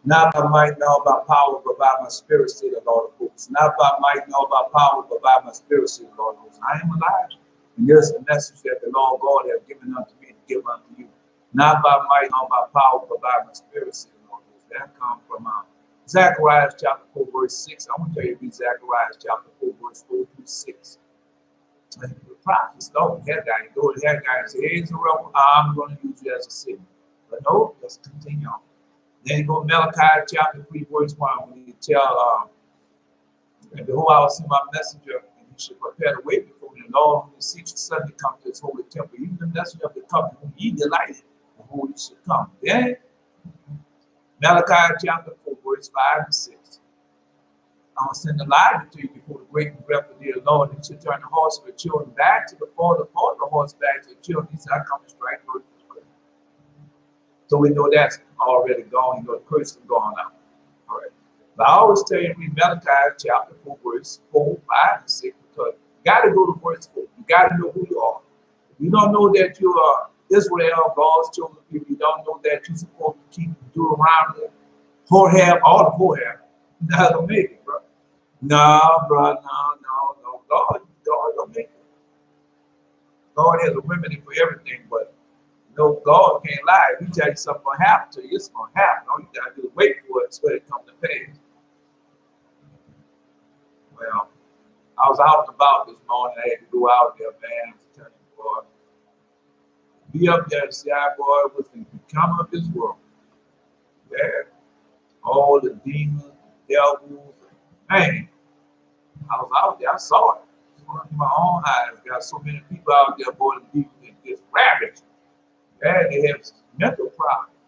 Not by might, nor by power, but by my spirit, say the Lord of hosts. Not by might, nor by power, but by my spirit, say the Lord of hosts. I am Elijah. And this is the message that the Lord God has given unto me to give unto you. Not by might, nor by power, but by my spirit, say the Lord of hosts. That comes from Zechariah chapter 4, verse 6. I want to tell you, read Zechariah chapter 4, verse 4 through 6. And the prophets know Haggai, go to Haggai and say, hey, Israel, I'm going to use you as a signal. But no, let's continue on. Then you go to Malachi chapter 3, verse 1, when you tell, and behold, I will send my messenger, and he should prepare the way before me. The Lord, whom you seek, shall suddenly come to his holy temple. Even the messenger of the covenant, whom ye delighted, and whom he should come. Then, Malachi chapter 4, verse 5 and 6. I will send Elijah to you before the great and dreadful day of the Lord, and he shall turn the hearts of the children back to the father, part of the horse back to the children. He said, I come to strike earth. So we know that's already gone. You know, the curse is gone out. All right. But I always tell you, read Malachi chapter 4, verse 4, 5, and 6, because you got to go to verse 4. You got to know who you are. If you don't know that you are Israel, God's chosen people, you don't know that you're supposed to keep Deuteronomy, whoredom, all the whoredom, you're not going to make it, bro. No, bro, no. God don't make it. God has a remedy for everything, but no, God can't lie. If he tell you something going to happen to you, it's going to happen. All you got to do is wait for it so it comes to pass. Well, I was out and about this morning. I had to go out there, man. I was telling you, boy. Be up there and say, boy, was the becoming of this world. Yeah. All the demons, the devils. Man, I was out there. I saw it. In my own eyes. Got so many people out there, boy, the people that just ravaged. Yeah, they have mental problems.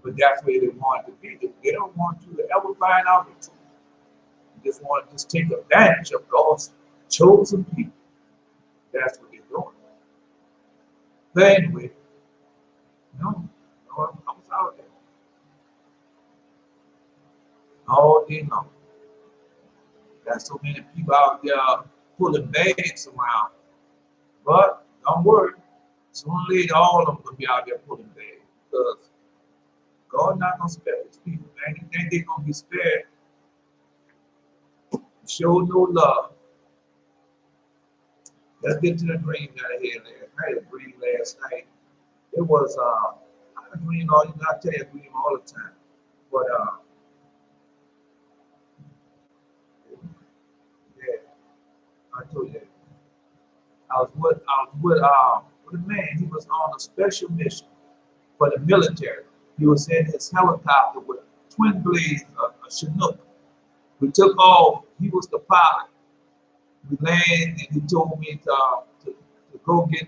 But that's where they want to be. They don't want you to ever find out the truth. They just want to just take advantage of God's chosen people. That's what they're doing. But anyway, no, I was out there all day long. Got so many people out there pulling bags around. But don't worry, sooner or later all of them will be out there pulling bags. Because God not going to spare his people. Anything they're going to be spared, show no love. Let's get to the dream that I had last night. I had a dream last night. It was, I dream all, I tell you, I dream all the time. But, yeah, I told you, I was with a man. He was on a special mission for the military. He was in his helicopter with twin blades, a Chinook. We took off. He was the pilot. We landed, and he told me to go get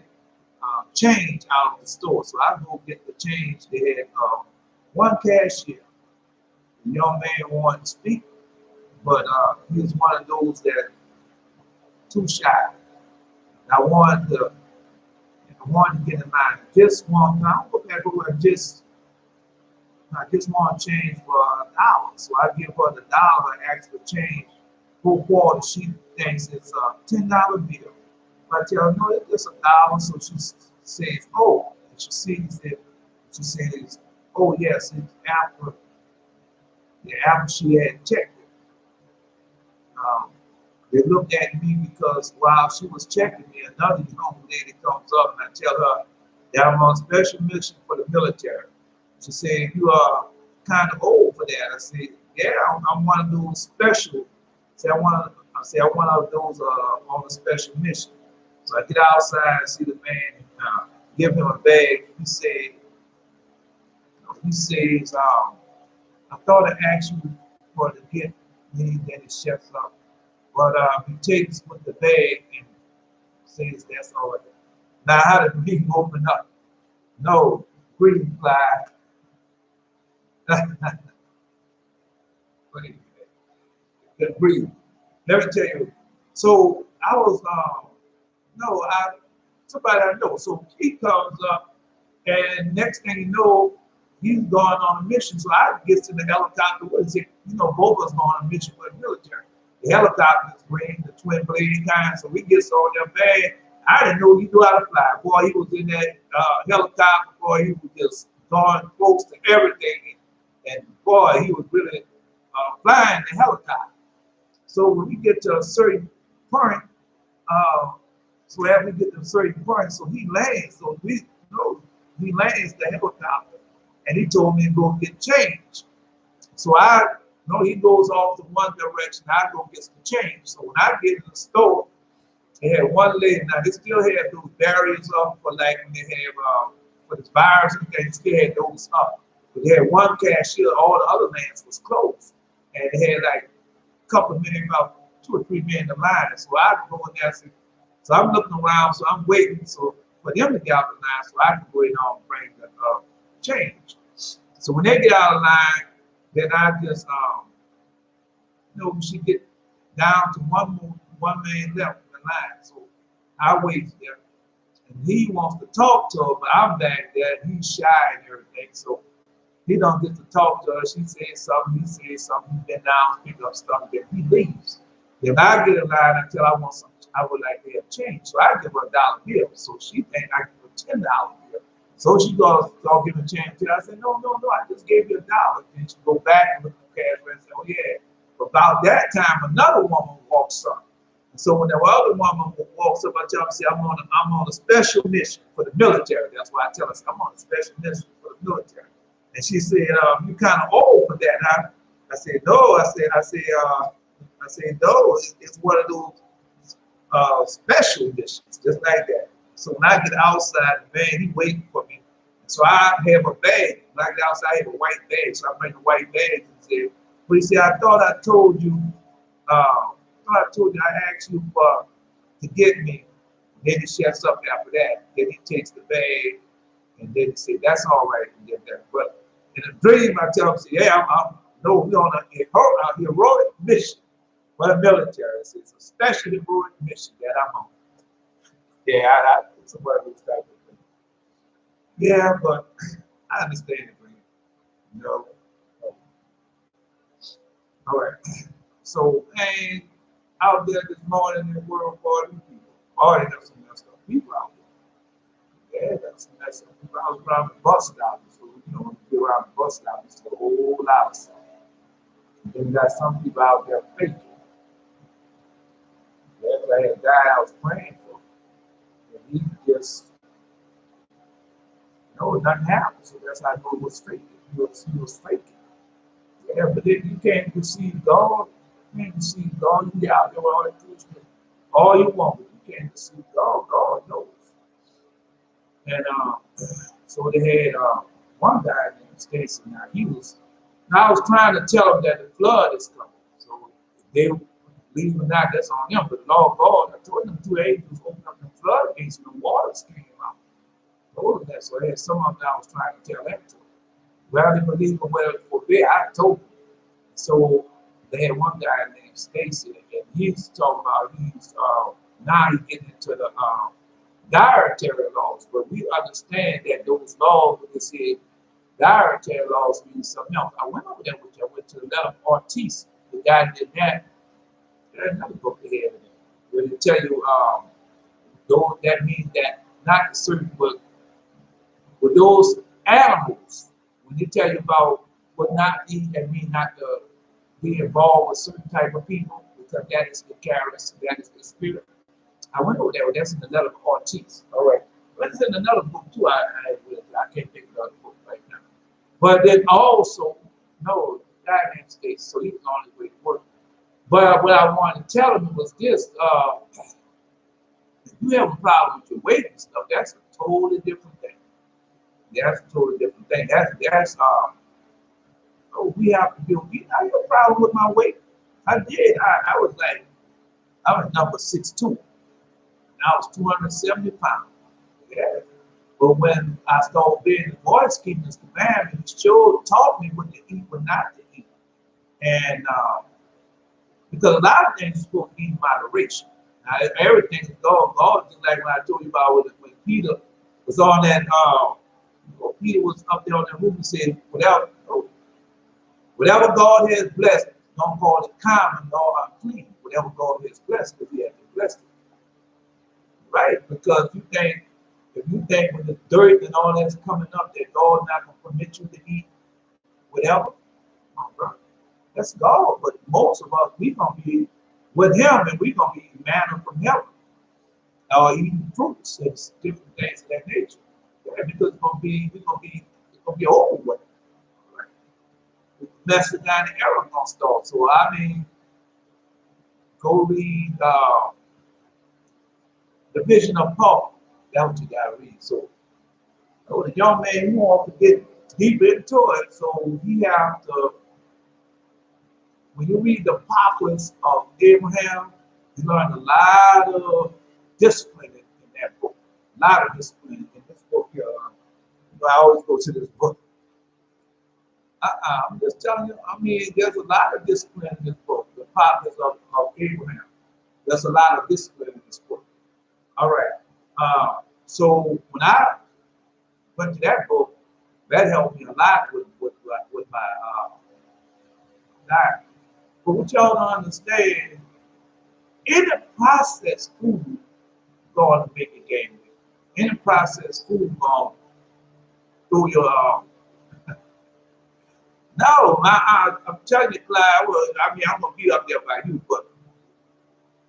change out of the store. So I go get the change. They had one cashier. The young man wanted to speak, but he was one of those that too shy. I wanted to get in line. Just one time, I just want to change for $1. So I give her the dollar and ask for change for quarter. She thinks it's a $10 bill. I tell her, no, it's just $1. So she says, oh, and she sees it. She says, oh, yes, it's after she had checked it. They looked at me because while she was checking me, another young lady comes up and I tell her that I'm on special mission for the military. She said, you are kind of old for that. I said, yeah, I'm one of those special. I said, I'm one of those on a special mission. So I get outside and see the man, give him a bag. He says, I thought I asked you for the gift. Then he shuts up. But he takes with the bag and says that's all. Now how did the people open up? No, green fly. Couldn't breathe. Let me tell you. So I was somebody I know. So he comes up, and next thing you know, he's going on a mission. So I get to the helicopter. What is it? You know, both of us going on a mission for the military. The helicopter is green, the twin blade kind. So we get on their bag. I didn't know he knew how to fly. Boy, he was in that helicopter. Boy, he was just going close to everything. And boy, he was really flying the helicopter. So when we get to a certain point, so after we get to a certain point, so he lands. So he lands the helicopter, and he told me to go get change. So he goes off to one direction. I go get the change. So when I get in the store, they had one lady. Now they still had those barriers up for like when they have for the virus and things. They still had those up. But they had one cashier. All the other lanes was closed, and they had like a couple of men, about 2 or 3 men in the line. So I go in there. So I'm looking around. So I'm waiting. So for them to get out of the line, so I can go in and bring the change. So when they get out of line, then I just she get down to one man left in the line. So I wait there, and he wants to talk to her, but I'm back there, and he's shy and everything. So he don't get to talk to her. She says something, he says something, he been down, pick up stuff, then he leaves. Then I get in line until I would like to have change. So I give her a dollar bill. So she think I give her $10 bill. So she goes, I'll give her change. I said, no, I just gave you a dollar. Then she go back and look at the cash register and say, oh yeah. About that time, another woman walks up. And so when the other woman walks up, I tell her, I'm on a special mission for the military. That's why I tell her, I'm on a special mission for the military. And she said, you kind of old for that, huh? I said, no. I said, no. It's one of those special missions, just like that. So when I get outside, the man, he waiting for me. So I have a bag. Like outside, I have a white bag. So I bring the white bag and say, but he said, I thought I told you, I asked you to get me. Then he shuts up after that. Then he takes the bag, and then he said, that's all right, you get that. But in a dream, I tell him, yeah, we're on a heroic mission for the military. It's a special heroic mission that I'm on. Yeah, it's a word type of thing. Yeah, but I understand the dream. You know. All right. So, hey, out there this morning in the world, for these people. Oh, they got some messed up people out there. Yeah, that's some messed up people. I was around the bus stop. So, when you get around the bus stop, it's a whole lot of stuff. And then you got some people out there faking. Yeah, I had a guy I was praying for. And he just, nothing happened. So that's how I know it was faking. He was faking. Yeah, but then you can't deceive God. You can't deceive God. You get out there with all that foolishness all you want, but you can't deceive God. God knows. And so they had one guy named Stacy. Now I was trying to tell them that the flood is coming. So if they believe or not, that's on them. But Lord God, I told them 2 angels opened up the floodgates and the waters came out. I told them that. So I had some of them I was trying to tell that to them. Well, they believe them, well, forbid, I told them. So they had one guy named Stacy, and he's talking about now he's getting into the dietary laws. But we understand that those laws, when they say dietary laws, mean something else. I went over there with you. I went to the letter Ortiz. The guy did that. There's another book they have in there where they tell you that means that not certain, but with those animals, when they tell you about what not eat, that means not to be involved with certain type of people, because that is the character, that is the spirit. I went over there, that's in the letter of Ortiz. All right. But it's in another book too. I can't think of another book right now. But then also, no, the guy named Stacy, so he was on his way to work. But what I wanted to tell him was this: if you have a problem with your weight and stuff, that's a totally different thing. That's a totally different thing. We have to do. I have a problem with my weight. I did. I was number 6'2". And I was 270 pounds. Yeah. But when I started obeying the voice, keeping His commandments, He taught me what to eat, what not to eat. And because a lot of things you're supposed to eat in moderation. Now, everything is God. God, just like when I told you about when Peter was on that, Peter was up there on that roof and said, whatever God has blessed, don't call it common nor unclean. Whatever God has blessed, because He has blessed it. Right? Because if you think when the dirt and all that's coming up that God's not going to permit you to eat whatever, from, bro? That's God. But most of us, we gonna be with Him, and we gonna be eating manna from heaven, or eating fruits and different things of that nature. Yeah, because it's gonna be over with. Right? Messing down the era gonna start. So I mean, go read the vision of Paul. That's what you gotta read. So the young man, he wants to get deep into it, so he have to. When you read the apocalypse of Abraham, you learn a lot of discipline in that book. A lot of discipline in this book here. I always go to this book. I'm just telling you, I mean, there's a lot of discipline in this book. The apocalypse of Abraham. There's a lot of discipline in this book. All right. So when I went to that book, that helped me a lot with my diet. But what y'all don't understand, any processed food going to make a game with. Any processed food going through your no, I'm telling you, Clyde, I mean, I'm gonna be up there by you, but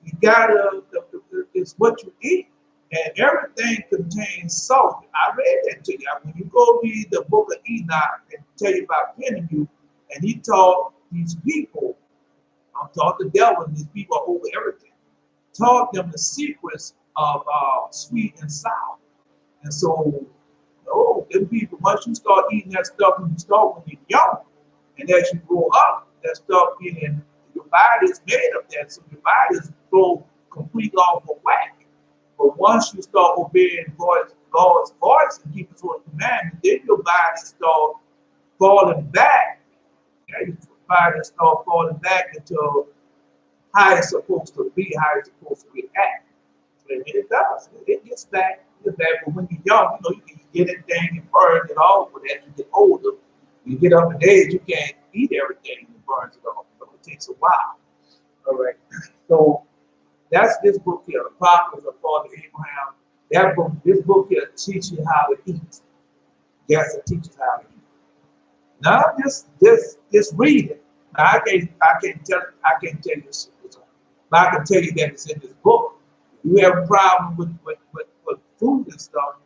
you gotta it's what you eat. And everything contains salt. I read that to you. When you go read the book of Enoch and tell you about Pentecost, and he taught these people, taught the devil and these people over everything, taught them the secrets of sweet and sour. And so, them people, once you start eating that stuff, and you start when you're young, and as you grow up, that stuff getting, your body is made of that, so your body is go completely off of whack. But once you start obeying God's voice and keeping His commandments, then your body start falling back. Yeah, your body start falling back into how it's supposed to be, how it's supposed to react. And it does. It gets back. But when you're young, you can get anything and burn it off. But as you get older, you get up in age, you can't eat everything and burns it off. So it takes a while. All right. So that's this book here, The Prophets of Father Abraham. This book here teaches you how to eat. Yes, it teaches how to eat. Now just read it. Now I can't tell you this, but I can tell you that it's in this book. If you have a problem with food and stuff,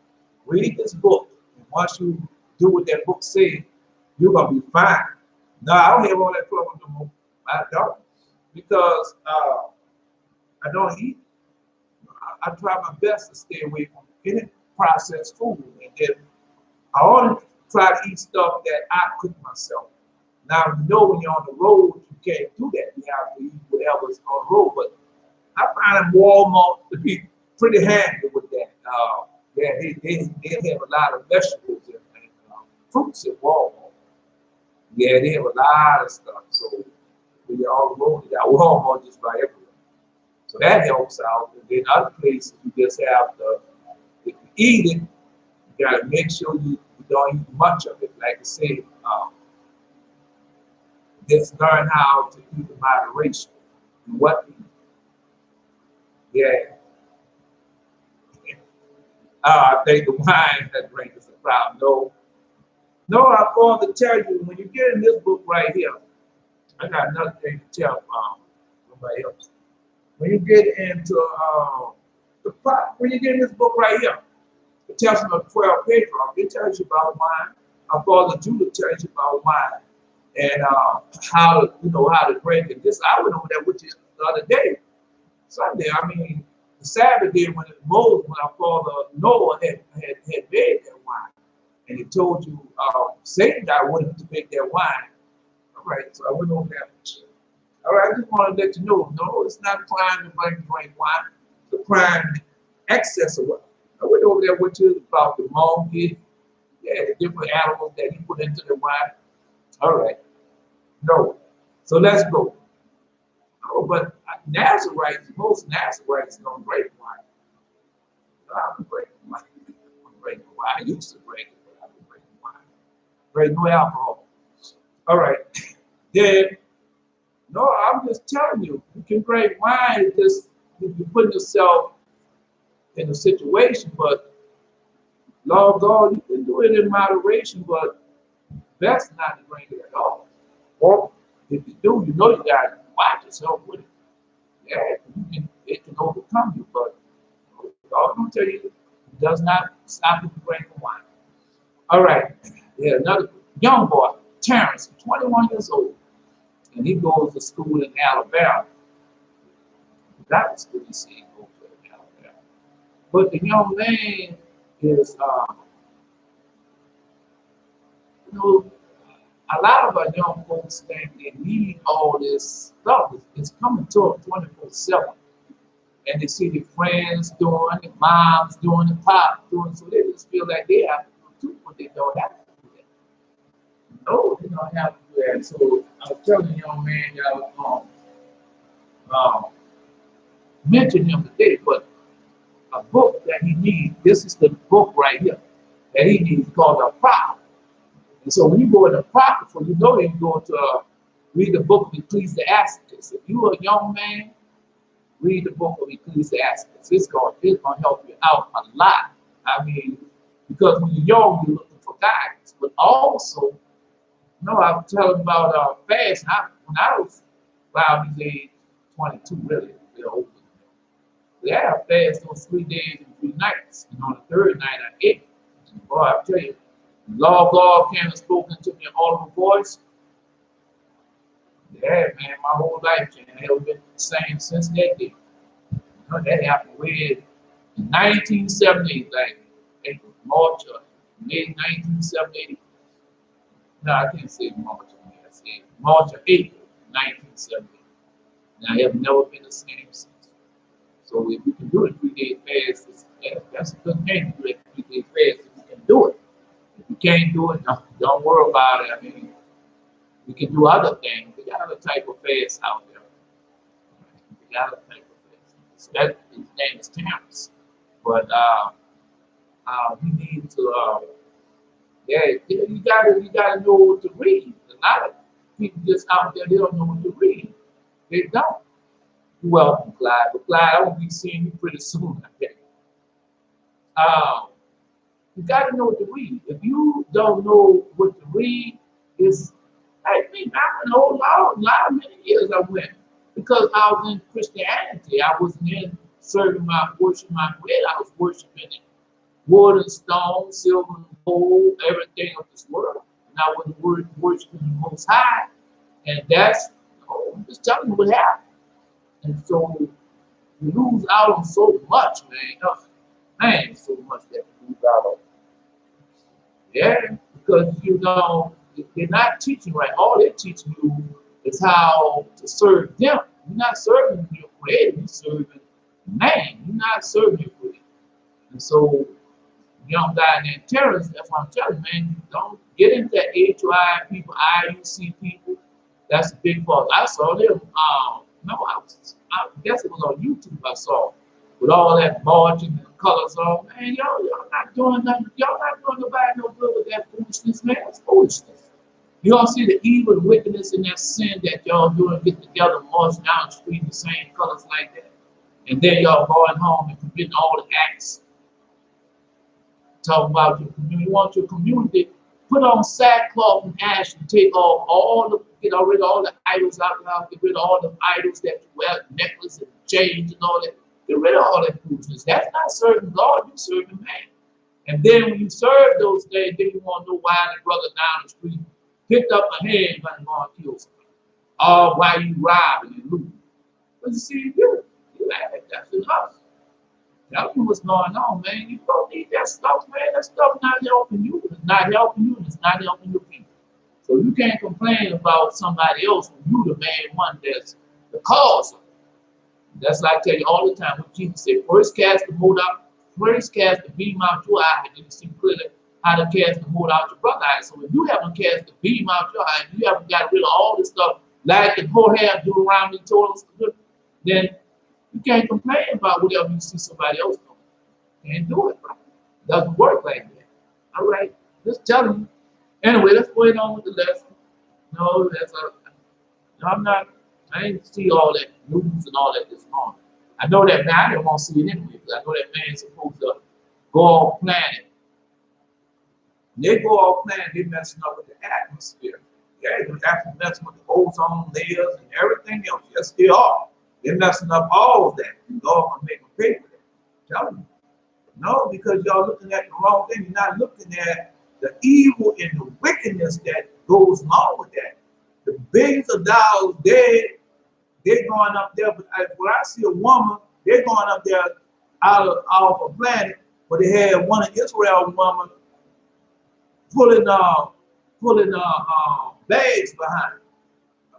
read this book. And once you do what that book says, you're gonna be fine. No, I don't have all that problem no more. I don't. Because I don't eat. I try my best to stay away from any processed food. And then I only try to eat stuff that I cook myself. Now, when you're on the road, you can't do that. You have to eat whatever's on the road. But I find Walmart to be pretty handy with that. They have a lot of vegetables and fruits at Walmart. Yeah, they have a lot of stuff. So when you're on the road, you got Walmart just about everywhere. So that helps out. And then other places, you just have to, if you eat it, you got to make sure you don't eat much of it. Like I said, just learn how to eat in moderation. And what to eat. Yeah. I think the wine that drink is a problem. No, I'm going to tell you, when you get in this book right here, I got another thing to tell somebody else. When you get into when you get in this book right here, it tells you about 12 pages. It tells you about wine. Our father Judah tells you about wine and how to drink it. This I went over there with you the other day, Sunday. I mean, the Sabbath day when our father Noah had made that wine, and he told you Satan got wanted to make that wine. All right, so I went over there with you. All right, I just want to let you know, no, it's not a crime to drink wine. It's a crime excess of wine. I went over there with you about the monkey, the different animals that he put into the wine. All right, no. So let's go. Oh, but most Nazarites don't drink wine. No, I don't drink wine. I'm drinking wine. I used to drink it, but I don't drink wine. Drink no alcohol. All right, then. No, I'm just telling you, you can drink wine, just you're putting yourself in a situation, but Lord God, you can do it in moderation, but best not to drink it at all. Or if you do, you know you got to watch yourself with it. Yeah, it can overcome you, but God will tell you it does not stop you from drinking wine. All right. Yeah, another young boy, Terrence, 21 years old, and he goes to school in Alabama. That was good to see him go to Alabama. But the young man is, you know, a lot of our young folks think they need all this stuff. It's coming to them 24/7. And they see their friends doing it, moms doing it, pops doing it, so they just feel like they have to do too, but they don't have to do that. No, they don't have to do that. So I was telling the young man that I was mention him today, but a book that he needs, this is the book right here that he needs called a prophet. And so when you go in the prophet, you know you're going to read the book of Ecclesiastes. If you're a young man, read the book of Ecclesiastes. It's going to help you out a lot. I mean, because when you're young, you're looking for guidance. But also, you know, I was telling about fasting. When I was around his age, 22, really old. Yeah, I fasted on 3 days and 3 nights. And on the third night, I ate. And boy, I tell you, the Lord God came and spoken to me in audible voice. Yeah, man, my whole life changed. It has been the same since that day. You know, that happened in 1978, like April, March or May 1978. No, I can't say March or May. I say March or April 1978. And I have never been the same since. So if you can do it 3 days fast, that's a good thing to do it 3 days fast if you can do it. If you can't do it, don't worry about it. I mean, we can do other things. We got other type of fast out there. We got other type of fast. So that his name is Terrence. But we need to you gotta know what to read. A lot of people just out there, they don't know what to read. They don't. You're welcome, Clyde. But Clyde, I will be seeing you pretty soon, I think. You got to know what to read. If you don't know what to read, it's like me. I went a whole lot of many years I went because I was in Christianity. I wasn't in serving my worship, my bread. I was worshiping it. Wood and stone, silver and gold, everything of this world. And I was worshiping the Most High. And that's, I'm just telling you what happened. And so you lose out on so much, man. Man, so much that you lose out on. Yeah, because you know, they're not teaching right. All they're teaching you is how to serve them. You're not serving your creator, you're serving man. You're not serving your creator. And so, young guy named Terrence, that's what I'm telling you, man. Don't get into that HOI people, IUC people. That's a big fault. I saw them. I guess it was on YouTube I saw with all that margin and colors on. Man, y'all not doing nothing. Y'all not doing nobody no good with that foolishness, man. It's foolishness. You don't see the evil, the wickedness, and that sin that y'all doing, get together, march down the street, the same colors like that. And then y'all going home and committing all the acts. Talking about your community. You want your community, put on sackcloth and ash and take off get rid of all the idols out of the house, get rid of all the idols that you wear, necklace and chains and all that. Get rid of all that foolishness. That's not serving God, you're serving man. And then when you serve those things, then you want to know why the brother down the street picked up a handgun and going to kill somebody. Or why you robbing and looting. But you see, you that's enough. Tell me what's going on, man. You don't need that stuff, man. That stuff not helping you. It's not helping you, and it's not helping your people. So you can't complain about somebody else when you the main one that's the cause of it. That's like I tell you all the time what Jesus said. First cast the mote out, first cast the beam out your eye, and then you see clearly how to cast the mote out your brother's eye. So if you haven't cast the beam out your eye, and you haven't got rid of all this stuff like the poor hair do around the toilets, then you can't complain about whatever you see somebody else doing. Can't do it, bro. Doesn't work like that. All right, just telling you. Anyway, let's go on with the lesson. No, I ain't see all that news and all that this morning. I know that man, I didn't want to see it anyway, because I know that man's supposed to go off planet. They go off planet, they're messing up with the atmosphere. Yeah, they're actually messing with the ozone layers and everything else. Yes, they are. They're messing up all of that. And God can make them pay for that. I'm telling you. No, because y'all looking at the wrong thing. You're not looking at the evil and the wickedness that goes along with that. The billions of dollars, they're going up there. But when I see a woman, they're going up there out of a planet, but they had one of Israel woman pulling bags behind.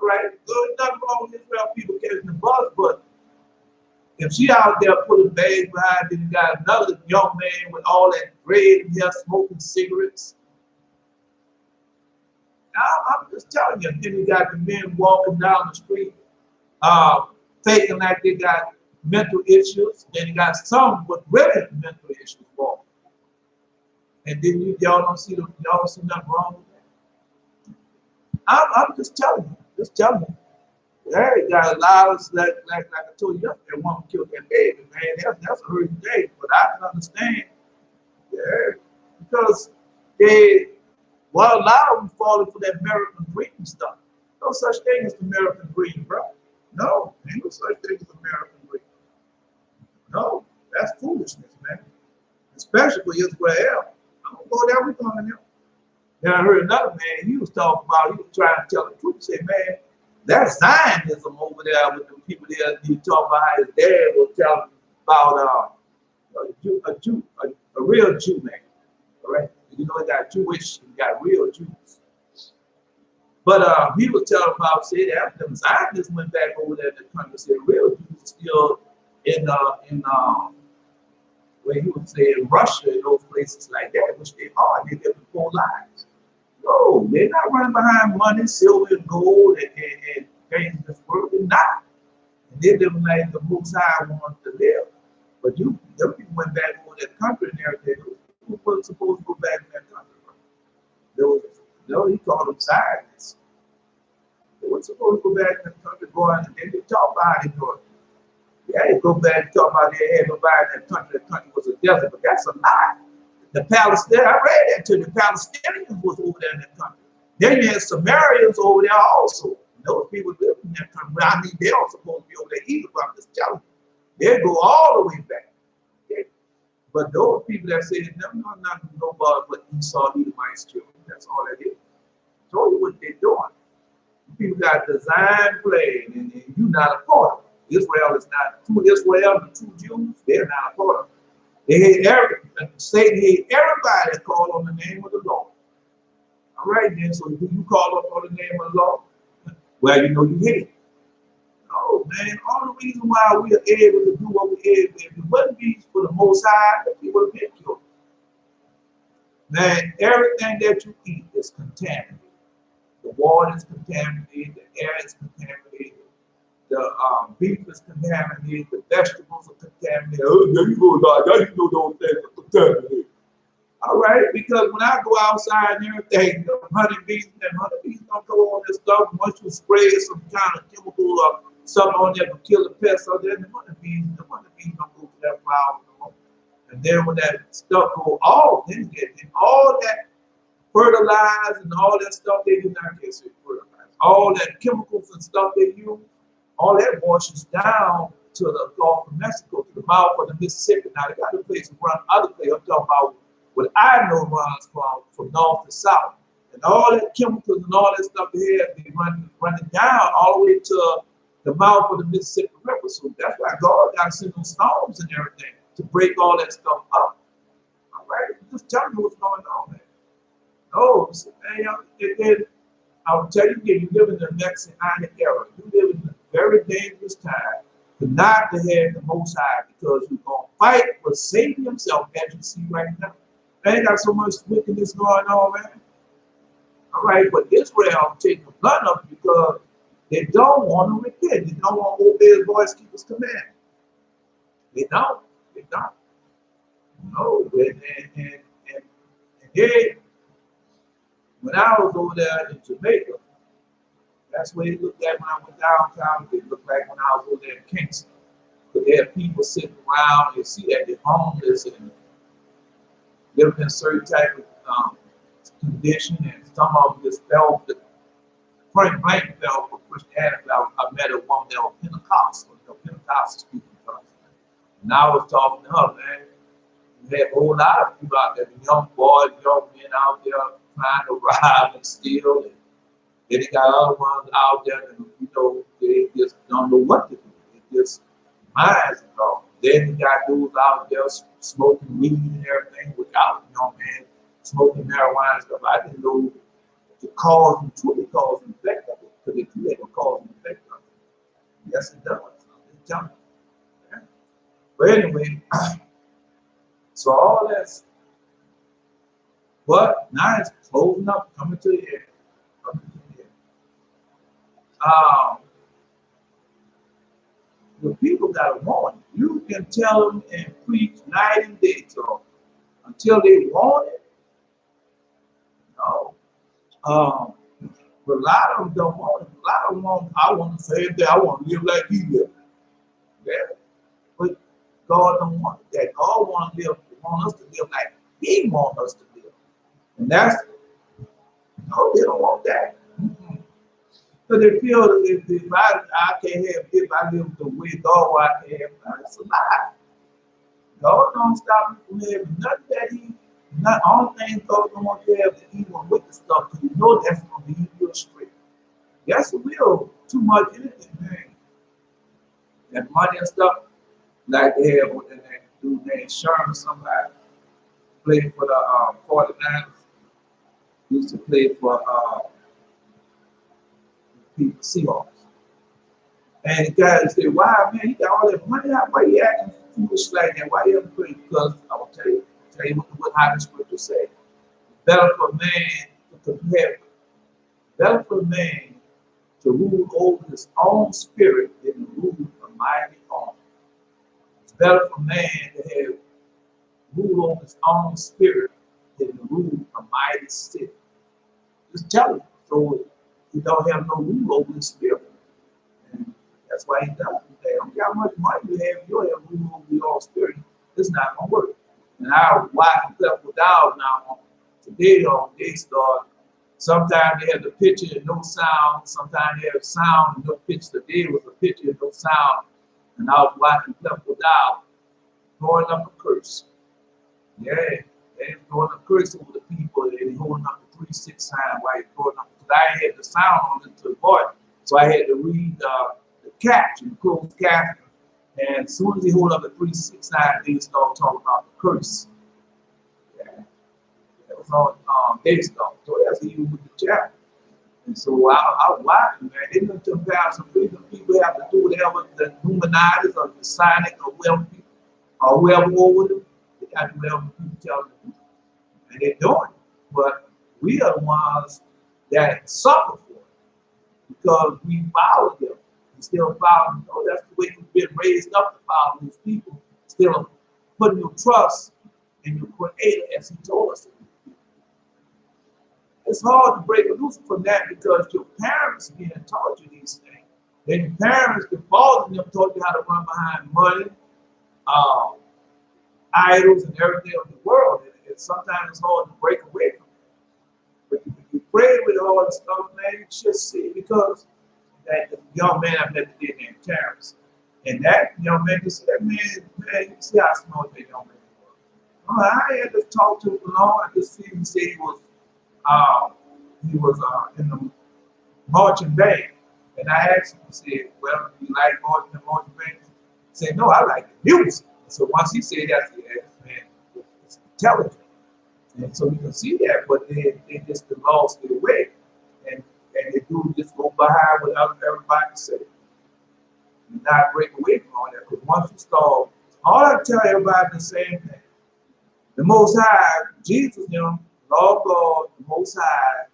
All right, there's nothing wrong with Israel people catching the bus, but if she out there pulling bags behind, then you got another young man with all that red hair smoking cigarettes. I'm just telling you. Then you got the men walking down the street, faking like they got mental issues. Then you got some with really mental issues walking. And then y'all don't see nothing wrong with that. I'm just telling you. Just telling you. Yeah, you got a lot of like I told you yesterday, one killed that baby, man. That's a hurting day. But I can understand, yeah, because a lot of them falling for that American dream stuff. No such thing as the American dream, bro. No, ain't no such thing as American dream. No, that's foolishness, man. Especially for Israel. I don't go there, we going there. Then I heard another man, he was talking about, he was trying to tell the truth. He said, man, that's Zionism over there with the people there. He talking about how his dad was telling about a real Jew man. All right, you know, he got Jewish, he got real Jews. But he was telling about, say that them Zionists went back over there in the country, said real Jews still in where he would say in Russia, in those places like that, which they are, they live in poor lives. No, they're not running behind money, silver, and gold, and things in this world. They're not. And they're living like the Most High wants to live. But them people went back over that country and everything. Those people weren't supposed to go back in that country. He called them Zionists. They weren't supposed to go back in that country, and they talk about it. Yeah, they go back and talk about they had nobody in that country. That country was a desert, but that's a lie. The Palestinians, I read that to you. The Palestinians was over there in that country. Then you had Sumerians over there also. Those people lived in that country. I mean, they are supposed to be over there either, but I'm just telling you. They go all the way back. Okay? But those people that say they're not nobody but Esau, Edomites, children. That's all that is. I told you what they're doing. People got design plan, and you're not a part of it. Israel is not true Israel, the true Jews, they're not a part of it. They hate Satan hate everybody that call on the name of the Lord. All right, then, so do you call up on the name of the Lord? Well, you know you hate it. No, man, all the reason why we are able to do what we're able to do, if it wasn't be for the Most High, we would have been killed. Man, everything that you eat is contaminated. The water is contaminated, the air is contaminated, the beef is contaminated, the vegetables are contaminated. Oh, there you go, God. Now you know those things are contaminated. All right, because when I go outside and everything, the honeybees don't go on this stuff. Once you spray some kind of chemical or something on there to kill the pests, so then the honeybees don't go to that flower no more. And then when that stuff goes off, then all that fertilizer and all that stuff they do not get fertilizer. All that chemicals and stuff they use, all that washes down to the Gulf of Mexico, to the mouth of the Mississippi. Now, they got a place to run other places. I'm talking about what I know runs from north to south. And all that chemicals and all that stuff they have, they running down all the way to the mouth of the Mississippi River. So that's why God got to send them storms and everything to break all that stuff up. All right? Just tell me what's going on, man. No, man, I will tell you again, you live in the Messianic era. You live in a very dangerous time to not to have the Most High, because you're going to fight with Satan himself, as you see right now. They got so much wickedness going on, man. All right, but Israel taking the blood of it because they don't want to repent. They don't want to obey his voice, keep his command. They don't. They don't. No, and they, when I was over there in Jamaica, that's what it looked like when I went downtown. It looked like when I was over there in Kingston. But they had people sitting around, you see that they're homeless and living in a certain type of condition, and some of them just felt point blank fell for Christianity. I met a woman that was Pentecostal, Pentecostal speaking tongues. And I was talking to her, man. We had a whole lot of people out there, young boys, young men out there trying to rob and steal. And then they got other ones out there that, they just don't know what to do. They just minds and all. Then you got dudes out there smoking weed and everything without, man, smoking marijuana and stuff. I didn't know the cause and truly cause and effect of it, because it could have a cause and effect of it. Yes, it does. It's telling you. Okay? But anyway, so all that's, but now it's closing up, coming to the end. Coming to the end. The people got a warning. You can tell them and preach night and day to them until they want it. No. But a lot of them don't want it. A lot of them want, I want to say that I want to live like he lived. Yeah. But God don't want that. God want us to live like he wants us to live. And that's, no, they don't want that. So they feel that if I can't have this, I live the way God wants I can have. That's a lie. God don't stop me from having nothing that not all things God don't want you to have the evil and wicked stuff, because you know that's going to lead you astray. Yes, it will. Too much anything, man. That money and stuff, like they have with that dude named Sherman, somebody played for the 49ers, used to play for people Seahawks. And the guy said, "Why, man, he got all that money out, why you acting foolish like that? Why you ever play?" Because I will tell you how the scripture says. Better for a man to compare, better for a man to rule over his own spirit than to rule a mighty army. It's better for a man to have rule over his own spirit than to rule a mighty city. Just tell him. So he don't have no rule over his spirit. And that's why he does it. They don't care how much money you have, you don't have rule over your own spirit. It's not gonna work. And our wife and couple down now today on Daystar, sometimes they have the picture and no sound, sometimes they have sound and no picture. Today was a picture and no sound. And I was watching couple down, throwing up a curse. Yeah, they're throwing a curse over the people, and they're holding up the 3-6 sign while you're throwing up. Because I had the sound on it to the voice, so I had to read the caption, closed caption. And as soon as they hold up the 3-6 sign, they start talking about the curse. Yeah. That was on Daystar. So that's even with the chapter. And so I watched it, man. They look to some people have to do whatever the Illuminati or the Sonic or whoever over them. They got to do whatever people tell them to do. And they're doing it. But we are the ones that suffer for it because we follow them. We still follow them. Oh, that's the way we've been raised up to follow these people. Still putting your trust in your Creator as He told us to do. It's hard to break loose from that because your parents being taught you these things. Then your parents, the fathers of them taught you how to run behind money, idols, and everything of the world. And sometimes it's hard to break away from it. But if you pray with all the stuff, man, you should see, because that young man I met today named Terrence, and that young man just said, man, you see how smart that young man was. I had to talk to him long. I just see him say he was in the marching band. And I asked him, he said, well, do you like marching the marching band? He said, no, I like the music. So once he said that, I said, man, it's intelligent. And so you can see that, but they just lost their way. And they do just go behind what everybody said. And not break away from all that. Because once you start, all I tell everybody the same thing. The Most High, Jesus, Lord God, the Most High,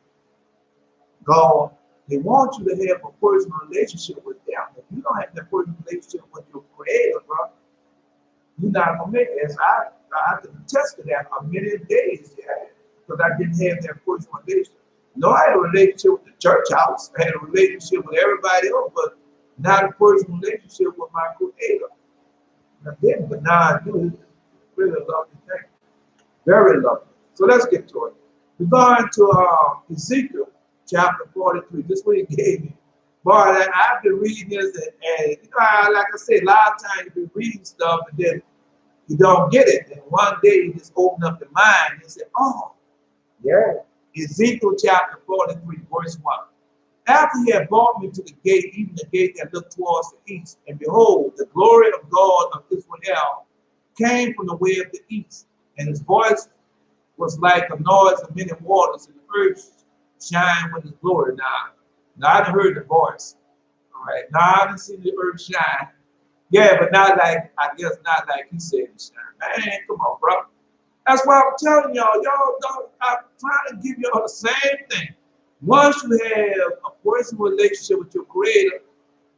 God, they want you to have a personal relationship with them. If you don't have that personal relationship with your Creator, bro, you're not going to make it. As I can attest to that on many days, because I didn't have that personal relationship. No, I had a relationship with the church house. I had a relationship with everybody else, but not a personal relationship with my Creator. I didn't, but now I do. It's really a lovely thing. Very lovely. So let's get to it. We're going to Ezekiel chapter 43. This is what he gave me. Boy, I've been reading this, and you know, like I said, a lot of times you be reading stuff and then you don't get it. And one day you just open up the mind and say, oh, yeah. Ezekiel chapter 43, verse 1. After he had brought me to the gate, even the gate that looked towards the east, and behold, the glory of God of Israel came from the way of the east, and his voice was like a noise of many waters, and the earth shined with his glory. Now I done heard the voice. All right. Now I done seen the earth shine. Yeah, but not like, I guess not like he said it shine. Man, come on, bro. That's why I'm telling y'all, I'm trying to give y'all the same thing. Once you have a personal relationship with your creator,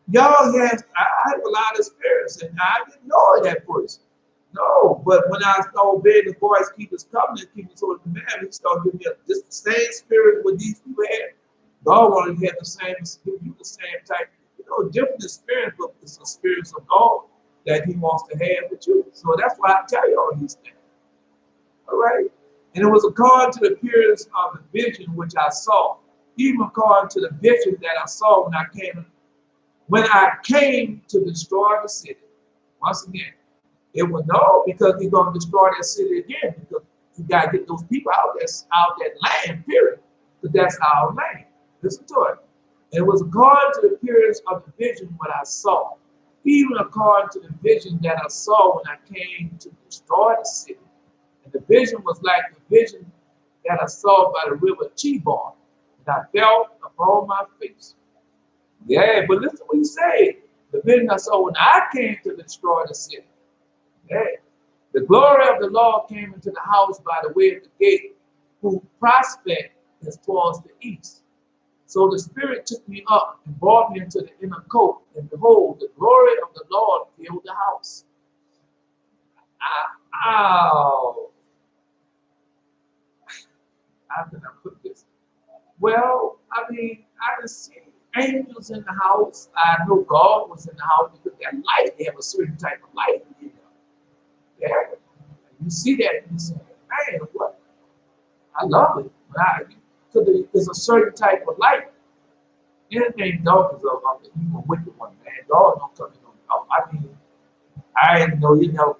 y'all I have a lot of experience, and I didn't know it at first. No, but when I started obeying the voice, keep his covenant, keep his holy commandments, he started giving me just the same spirit what these people had. God wanted to have the same, give you the same type, different experience, but it's the experience of God that he wants to have with you. So that's why I tell you all these things. All right. And it was according to the appearance of the vision which I saw, even according to the vision that I saw when I came to destroy the city. Once again, it was no, because he's going to destroy that city again, because you got to get those people out that land, period. Because that's our land. Listen to it. And it was according to the appearance of the vision what I saw, even according to the vision that I saw when I came to destroy the city. And the vision was like the vision that I saw by the river Chebar, and I fell upon my face. Yeah, but listen to what he said. The vision I saw when I came to destroy the city. Yeah. The glory of the Lord came into the house by the way of the gate, whose prospect is towards the east. So the Spirit took me up and brought me into the inner court, and behold, the glory of the Lord filled the house. Ow. How can I put this? Well, I mean, I can see angels in the house. I know God was in the house because that light, they have a certain type of light in there. Yeah. You see that and you say, man, what? I love it. Because there's a certain type of light. Anything dark is of the evil wicked one, man. God don't come in on. I mean, I didn't know,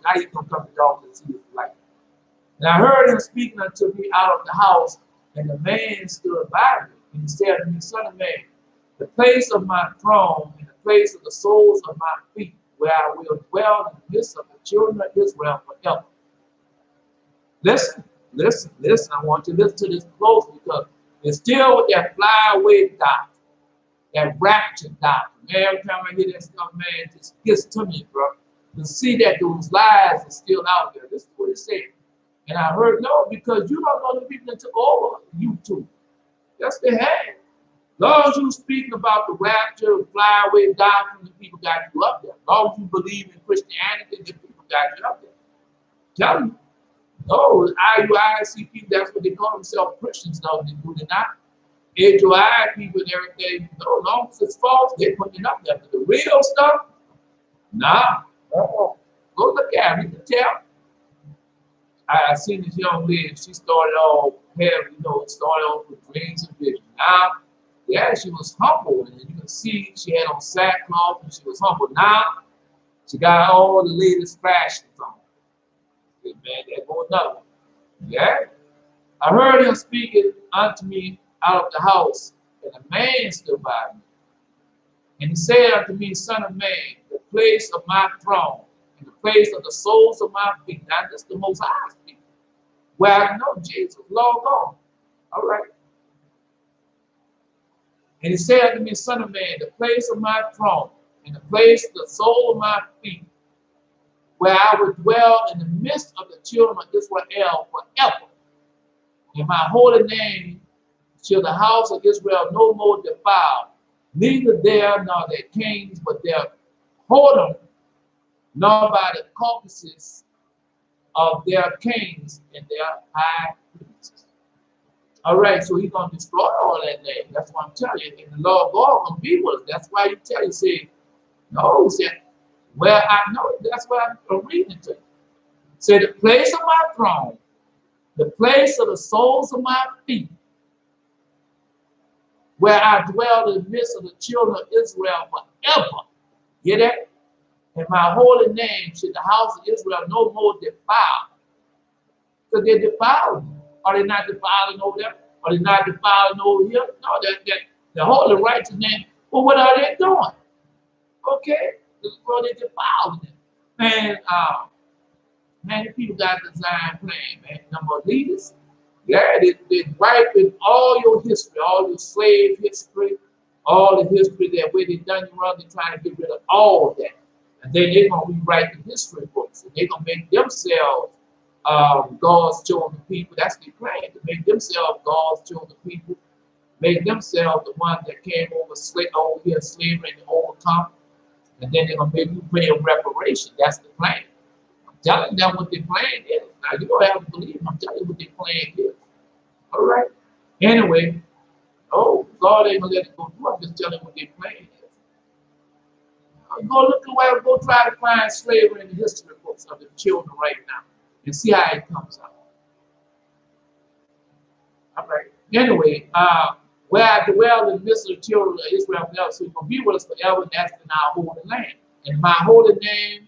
how you gonna come to dark and see his light. And I heard him speaking unto me out of the house, and the man stood by me, and he said to me, Son of man, the place of my throne and the place of the soles of my feet, where I will dwell in the midst of the children of Israel forever. Listen. I want you to listen to this close, because it's still with that fly away doctrine, that rapture doctrine. Every time I hear that stuff, man, it just gets to me, bro. To see that those lies are still out there. This is what it said. And I heard, no, because you don't know the people that took over YouTube. That's the head. As long as you speaking about the rapture, fly away doctrine, the people got you up there. As long as you believe in Christianity, the people got you up there. Tell you. No, IUIC people, that's what they call themselves, Christians, though, they do it not. HOI people and everything, no, as long as it's false, they put it up there. But the real stuff, nah. Go look at it, you can tell. I seen this young lady, she started off, started off with dreams and visions. Now, yeah, she was humble, and you can see she had on sackcloth, and she was humble. Now, she got all the latest fashions on. Man, there go another one. Yeah. I heard him speaking unto me out of the house, and a man stood by me. And he said unto me, Son of man, the place of my throne, and the place of the soles of my feet, not just the most high speaking, where I know Jesus, Lord God. All right. And he said unto me, Son of man, the place of my throne, and the place of the sole of my feet, where I would dwell in the midst of the children of Israel forever. In my holy name shall the house of Israel no more defile, neither there nor their kings, but their whoredom, nor by the carcases of their kings and their high priests. All right, so he's going to destroy all that land. That's what I'm telling you. And the Lord God going to be with us. That's why you tell you, say, no, he said, well, I know, that's why I'm reading it to you. Say, the place of my throne, the place of the soles of my feet, where I dwell in the midst of the children of Israel forever. Get it? And my holy name should the house of Israel no more defile. Because they're defiled. Are they not defiling over there? Are they not defiling over here? No, the holy righteous name. Well, what are they doing? Okay? Well, they're defiling it. Man, man, people got design plan, man. Number of leaders. Yeah, they wiping all your history, all your slave history, all the history that where they done you wrong, they're trying to get rid of all of that. And then they're going to rewrite the history books. And they're going to make themselves God's chosen people. That's their plan, to make themselves God's chosen people, make themselves the ones that came over here slavery and overcome. And then they're going to make you pay a reparation. That's the plan. I'm telling them what their plan is. Now, you don't have to believe me. I'm telling you what their plan is. All right? Anyway, oh, God ain't going to let it go through. I'm just telling you what their plan is. Go look away, go try to find slavery in the history books of the children right now and see how it comes out. All right. Anyway, where I dwell in the midst of the children of Israel forever, so you're going to be with us forever, and that's in our holy land. And my holy name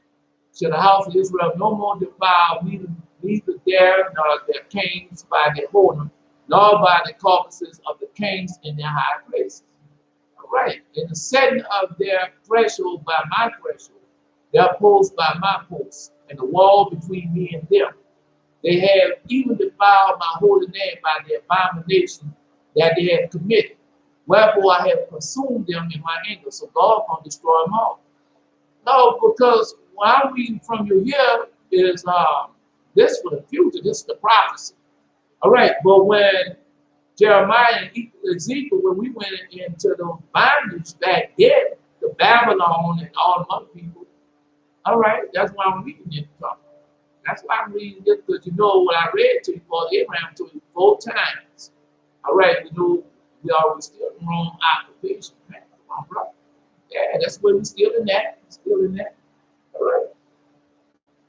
shall the house of Israel no more defile, neither there nor their kings by their whoredom, nor by the carcases of the kings in their high places. All right. In the setting of their threshold by my threshold, their post by my post, and the wall between me and them. They have even defiled my holy name by the abomination that they have committed. Wherefore I have consumed them in my anger. So God going to destroy them all. No, because what I'm reading from you here is this for the future. This is the prophecy. All right, but when Jeremiah and Ezekiel, when we went into the bondage back then, to Babylon and all the other people, all right, that's why I'm reading it from. That's why I'm reading this, because you know what I read to you, for Abraham to you 4 times. All right, you know, we are still in wrong occupation, man. Come on, bro. Yeah, that's where we're still in that. Still in that. All right.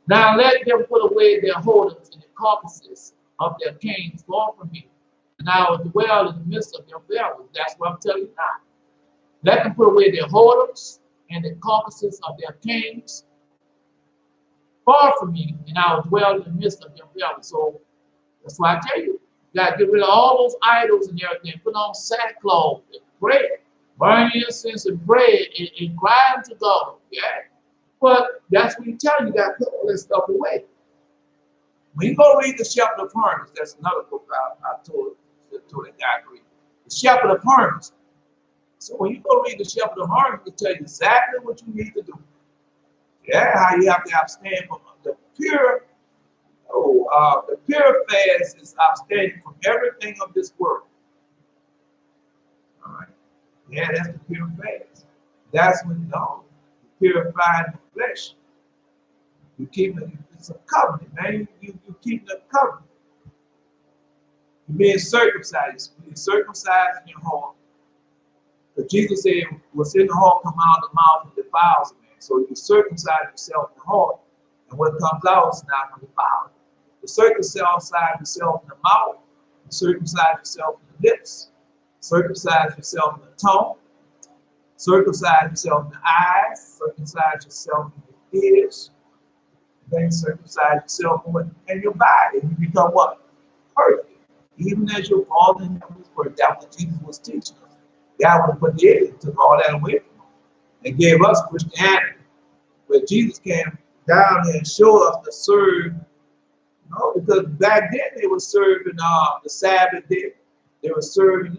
Now let them put away their whoredoms and the carcasses of their kings far from me. And I will dwell in the midst of their families. That's what I'm telling you now. Let them put away their whoredoms and the carcasses of their kings far from me, and I will dwell in the midst of their families. So that's why I tell you, you got to get rid of all those idols and everything. Put on sackcloth and pray. Burn incense and pray and cry unto God. Yeah. But that's what you tell you, got to put all that stuff away. When you go read the Shepherd of Hermas, that's another book I told the guy to read. The Shepherd of Hermas. So when you go read the Shepherd of Hermas, it tell you exactly what you need to do. Yeah, how you have to abstain from the pure. The pure fast is abstaining from everything of this world. All right. Yeah, that's the pure fast. That's when you purify the flesh. You keep it. It's a covenant, man. You keep the covenant. You're being circumcised. You're being circumcised in your heart. But Jesus said, what's in the heart come out of the mouth and defiles a man. So you circumcise yourself in the heart, and what comes out is not going to defile. You circumcise yourself in the mouth, you circumcise yourself in the lips, circumcise yourself in the tongue, circumcise yourself in the eyes, circumcise yourself in the ears, then circumcise yourself in your body, and you become what? Perfect. Even as you're falling in His word. That's what Jesus was teaching us. God would put the end, took all that away from us, and gave us Christianity, where Jesus came down here and showed us to serve. Because back then they were serving the Sabbath day. They were serving,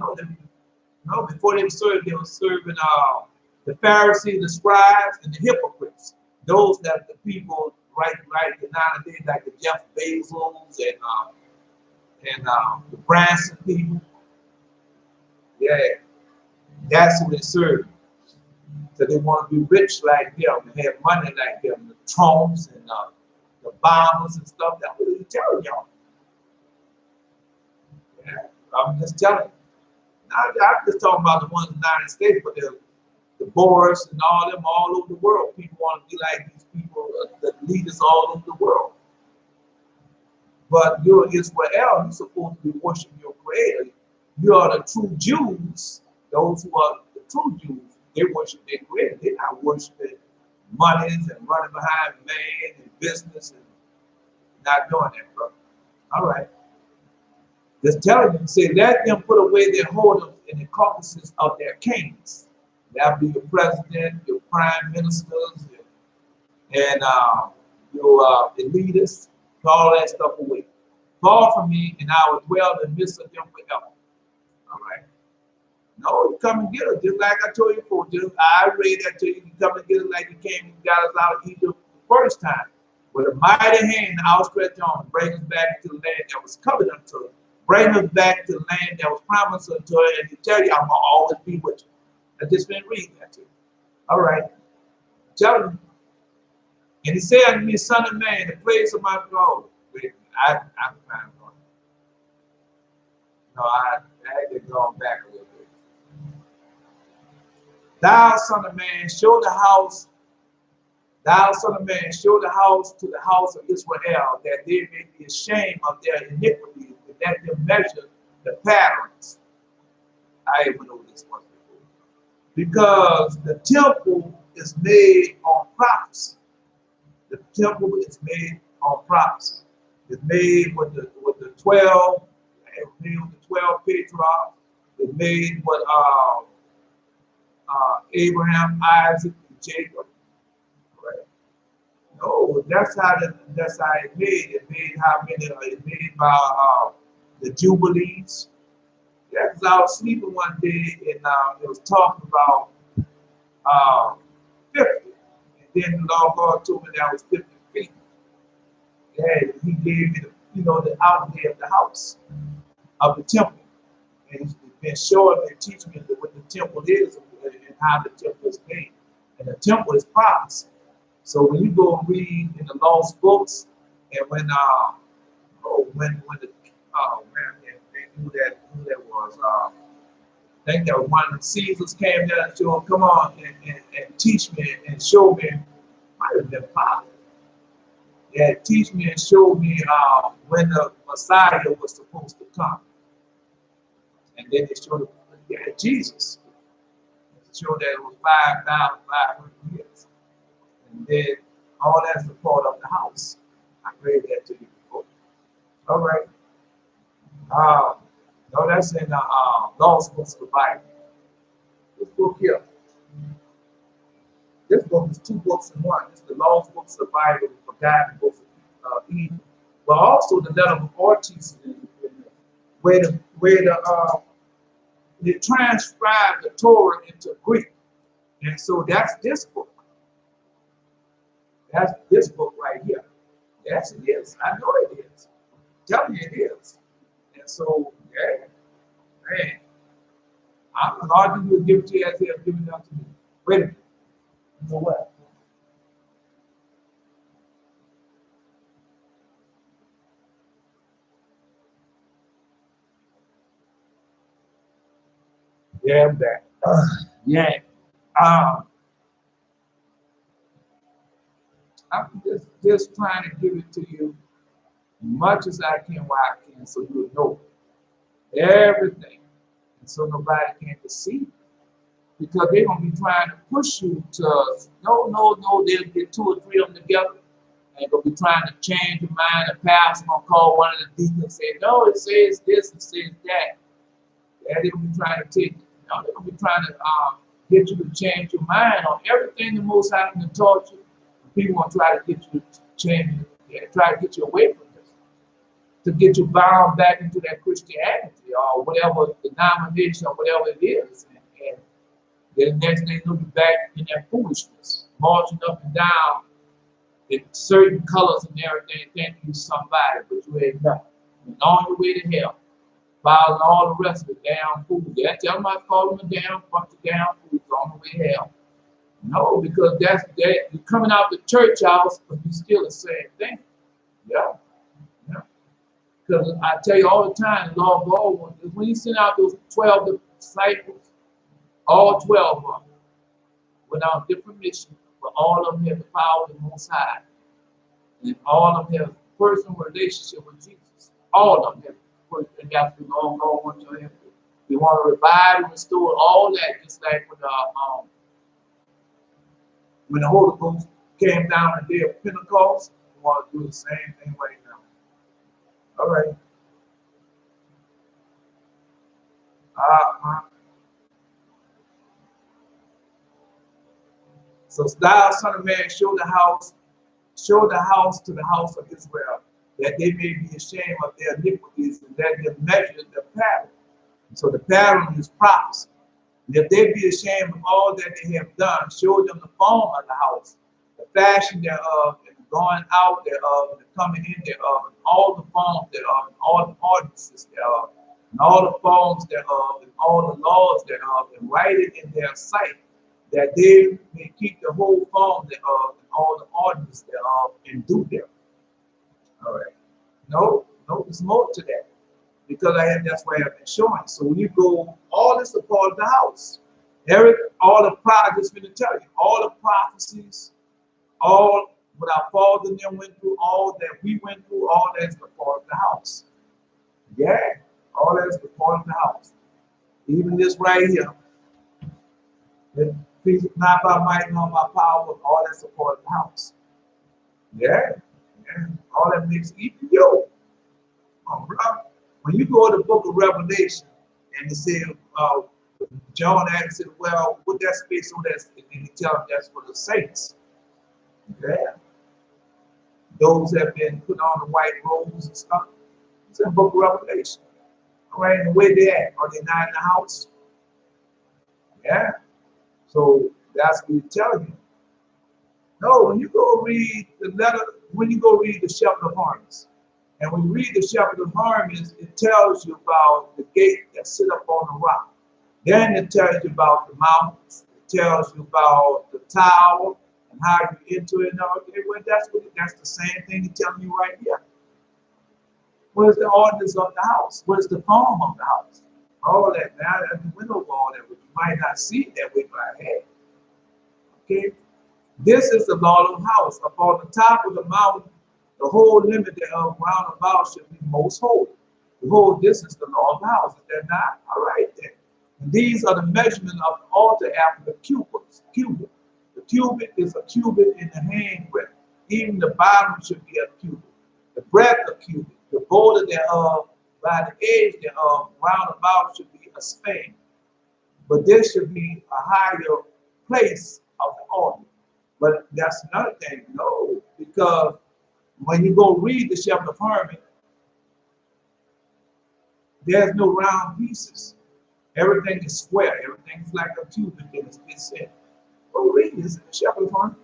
before they were serving the Pharisees, the scribes, and the hypocrites. Those that the people right nowadays, like the Jeff Bezos and the Branson people. Yeah, that's who they serve. So they want to be rich like them and have money like them, the Trumps and the bombers and stuff. That's what he's telling y'all. Yeah, I'm just telling you. Now, I'm just talking about the ones in the United States, but the Boris and all them all over the world. People want to be like these people, the leaders all over the world. But you're Israel, you're supposed to be worshiping your Creator. You are the true Jews, those who are the true Jews, they worship their creator. They're not worshiping monies and running behind man and business and not doing that, brother. All right. Just telling them, say, let them put away their whoredom in the carcasses of their kings. That'll be your president, your prime ministers, and your elitists, all that stuff away. Fall from me, and I will dwell in the midst of them forever. All right. No, you come and get us, just like I told you before. Just I read that to you. You come and get us like you came and got us out of Egypt the first time. With a mighty hand outstretched on, bring us back into the land that was covered unto us. Bring us back to the land that was promised unto us, and he tell you, I'm gonna always be with you. I just been reading that to you. All right. Tell him. And he said unto me, Son of man, the place of my throne. Wait, I'm trying to go. No, I had to go back a little bit. Thou son of man, show the house. Thou son of man, show the house to the house of Israel, that they may be ashamed of their iniquities, and let them measure the patterns. I even know this one before. Because the temple is made on prophecy. The temple is made on prophecy. It's made with the 12. It's made with the 12 patriarchs. It's made with Abraham, Isaac, and Jacob. Right? No, that's how it's made. It's made how many? It's made by the Jubilees. Yeah, because I was sleeping one day and it was talking about 50. And then the Lord God told me that was 50 feet. Yeah, he gave me the outlay of the house, of the temple. And he's been showing me and teaching me what the temple is and how the temple is made. And the temple is prophecy. So when you go and read in the lost books, and when the who that was, I think that was one of the Caesars came there and told him, come on and teach me and show me. Might have been Father. Yeah, teach me and show me when the Messiah was supposed to come. And then they showed Jesus. It showed that it was 5,500 years. And then all that's the part of the house. I read that to you before. All right. No, that's in the lost books of the Bible. This book here. This book is 2 books in one. It's the lost books of the Bible, the forgotten books of Eden, but also the letter of Ortiz, where they transcribed the Torah into Greek, and so that's this book. That's this book right here. Yes, it is. I know it is. Tell me it is. And so, yeah, man, I'm gonna argue you give it to you as they have given it up to me. Wait a minute. You know what? Yeah, I'm back. Yeah. I'm just trying to give it to you as much as I can while I can, so you'll know everything. And so nobody can deceive you. Because they're going to be trying to push you to, no, they'll get 2 or 3 of them together. And they're going to be trying to change your mind. The pastor's going to call one of the deacons and say, no, it says this, it says that. Yeah, they're going to be trying to take, they're going to be trying to get you to change your mind on everything the Most High can taught you. People want to try to get you to change, try to get you away from this, to get you bound back into that Christianity or whatever denomination or whatever it is. And then the next thing you know, you're back in that foolishness, marching up and down in certain colors and everything, thinking you're somebody, but you ain't nothing. You're on your way to hell, following all the rest of the damn fools. That's tell them I call them a damn bunch of damn fools on the way to hell. No, because that's that you're coming out the church house, but you're still the same thing. Yeah. Because I tell you all the time, the Lord God, when He sent out those 12 disciples, all 12 of them went on different missions, but all of them had the power of the Most High, and all of them have a personal relationship with Jesus. All of them have, and that's what the Lord God wants you to have. We want to revive and restore all that, just like when the Holy Ghost came down the day of Pentecost. We want to do the same thing right now. All right. So thou, son of man, show the house to the house of Israel, that they may be ashamed of their iniquities, and that they measure the pattern. So the pattern is prophecy. And if they be ashamed of all that they have done, show them the form of the house, the fashion thereof, and the going out thereof, and the coming in thereof, and all the forms thereof, and all the ordinances thereof, and all the forms thereof, and all the laws thereof, and write it in their sight, that they may keep the whole form thereof, and all the ordinances thereof, and do them. All right. No, there's more to that. Because that's why I've been showing. So when you go, all this is a part of the house. All the prophecies, going to tell you, all the prophecies, all what our fathers and them went through, all that we went through, all that's the part of the house. Yeah, all that's the part of the house. Even this right here, not by might nor by power, but all that's a part of the house. Yeah, all that makes even you. Oh, bro. When you go to the book of Revelation and it says, John asked, well, what that space on that? And he tell them that's for the saints. Yeah. Those have been put on the white robes and stuff. It's in the book of Revelation. All right, and where they at? Are they not in the house? Yeah. So that's what he's telling you. No, when you go read the letter, when you go read the Shepherd of Armies, and when you read the Shepherd of Armies, it tells you about the gate that sit up on the rock. Then it tells you about the mountains. It tells you about the tower and how you enter it. Okay, well, that's the same thing he's telling you right here. What is the ordinance of the house? What is the form of the house? All that. Now, we went over all that, but you might not see it that way by head. Okay? This is the law of the house. Upon the top of the mountain, the whole limit thereof round about should be most holy. Behold, this is the law of the house. Is that not? All right then. And these are the measurements of the altar after the cubits. The cubit is a cubit in the hand breadth. Even the bottom should be a cubit. The breadth of cubit, the border thereof, by the edge thereof, round about should be a span. But this should be a higher place of the altar. But that's another thing. No, because when you go read the Shepherd of Hermon, there's no round pieces. Everything is square. Everything is like a cubit and it's been set. Go read this in the Shepherd of Hermon.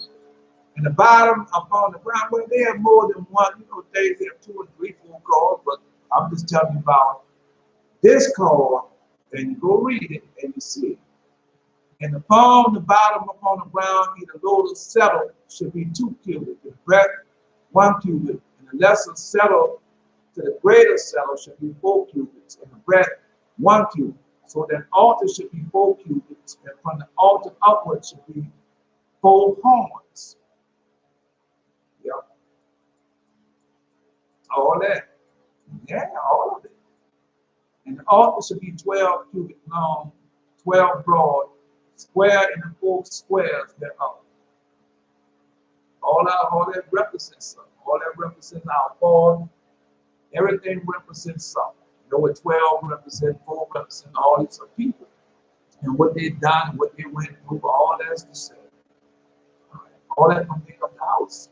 And the bottom upon the ground, well, they have more than one. You know, they have 2 and 3, 4 cards, but I'm just telling you about this card, and you go read it and you see it. And upon the bottom upon the ground, the lower settle should be 2 cubits, the breadth 1 cubit, and the lesser settle to the greater settle should be 4 cubits, and the breadth 1 cubit. So that altar should be 4 cubits, and from the altar upward should be 4 horns. Yeah. All that. Yeah, all of it. And the altar should be 12 cubits long, 12 broad, square in the 4 squares thereof. All that represents something. All that represents our form. Everything represents something. You know what 12 represents, 4 represents all these are people. And what they've done, what they went through, all that's the same. All that from make up the house.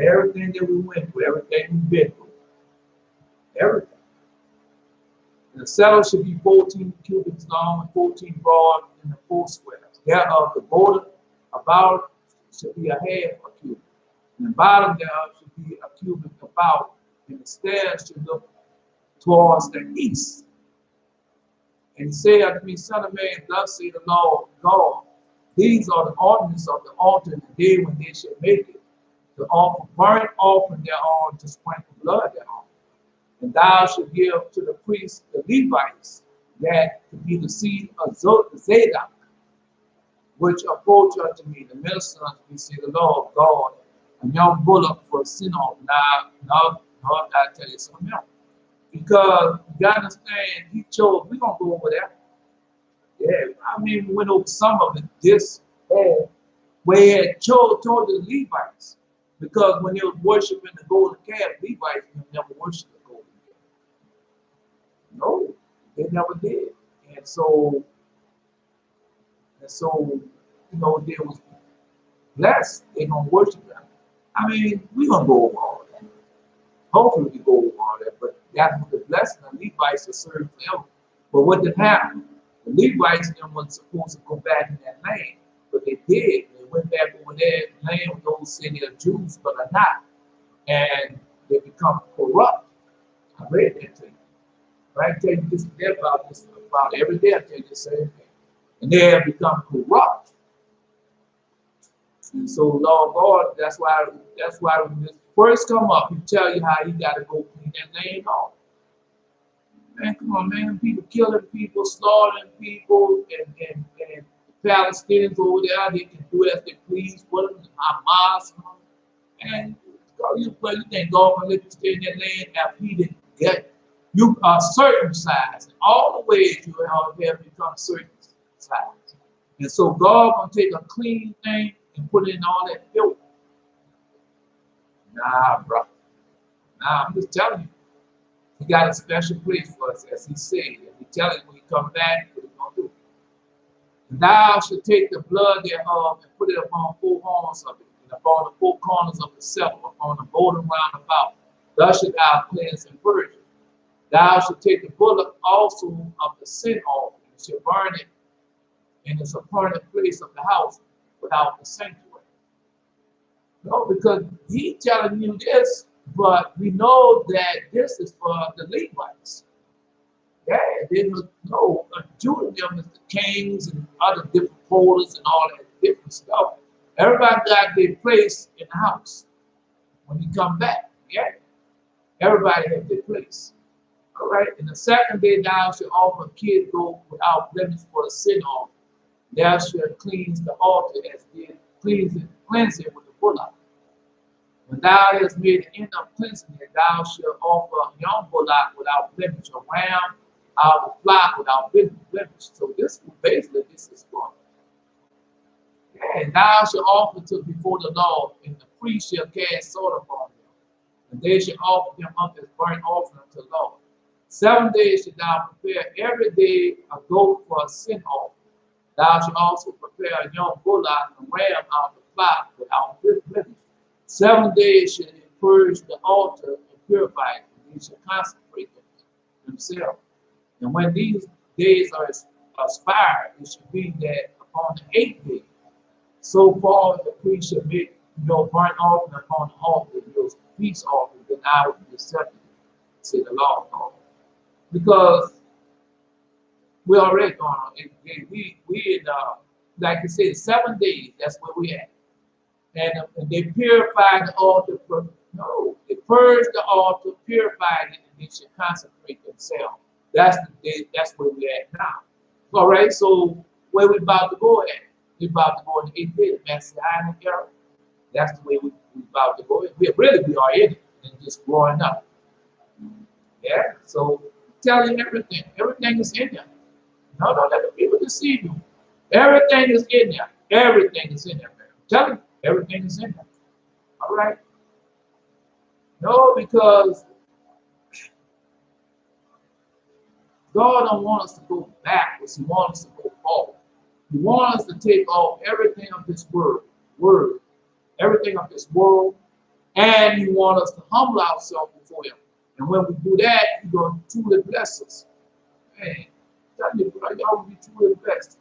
Everything that we went through, everything we've been through. Everything. And the settle should be 14 cubits long and 14 broad in the 4 squares. Thereof, the border about should be a half a cubit. And the bottom thereof should be a cubit about. And the stairs should look towards the east. And he said unto me, Son of man, thus say the Lord God, these are the ordinances of the altar in the day when they shall make it, to offer burnt offering thereon, to sprinkle blood thereon. And thou shalt give to the priests, the Levites, that to be the seed of Zadok, which approach unto me, the ministers unto me, say the Lord God, a young bullock for a sin offering. Now, I tell you something else. Because you understand, he chose, we're going to go over there. Yeah, I mean, we went over some of it, this, where he had told the Levites. Because when they was worshiping the golden calf, Levites never worshiped the golden calf. No, they never did. And so, you know, they was blessed, they're going to worship them. I mean, we're going to go over all that. Hopefully we go over all that, but that's what the blessing of Levites are served forever. But what did happen? The Levites them wasn't supposed to go back in that land, but they did. They went back over there in the land with those saying they're Jews, but are not. And they become corrupt. I read that to you. Right? I tell you this about every day. I tell you the same thing. And they have become corrupt. And so, Lord God, that's why when this first come up, he tell you how you got to go clean that land off. Man, come on, man. People killing people, slaughtering people, and the Palestinians over there, they can do as they please with them, Hamas. And you think God will let you stay in that land after he didn't get it? You are circumcised. In all the ways you have become circumcised. And so God will take a clean thing and put in all that filth. Nah, bro. Nah, I'm just telling you. He got a special place for us, as he said. And he telling you when he come back, what he's going to do. And thou shalt take the blood thereof and put it upon four horns of it, and upon the four corners of the sepulchre, upon the border round about. Thus shalt thou cleanse and purge it. Thou shalt take the bullock also of the sin offering, and shalt burn it in its appointed place of the house without the sanctuary. No, because he's telling you this, but we know that this is for the Levites. Yeah, they know Judah them is the kings and other different holders and all that different stuff. Everybody got their place in the house when you come back. Yeah, everybody has their place. All right, and the second day thou shalt offer a kid goat without blemish for a sin offering. Thou shalt cleanse the altar as did cleanse it with the bullock. When thou hast made an end of cleansing it, thou shalt offer a young bullock without blemish, a ram out of the flock without blemish. So this is for. And thou shalt offer to before the Lord, and the priest shall cast salt upon them, and they shall offer them up as burnt offering to the Lord. 7 days shalt thou prepare every day a goat for a sin offering. Thou shalt also prepare a young bullock and a ram out of the flock without blemish. 7 days shall they purge the altar and purify it, and they shall consecrate themselves. And when these days are expired, it shall be that upon the 8th day, so far the priest shall make your burnt offering upon the altar, your peace offering, then I will be accepted, say the Lord God. Because we already gone on. We in like you said, 7 days, that's where we at. And they purified the altar. No, they purged the altar, purified it, and they should consecrate themselves. That's where we're at now. All right, so where we about to go at? We about to go in the 8th day, the Messianic era. That's the way we about to go. We are in it and just growing up. Yeah, so tell you everything. Everything is in there. No, don't let the people deceive you. Everything is in there. Everything is in there, man. I'm telling you, everything is in there. All right? No, because God don't want us to go backwards. He wants us to go forward. He wants us to take off everything of this word, everything of this world, and he wants us to humble ourselves before him. And when we do that, he's going to truly bless us. Man, tell you, y'all will be truly blessed.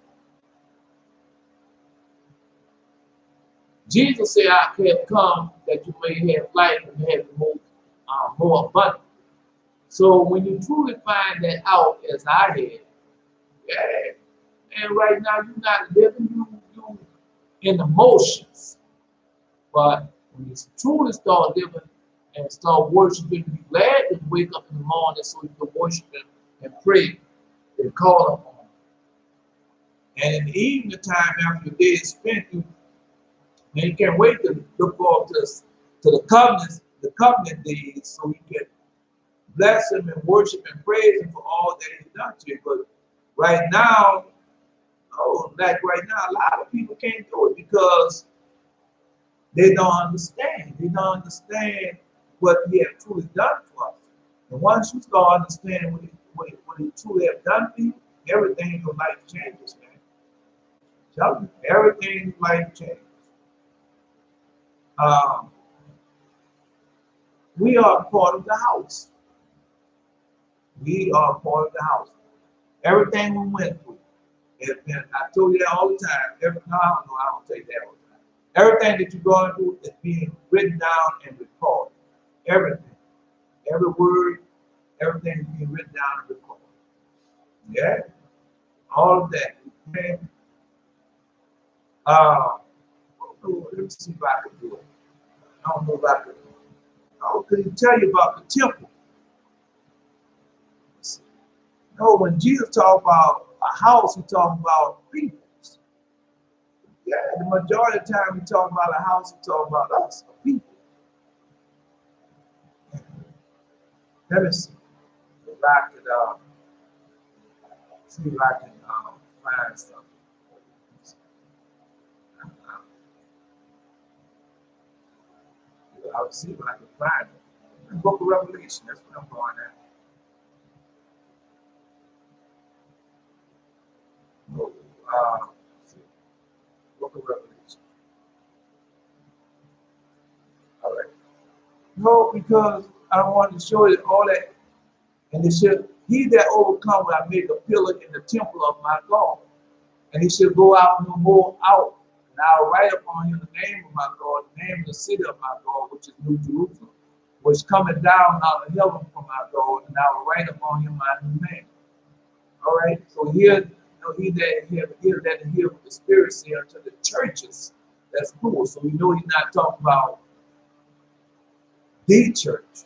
Jesus said, I have come that you may have life and have it more abundant. So when you truly find that out, as I had, yeah, and right now you're not living, you in emotions. But when you truly start living and start worshiping, be glad to wake up in the morning so you can worship him and pray and call upon him. And in the evening time after the day is spent, you can't wait to look forward to the covenant days so you can bless him and worship and praise him for all that he's done to you. But right now, like right now, a lot of people can't do it because they don't understand. They don't understand what he has truly done for us. And once you start understanding what he truly has done for you, everything in your life changes, man. Tell you, everything in your life changes. We are part of the house. We are part of the house. Everything we went through. And I told you that all the time. No, I don't say that all the time. Everything that you're going through is being written down and recorded. Everything. Every word, everything is being written down and recorded. Yeah? All of that. Okay? Let me see if I can do it. I don't know if I can. I can tell you about the temple. No, when Jesus talked about a house, he talked about people. Yeah, the majority of the time he talked about a house, he talked about us, people. Let me see if I could find something. I'll see if I can find it. The book of Revelation, that's what I'm going at. No, book of Revelation. All right. No, because I wanted to show you all that. And it said, he that overcome will I make a pillar in the temple of my God. And he shall go out no more out. And I'll write upon him the name of my God, the name of the city of my God, which is New Jerusalem, which cometh down out of heaven from my God, and I will write upon him my new name. All right. So here, he that hear what the Spirit say unto the churches. That's cool. So we know he's not talking about the church.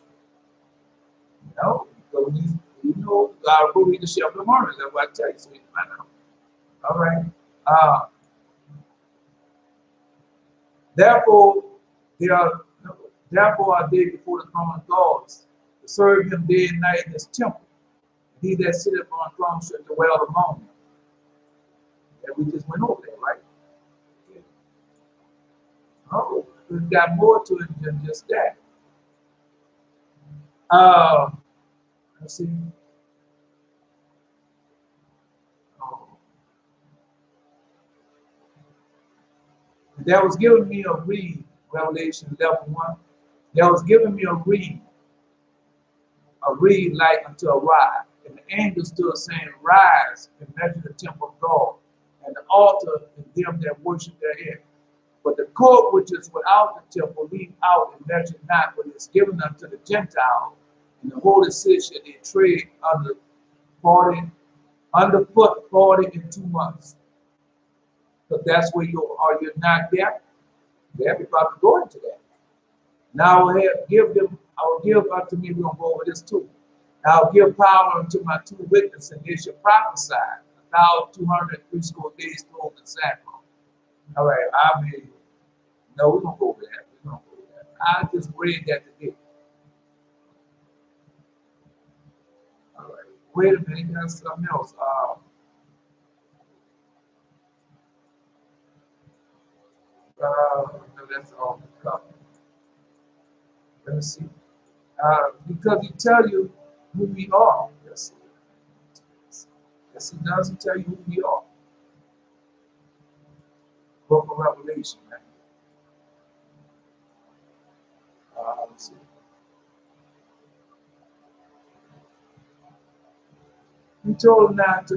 You know, so God will read the shepherd of Mars. That's what I tell you. So you find out. All right. Therefore are they before the throne of God to serve him day and night in his temple. He that sitteth on the throne shall dwell among them. And we just went over that, right? Oh, we've got more to it than just that. Let's see. That was giving me a reed, Revelation 11:1. That was giving me a reed like unto a rod. And the angel stood saying, rise and measure the temple of God, and the altar and them that worship therein. But the court which is without the temple leave out and measure not, but is given unto the Gentiles. And the holy city shall they tread underfoot 42 months. Because that's where you're not there. They're about to go into that. Now I will give unto me, we're going to go over this too. I'll give power unto my two witnesses, and they shall prophesy 1,260 days clothed in sackcloth. All right, no, we're going to go over that. We're going to go over that. I just read that today. All right, wait a minute, there's something else. No, that's all the stuff. Let me see. Because he tell you who we are. Yes, he does. He tell you who we are. Book of Revelation, man. Let's see. He told him not to.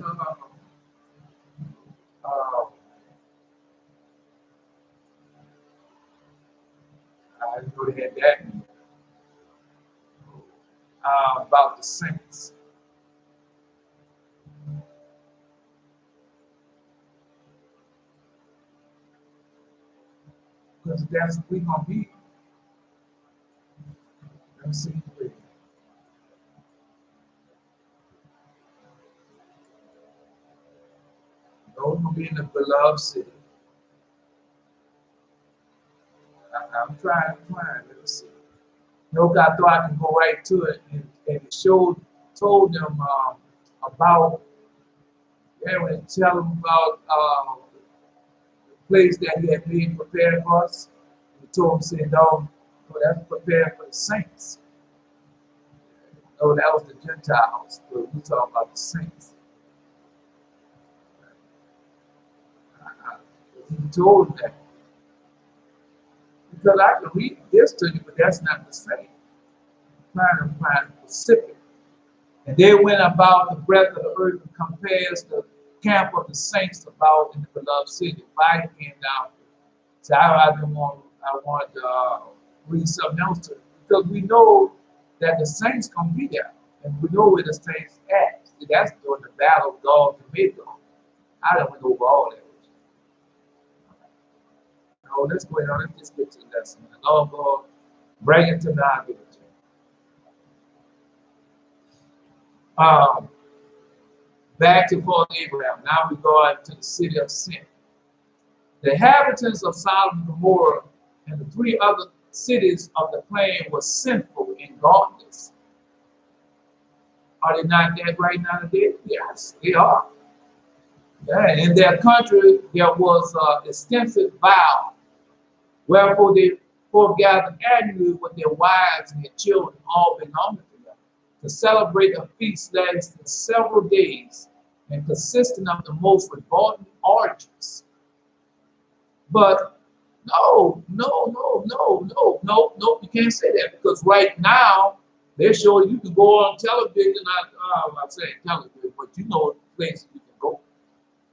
I didn't know they had that. About the saints. Because that's what we're going to be. Let me see. We're going to be in the beloved city. I'm trying. Let me see. No, I thought I can go right to it and he told them about, and tell them about the place that he had made prepared for us. He told them, said, no, that's prepared for the saints. No, that was the Gentiles, but we talking about the saints. He told them that. Because I can read this to you, but that's not the same. I'm trying to find specific. And they went about the breadth of the earth and compares the camp of the saints about in the beloved city. Fire came down. So I want to read something else to you. Because we know that the saints gonna be there. And we know where the saints at. See, that's during the battle of Gog and Magog. I don't went over all that. No, let's go ahead on. Let's just get to the lesson. And Lord God, bring it to me. I'll give it to you. Back to Father Abraham. Now we go into the city of sin. The inhabitants of Sodom and Gomorrah and the three other cities of the plain were sinful and godless. Are they not that right now today? Yes, they are. Yeah, in their country there was extensive vow, wherefore they foregathered annually with their wives and their children, all belonging to them, to celebrate a feast lasting several days and consisting of the most revolting orgies. But no, you can't say that, because right now they're showing you can go on television. I'm saying television, but you know places you can go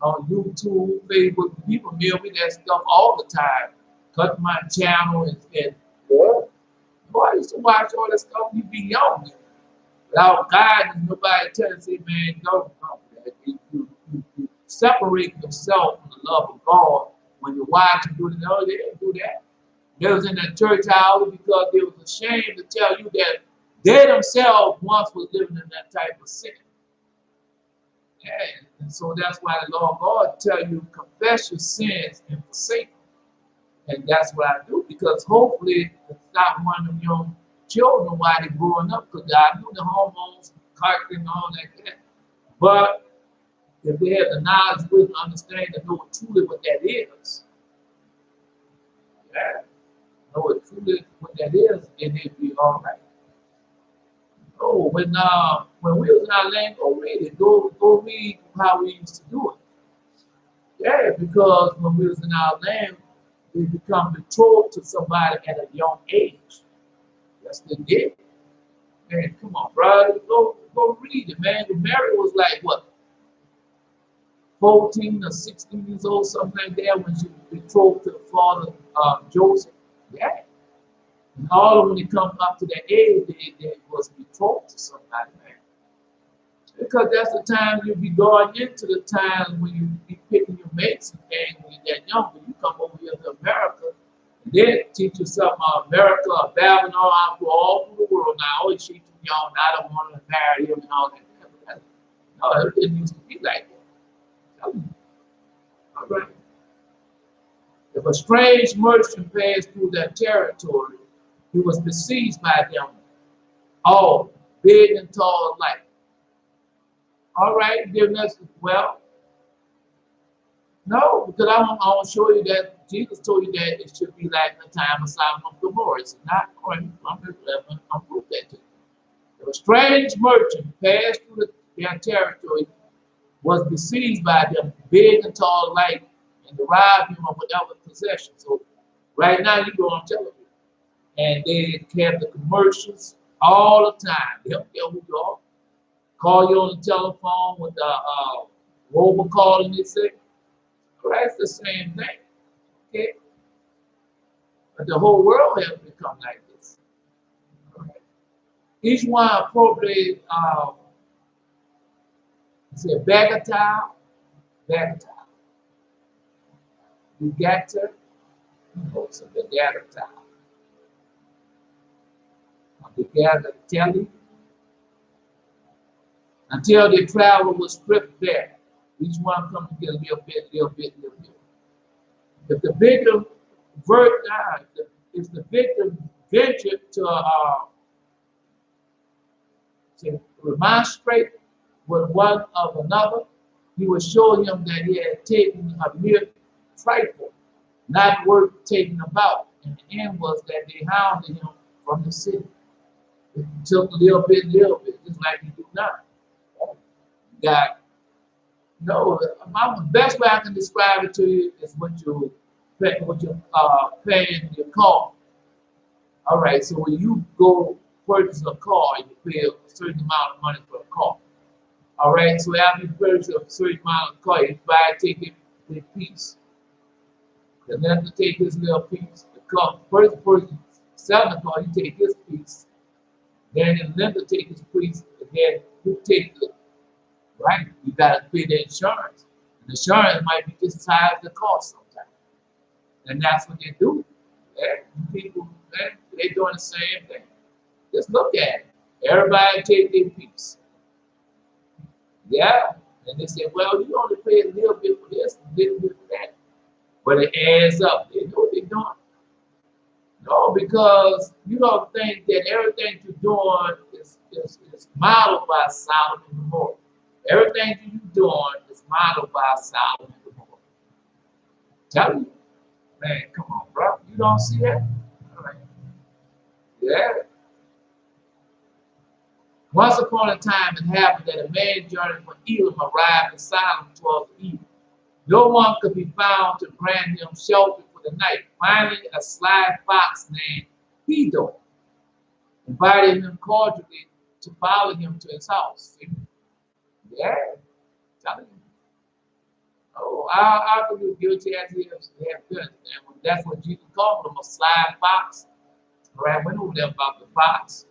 on YouTube, Facebook. People mail me that stuff all the time. Cut my channel and yeah. Boy, I used to watch all that stuff. You be young without guidance. Nobody telling you, man, don't that. You separate yourself from the love of God when you watch and do it. No, they didn't do that. They was in that church house because they was ashamed to tell you that they themselves once was living in that type of sin. Yeah, and so that's why the Lord God tell you confess your sins and forsake them. And that's what I do, because hopefully it's not one of your children while they're growing up, because I knew the hormones, carcases and all that. But if they have the knowledge, wisdom, understanding, to know truly what that is, yeah, know it truly what that is, then they'd be all right. Oh, when we was in our land, go read it. Go read how we used to do it. Yeah, because when we was in our land, we become betrothed to somebody at a young age. Yes, they did. Man, come on, brother. Go read it, man. Mary was like, what, 14 or 16 years old, something like that, when she was betrothed to the father, Joseph. Yeah. And all when they come up to that age, they was betrothed to somebody, man. Because that's the time you'll be going into the time when you be picking your mates and things when you're that young. When you come over here to America, and then teach you something about America or Babylon, all through the world now. Always teaching y'all, I don't want to marry him and all that. No, it didn't used to be like that. All right. If a strange merchant passed through that territory, he was besieged by them, all big and tall alike. All right, giving us, well, no, because I want to show you that Jesus told you that it should be like the time of Sodom and Gomorrah. It's not according to I'm proof that to you. If a strange merchant passed through their territory, was besieged by them, big and tall alike, and derived him of whatever possession. So right now you go on television, and they have the commercials all the time. They don't care who you are. Call you on the telephone with the robocall, and they say, well, that's the same thing. Okay? But the whole world has become like this. Okay? Each one appropriate, bagatelle, begatter, also begattel, begattelli, until the traveler was stripped bare. Each one comes to get a little bit. If the victim if the victim ventured to to remonstrate with one of another, he would show him that he had taken a mere trifle, not worth taking about. And the end was that they hounded him from the city. It took a little bit, just like you do now. God, no, the best way I can describe it to you is what you're paying your car. All right, so when you go purchase a car, you pay a certain amount of money for a car. All right, so after you purchase a certain amount of car, you buy a ticket, a piece. The lender take his little piece. The car, first person selling the car, you take his piece. Then the lender take his piece, and then you take the right. You got to pay the insurance. And the insurance might be just as high as the cost sometimes. And that's what they do. Yeah, people, they're doing the same thing. Just look at it. Everybody take their piece. Yeah. And they say, well, you only pay a little bit for this, a little bit for that. But it adds up. They know what they're doing. No, because you don't think that everything you're doing is modeled by Solomon and Gomorrah. Everything you're doing is modeled by Solomon and Gomorrah. Tell you. Man, come on, bro. You don't see that? All right. Yeah. Once upon a time, it happened that a man journeying from Elam arrived in Sodom towards the east. No one could be found to grant him shelter for the night. Finally, a sly fox named Hedon invited him cordially to follow him to his house. See? Yeah, telling you. Oh, how could you guilty as he has done? And that's what Jesus called him, a sly fox. All right, we know that about the fox.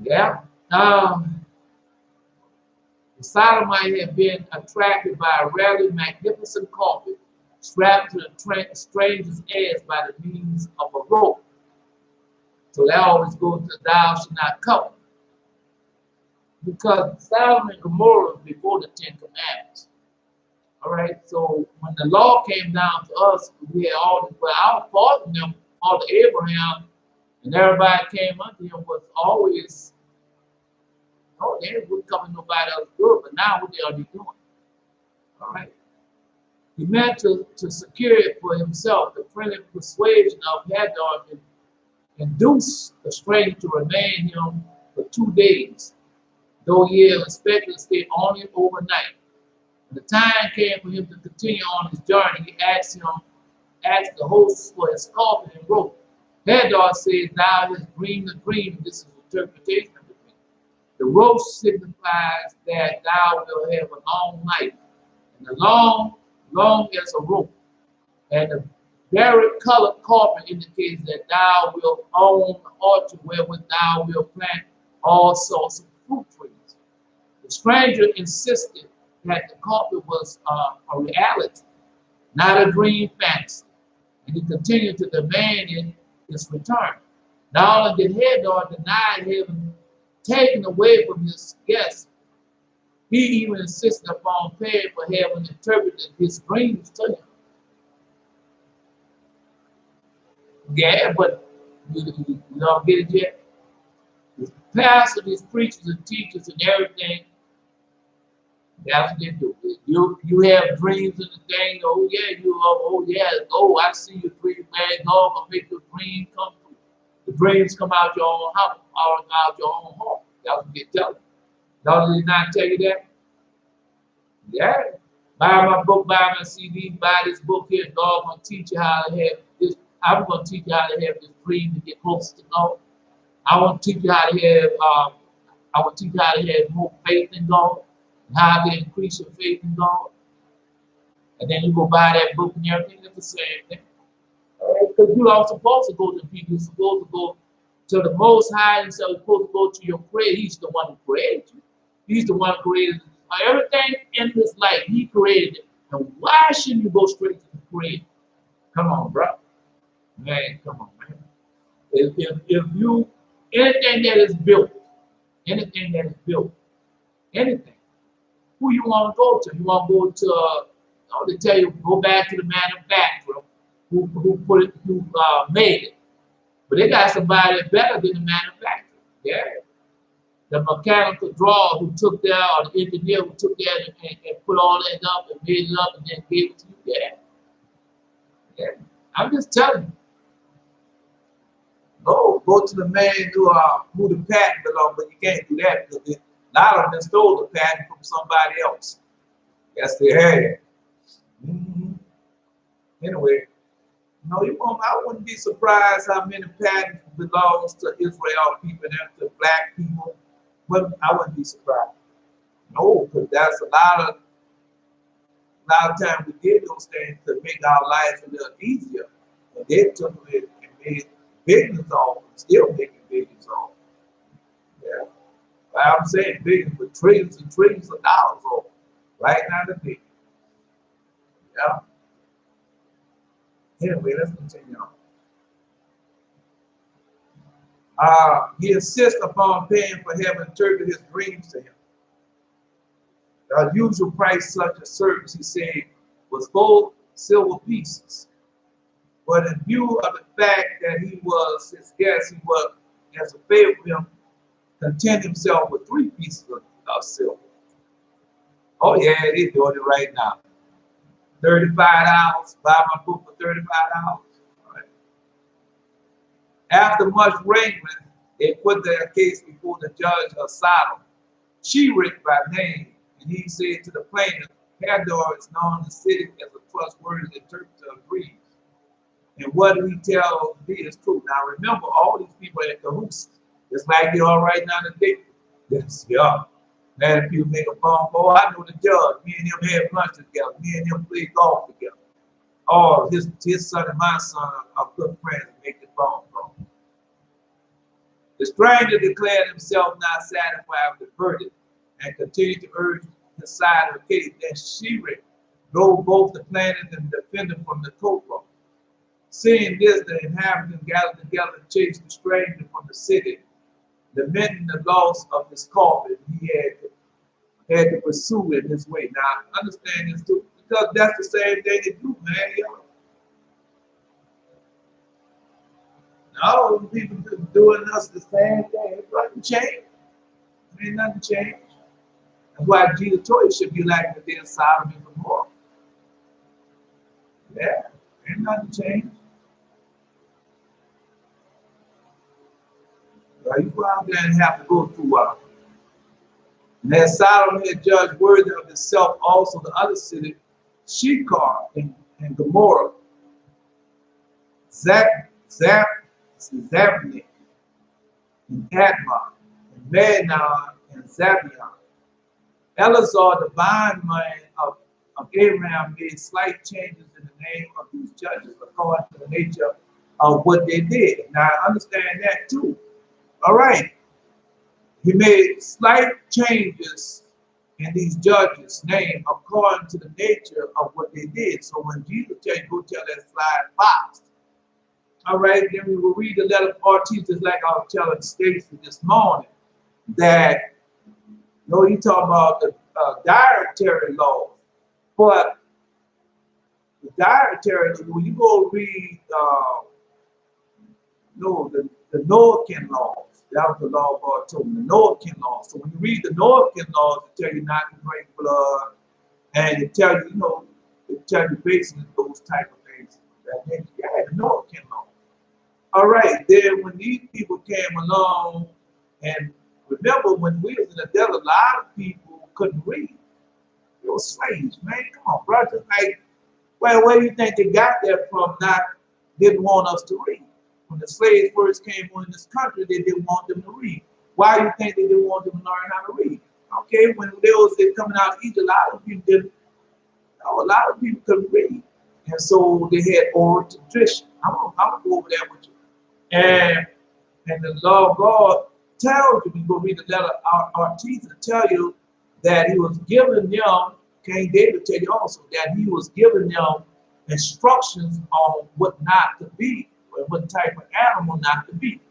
Yeah. The Sodomite had been attracted by a rarely magnificent carpet strapped to the stranger's ass by the means of a rope. So that always goes to thou shalt not covet. Because Sodom and Gomorrah was before the Ten Commandments. All right, so when the law came down to us, we had all this, but our father and them, all the Abraham, and everybody came unto him was always, oh, they wouldn't come to nobody else good, but now what are they doing? All right. He meant to secure it for himself. The friendly persuasion of Hadar induced the stranger to remain him for 2 days, though he had expected to stay only overnight. When the time came for him to continue on his journey, he asked the host for his coffin and rope. Hadar said, thou hast dreamed a dream. This is interpretation of the dream. The rope signifies that thou wilt have a long life, and the long as a rope. And the varied colored carpet indicates that thou wilt own an orchard wherewith thou wilt plant all sorts of fruit trees. The stranger insisted that the carpet was a reality, not a dream fantasy, and he continued to demand his return. Not only did Hadar deny having taken away from his guests, he even insisted upon paying for having interpreted his dreams to him. Yeah, but you don't get it yet? The pastors, these preachers and teachers and everything, that's what they do. You have dreams and the thing, oh yeah, I see your dream, man, God will make your dream come true. The dreams come out your own house, out your own heart. That's what they tell you. Don't they not tell you that? Yeah. Buy my book, buy my CD, buy this book here. God gonna teach you how to have this. I'm gonna teach you how to have this dream to get closer to God. I want to teach you how to have more faith in God, and how to increase your faith in God. And then you go buy that book and everything. It's the same thing. Because you are supposed to go to people. You're supposed to go to the Most High, and so you're supposed to go to your Creator. He's the one who created you. He's the one who created everything in this life. He created it. And why shouldn't you go straight to the Creator? Come on, bro. Man, come on, man. If you, anything that is built, anything, who you want to go to? You want to go to, they tell you, go back to the manufacturer who made it. But they got somebody better than the manufacturer. Yeah. The mechanical drawer who took that, or the engineer who took that and put all that up and made it up and then gave it to you. Yeah. Yeah. I'm just telling you. No, go to the man who the patent belongs, but you can't do that because a lot of them stole the patent from somebody else. Yes, they had. Anyway, no, I wouldn't be surprised how many patents belongs to Israel people and to black people. But I wouldn't be surprised. No, because that's a lot of times we did those things to make our lives a little easier. But they took it and made billions off, still making billions off. Yeah. But I'm saying billions, but trillions and trillions of dollars off right now today. Yeah. Anyway, let's continue on. He insists upon paying for having interpreted his dreams to him. The usual price such a service, he said, was 4 silver pieces. But in view of the fact that he was his guest, he was, as a favor for him, content himself with 3 pieces of silver. Oh yeah, they're doing it right now. $35, buy my book for $35. All right. After much wrangling, they put their case before the judge of Sodom, Sheriff by name, and he said to the plaintiff, Hador is known in the city as a trustworthy interpreter of dreams. And what he tells me is true. Now remember, all these people are in cahoots. It's like they are right now today. Yes, yeah. Man, if you make a phone call, I know the judge. Me and him had lunch together. Me and him played golf together. Oh, his son and my son are good friends and make the phone call. The stranger declared himself not satisfied with the verdict and continued to urge the side of the case. Then Sheriff drove both the plaintiff and the defendant from the courtroom. Seeing this, the inhabitants gathered together and chased the stranger from the city, lamenting the loss of his coffin he had to pursue in his way. Now, understand this too, because that's the same thing they do, man. Yo. All the people doing us the same thing. It's nothing changed. Ain't nothing changed. That's why Jesus told you should be like the day of Sodom and Gomorrah. Yeah, ain't nothing changed. You go out there and have to go through and as Sodom had judged worthy of itself also the other city, Shekar and Gomorrah, Zabni and Admah, and Madnan and Zabion. Eleazar, the bondman of Abraham, made slight changes in the name of these judges according to the nature of what they did. Now, I understand that too. All right. He made slight changes in these judges' name according to the nature of what they did. So when Jesus tells you, go tell that slide fox. All right, then we will read the letter of our teachers, like I was telling Stacy this morning, that he's talking about the dietary laws. But the dietary, when you go read the Noachian laws, that was the law of God told me, the Noachian laws. So when you read the Noachian laws, it tell you not to drink blood, and it tell you, it tell you basically those type of things. Yeah, the Noachian law. All right, then when these people came along, and remember when we was in the desert, a lot of people couldn't read. They were slaves, man. Come on, bro. Just like, well, where do you think they got that from? Didn't want us to read. When the slaves first came in this country, they didn't want them to read. Why do you think they didn't want them to learn how to read? Okay, when they was coming out of Egypt, a lot of people didn't. A lot of people couldn't read, and so they had oral tradition. I'm gonna go over that with you. And the law of God tells you, you go read the letter of our teacher, tell you that he was giving them, King David tell you also, that he was giving them instructions on what not to be, or what type of animal not to be.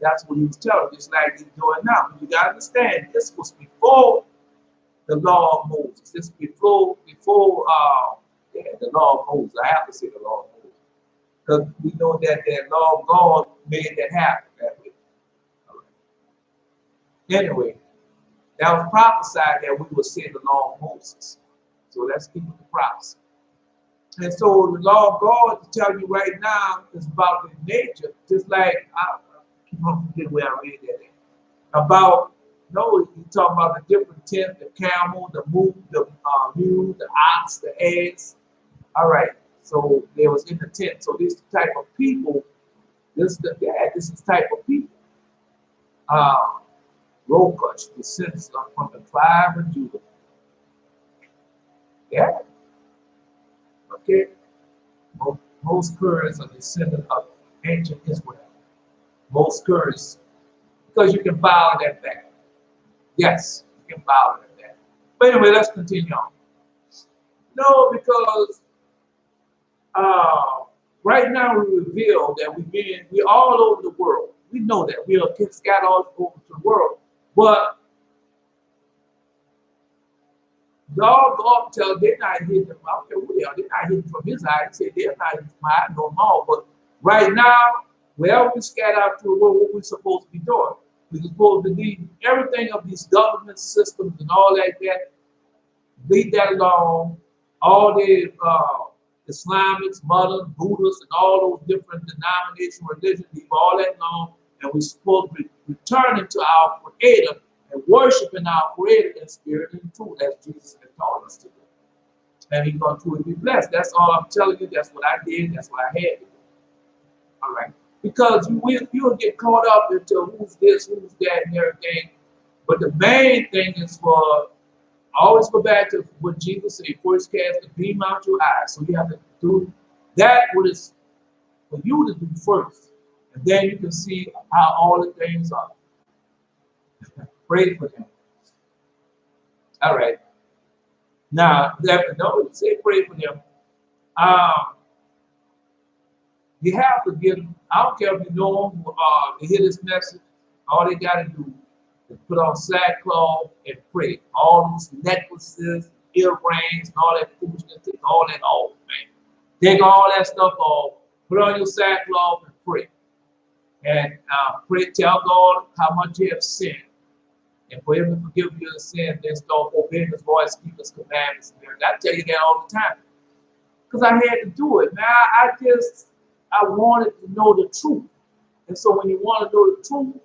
That's what he was telling, just like he's doing now. You gotta understand, this was before the law of Moses. This before the law of Moses. I have to say the law of Moses. Because we know that the law of God made that happen that way. All right. Anyway, that was prophesied that we would send along Moses. So let's keep with the prophecy. And so the law of God is telling you right now is about the nature, just like I keep on forgetting where I read that at. About no, you talk about the different tent, the camel, the mule, the ox, the ass. All right. So they was in the tent. So this type of people, this is the type of people. Rokush, descendants from the tribe of Judah. Yeah. Okay. Most Kurds are descendants of ancient Israel. Most Kurds, because you can follow that back. Yes, you can follow that back. But anyway, let's continue on. No, because right now we reveal that we're all over the world. We know that we are scattered all over the world. But God tells they're not hidden. I don't care who they are. They're not hidden from His eye. He said they're not hidden from my eye no more. But right now, wherever we scatter out to the world, what we're supposed to be doing? We're supposed to leave everything of these government systems and all that. Leave that alone. All the Islamics, Muslims, Buddhists, and all those different denominations, religions, leave all that alone. And we're supposed to be returning to our Creator and worshiping our Creator in spirit and truth, as Jesus has taught us to do. And He's going to truly be blessed. That's all I'm telling you. That's what I did. That's what I had to do. All right. Because you'll get caught up into who's this, who's that, and everything. But the main thing is for always go back to what Jesus said, first cast the beam out your eyes. So you have to do that what is for you to do first. And then you can see how all the things are. Pray for them. All right. Now, no, say pray for them. You have to get them. I don't care if you know them, they hear this message. All they got to do is put on sackcloth and pray. All these necklaces, earrings, and all that foolishness, take all that off, man. Take all that stuff off, put on your sackcloth and pray. And pray, tell God how much you have sinned. And for Him to forgive you your sin, then start obeying His voice, keep His commandments. And I tell you that all the time. Because I had to do it, man. I wanted to know the truth. And so when you want to know the truth,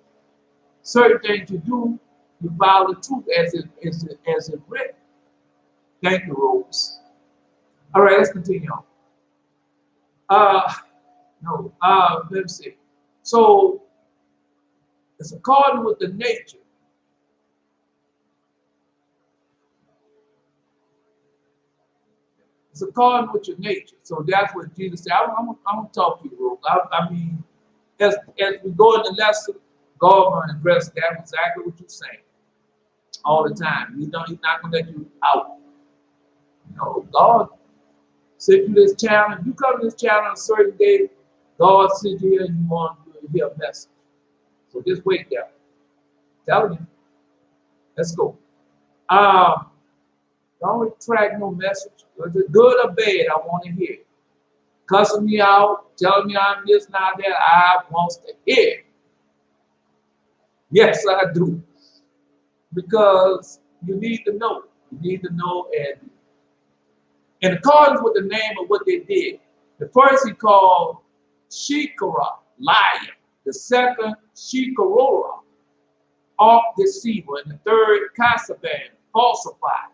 certain things you do, you follow the truth as it written. Thank you, Rose. All right, let's continue on. Let me see. So it's according with the nature. It's according with your nature. So that's what Jesus said. I'm going to talk to you, Rose. I mean, as we go in the lesson, God going to address that exactly what you're saying all the time. He's not going to let you out. No, God sent you this challenge. You come to this challenge on a certain day, God sent you here and you want to hear a message. So just wait there. Tell you. Let's go. Don't retract no message. Whether it's good or bad, I want to hear it. Cussing me out, telling me I'm this, not that, I want to hear it. Yes, I do. Because you need to know. You need to know, and in accordance with the name of what they did. The first he called Shikara, liar. The second, Shikarora, off deceiver. And the third, Kasaban, falsified.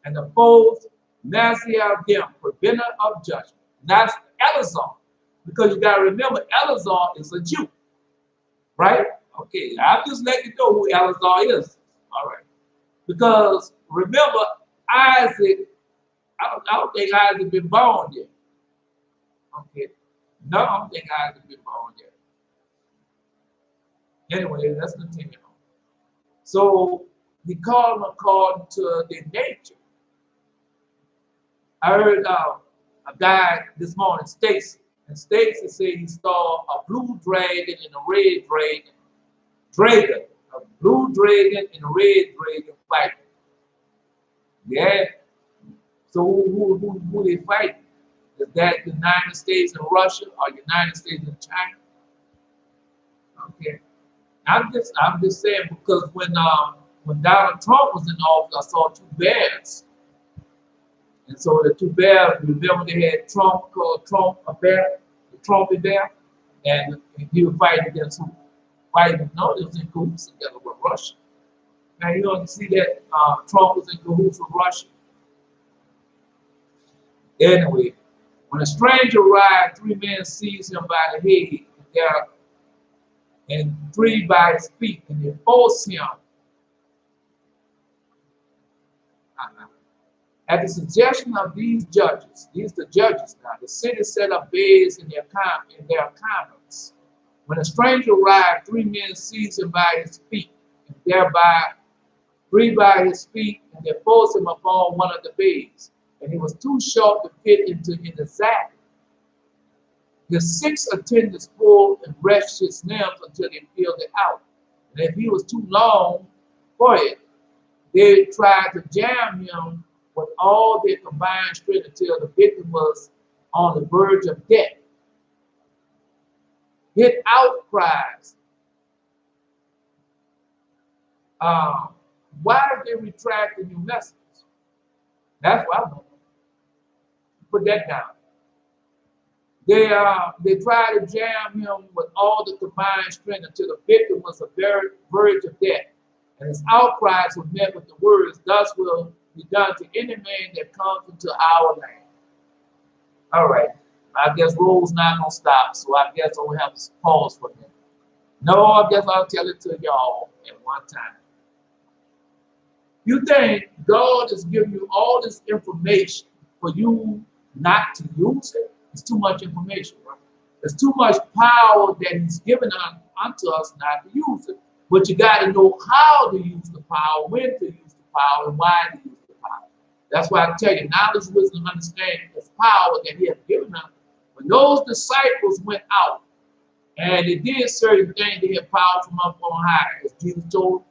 And the fourth, Naziadim, preventer of judgment. That's Eleazar. Because you got to remember, Eleazar is a Jew. Right? Okay, I'll just let you know who Eleazar is. All right. Because remember, Isaac, I don't think Isaac been born yet. Okay. No, I don't think Isaac been born yet. Anyway, let's continue on. So he called them according to their nature. I heard a guy this morning, Stacy, and Stacy said he saw a blue dragon and a red dragon. A blue dragon and a red dragon fighting. Yeah. So who they fighting? Is that the United States and Russia or United States and China? Okay. I'm just saying because when Donald Trump was in office, I saw two bears, and so the two bears. Remember they had Trump called Trump a bear, the Trumpy bear, and he was fighting against who? Fighting no, it was in cahoots together with Russia. Now you don't see that Trump was in cahoots with Russia. Anyway, when a stranger arrived, three men seized him by the head, and three by his feet, and they forced him. At the suggestion of these the judges now, the city set up beds in their commons. When a stranger arrived, three men seized him by his feet, and thereby three by his feet, and they forced him upon one of the beds. And he was too short to fit into in the sack. His 6 attendants pulled and wrenched his limbs until they filled it out. And if he was too long for it, they tried to jam him with all their combined strength until the victim was on the verge of death. Hit outcries. Why did they retract the new messages? That's what I want. Put that down. They tried to jam him with all the combined strength until the victim was on the verge of death. And his outcries were met with the words, "Thus will be done to any man that comes into our land." All right. I guess Roll's not going to stop, so I guess I'll have to pause for a minute. No, I guess I'll tell it to y'all at one time. You think God is giving you all this information for you not to use it? It's too much information, right? There's too much power that He's given unto us not to use it. But you got to know how to use the power, when to use the power, and why to use the power. That's why I tell you, knowledge, wisdom, understanding is power that He has given us. When those disciples went out and they did certain things, they had power from up on high, as Jesus told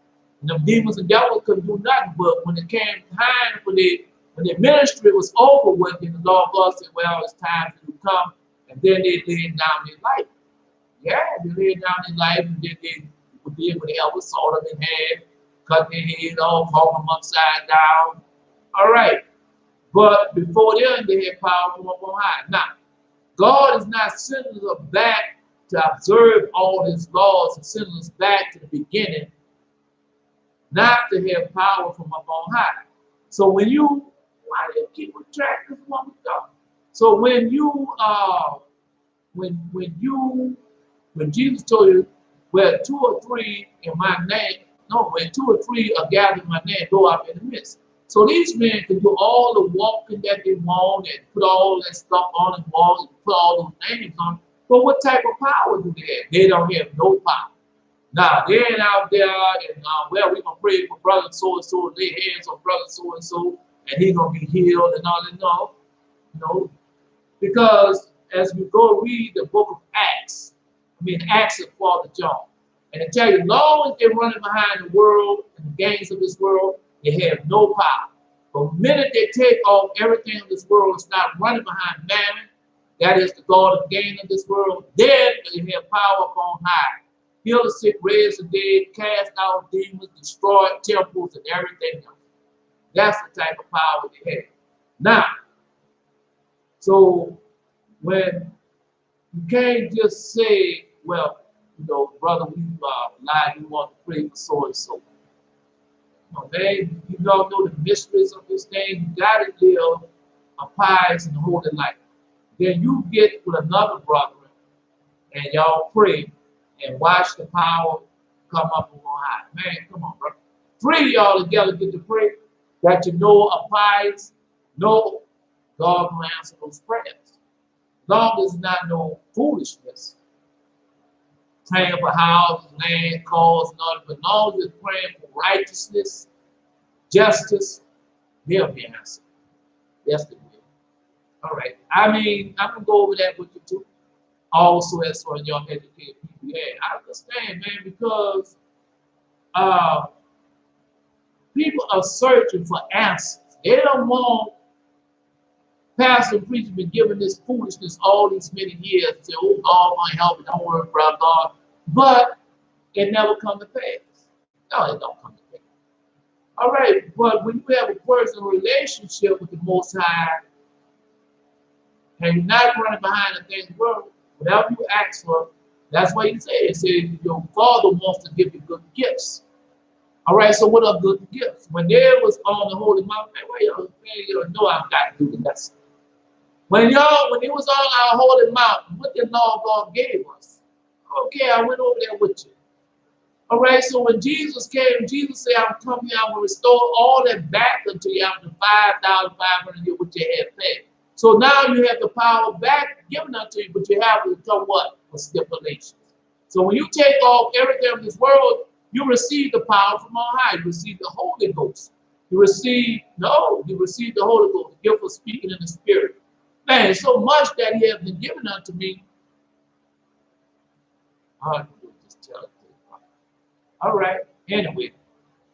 them. Demons and devils couldn't do nothing. But when it came time when their ministry was over with, then the Lord God said, "Well, it's time for you to come." And then they laid down their life. Yeah, they laid down their life, and then they would be able to ever saw them in hand, cut their head off, hold them upside down. All right. But before then, they had power from up on high. Now, God is not sending us back to observe all His laws and sending us back to the beginning, not to have power from up on high. So when you, why do you keep track of what we got? So when Jesus told you, "Where 2 or 3 in my name," no, when 2 or 3 are gathered in my name, go up in the midst. So these men can do all the walking that they want and put all that stuff on and walls and put all those names on. But what type of power do they have? They don't have no power. Now, they ain't out there and, well, we're going to pray for brother so-and-so, lay hands on brother so-and-so, and he's going to be healed and all that. No. Because as we go read the book of Acts, Acts of Father John, and I tell you, long as they're running behind the world and the gains of this world, they have no power. But the minute they take off everything of this world and start running behind mammon, that is the God of gain of this world, then they have power upon high. Heal the sick, raise the dead, cast out demons, destroy temples and everything else. That's the type of power they have. Now, so when you can't just say, "Well, brother, we lied, we want to pray for so and so." No, man, you don't know the mysteries of this thing. You got to live a pious and holy life. Then you get with another brother and y'all pray and watch the power come up on high. Man, come on, bro. 3 of y'all together get to pray that you know a pious, no, God will answer those prayers. Long as it's not no foolishness. Praying for houses, land, cars, and all that, but long as it's praying for righteousness, justice, they'll be answered. Yes, they will. All right. I'm going to go over that with you too. Also, as for young educated people. Yeah, I understand, man, because people are searching for answers. They don't want pastor and preacher been giving this foolishness all these many years. Say, "Oh, God, my help me, don't worry, brother God." But it never come to pass. No, it don't come to pass. All right, but when you have a personal relationship with the Most High, and you're not running behind the things of the world, whatever you ask for, that's why you say it. It says your Father wants to give you good gifts. All right, so what are good gifts? When they was on the Holy Mountain, man, well, you know I've got to do the lesson. When it was on our Holy Mountain, what the Lord God gave us. Okay, I went over there with you. All right, so when Jesus came, Jesus said, I'm coming here, I'm going to restore all that back unto you after 5,500 years, which you had paid. So now you have the power back given unto you, but you have to become what? With stipulations. So when you take off everything of this world, you receive the power from on high. You receive the Holy Ghost. You receive the Holy Ghost, the gift of speaking in the Spirit. Man, so much that He has been given unto me. All right, anyway.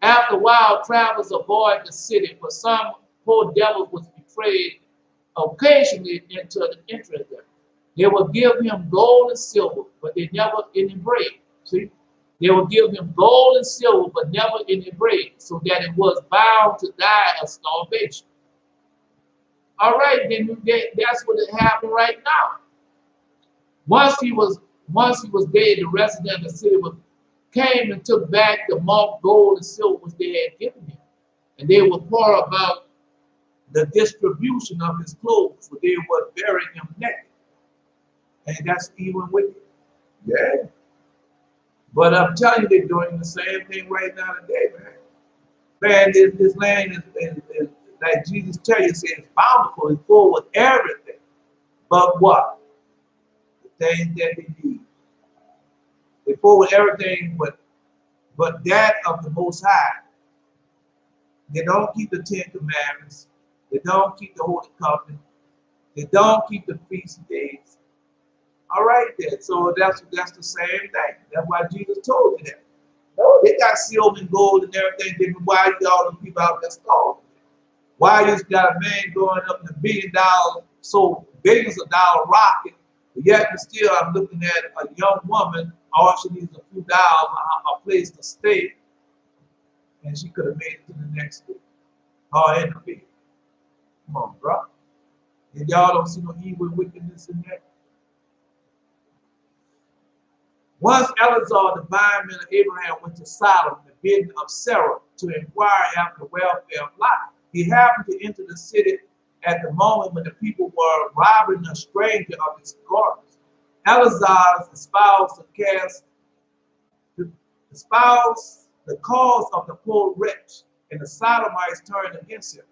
After a while, travelers avoid the city, but some poor devil was betrayed occasionally into the entrance there. They will give him gold and silver, but they never any bread. See? They will give him gold and silver, but never any bread, so that it was bound to die of starvation. All right, then that's what happened right now. Once he was dead, the resident of the city came and took back the marked gold and silver which they had given him. And they were poor about the distribution of his clothes, for they were burying him naked. And that's even wicked. Yeah. But I'm telling you, they're doing the same thing right now today, man. Man, this land is like Jesus tell you, it's bountiful, it's full with everything. But what? The things that they need. They're full with everything but that of the Most High. They don't keep the 10 Commandments. They don't keep the Holy Covenant. They don't keep the feast days. All right, then. So that's the same thing. That's why Jesus told you that. No, they got silver and gold and everything. Then why you all them people out there starving? Why you got a man going up in $1 billion, so billions of dollar rocket, but yet and still I'm looking at a young woman, all she needs a few dollars, a place to stay, and she could have made it to the next day. Oh, in the bed. Come on, bro. And y'all don't see no evil wickedness in that. Once Eleazar, the bondman of Abraham, went to Sodom, the bidding of Sarah, to inquire after the welfare of Lot. He happened to enter the city at the moment when the people were robbing a stranger of his garments. Eleazar espoused the cause of the poor wretch, and the Sodomites turned against him.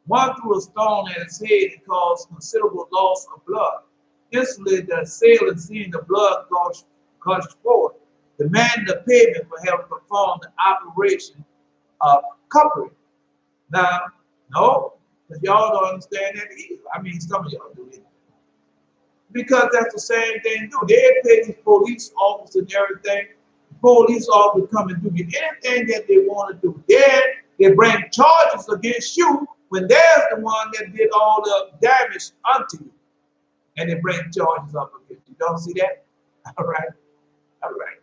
One threw a stone at his head and caused considerable loss of blood. Instantly, the assailant, seeing the blood gushed forth, demanded a payment for having performed the operation of covering. Now, no, because y'all don't understand that either. I mean, some of y'all do it. Because that's the same thing do. They pay these police officers and everything. Police officers come and do anything that they want to do. Then they bring charges against you when there's the one that did all the damage unto you. And they bring charges up against you. Don't see that? All right. All right.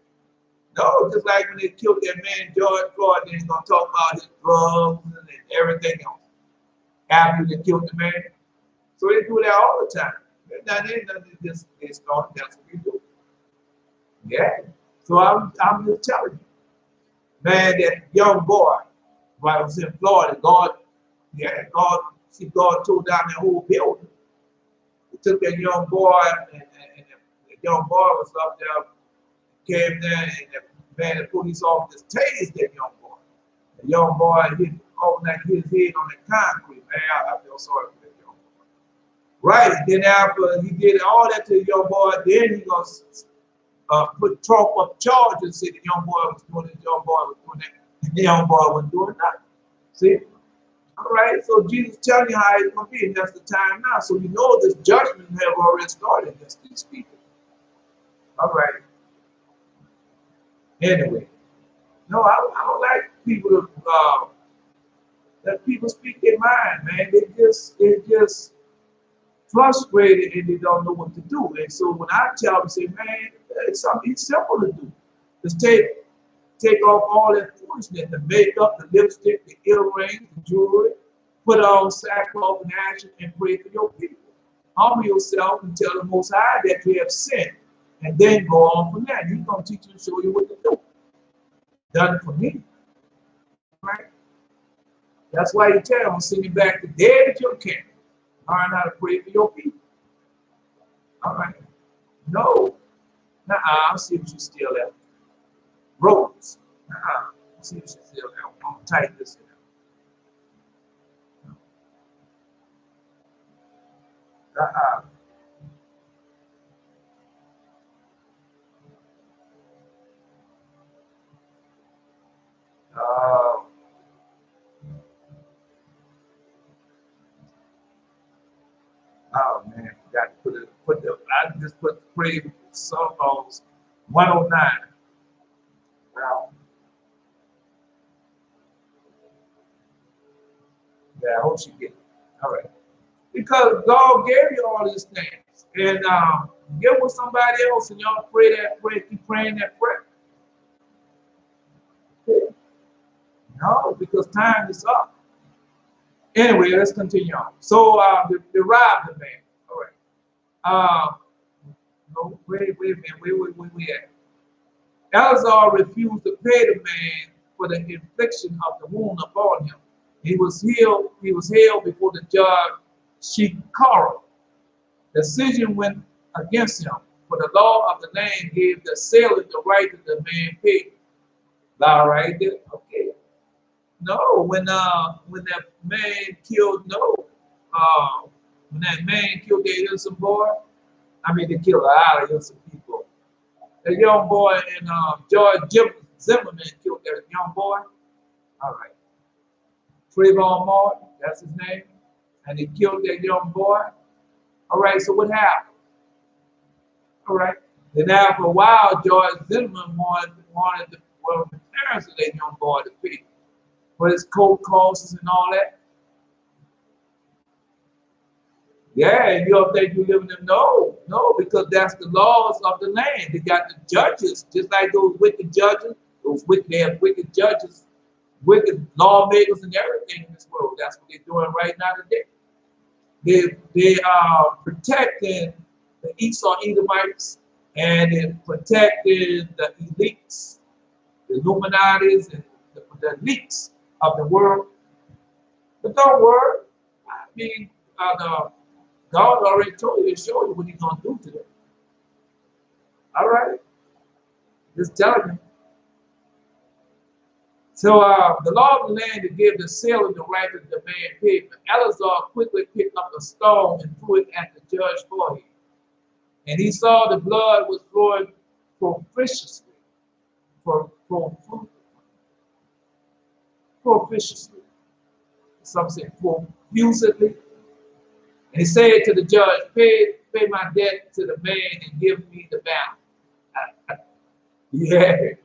No, just like when they killed that man George Floyd, they're going to talk about his drugs and everything else after they killed the man. So they do that all the time. They start, that's what we do. Yeah. So I'm just telling you, man, that young boy, while I was in Florida, God tore down that whole building. He took that young boy, and the young boy was up there, came there, and the police officers tased that young boy. The young boy hit his head on the concrete. Man, I feel sorry for that young boy. Right, then after he did all that to the young boy, then he gonna trump up charges, say the young boy was doing it, the young boy was doing that, and the young boy wasn't doing nothing. See? All right, so Jesus telling you how it's gonna be, and that's the time now. So you know this judgment have already started against these people. All right. Anyway, no, I don't like people to let people speak their mind, man. They're just frustrated and they don't know what to do. And so when I tell them, say, man, it's something simple to do. Just take take off all that foolishness, the makeup, the lipstick, the earrings, the jewelry, put on sackcloth and ashes and pray for your people. Humble yourself and tell the Most High that you have sinned, and then go on from there. He's going to teach you and show you what to do. Done it for me. Right? That's why you tell them, send you back to dead at your camp. Learn how to pray for your people. All right. No. I'll see if you still there. Rose. See if you still there. I'm going to type this in. Oh man, got to put the I just put the praise songs 109. Wow. Yeah, I hope she get it. All right. Because God gave you all these things. And get with somebody else and y'all pray that prayer, keep praying that prayer. No, because time is up. Anyway, let's continue on. So they robbed the man. All right. No, wait a minute. Where we at? Eleazar refused to pay the man for the infliction of the wound upon him. He was held before the judge Shikara. The decision went against him, for the law of the land gave the sailor the right that the man paid. All right, okay. No, when that man killed when that man killed the innocent boy, they killed a lot of innocent people. The young boy in George Zimmerman killed that young boy. All right. Trayvon Martin, that's his name. And he killed that young boy. All right, so what happened? All right. Then after a while, George Zimmerman wanted the parents of that young boy to pay for his court costs and all that. Yeah, and you don't think you live in them? No, because that's the laws of the land. They got the judges, just like those wicked judges, they have wicked judges, wicked lawmakers and everything in this world. That's what they're doing right now today. They are protecting the Esau Edomites, and they're protecting the elites, the Illuminatis, and the elites of the world. But don't worry. God already told you to show you what he's going to do to them. All right? Just telling you. So the law of the land to give the sailor the right to demand payment. Eleazar quickly picked up a stone and threw it at the judge's forehead. And he saw the blood was flowing proficiously. Proficiously. Some say profusely. And he said to the judge, pay my debt to the man and give me the balance. Yeah.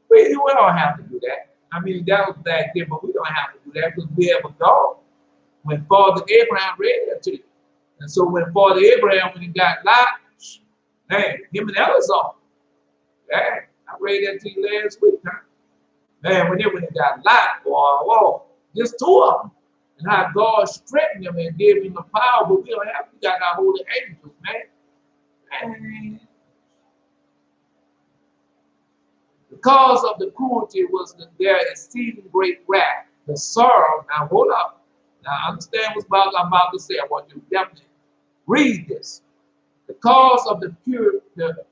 We don't have to do that. That was back then, but we don't have to do that because we have a God. When Father Abraham read that to you. And so when Father Abraham, when he got Lot, man, him and Eleazar, man, I read that to you last week, huh? Man, when he got Lot, whoa, just two of them. And how God strengthened him and gave him the power, but we don't have, we got our holy angels, man. The cause of the cruelty was their exceeding great wrath, the sorrow. Now hold up. Now understand what I'm about to say. I want you to definitely read this. The cause of the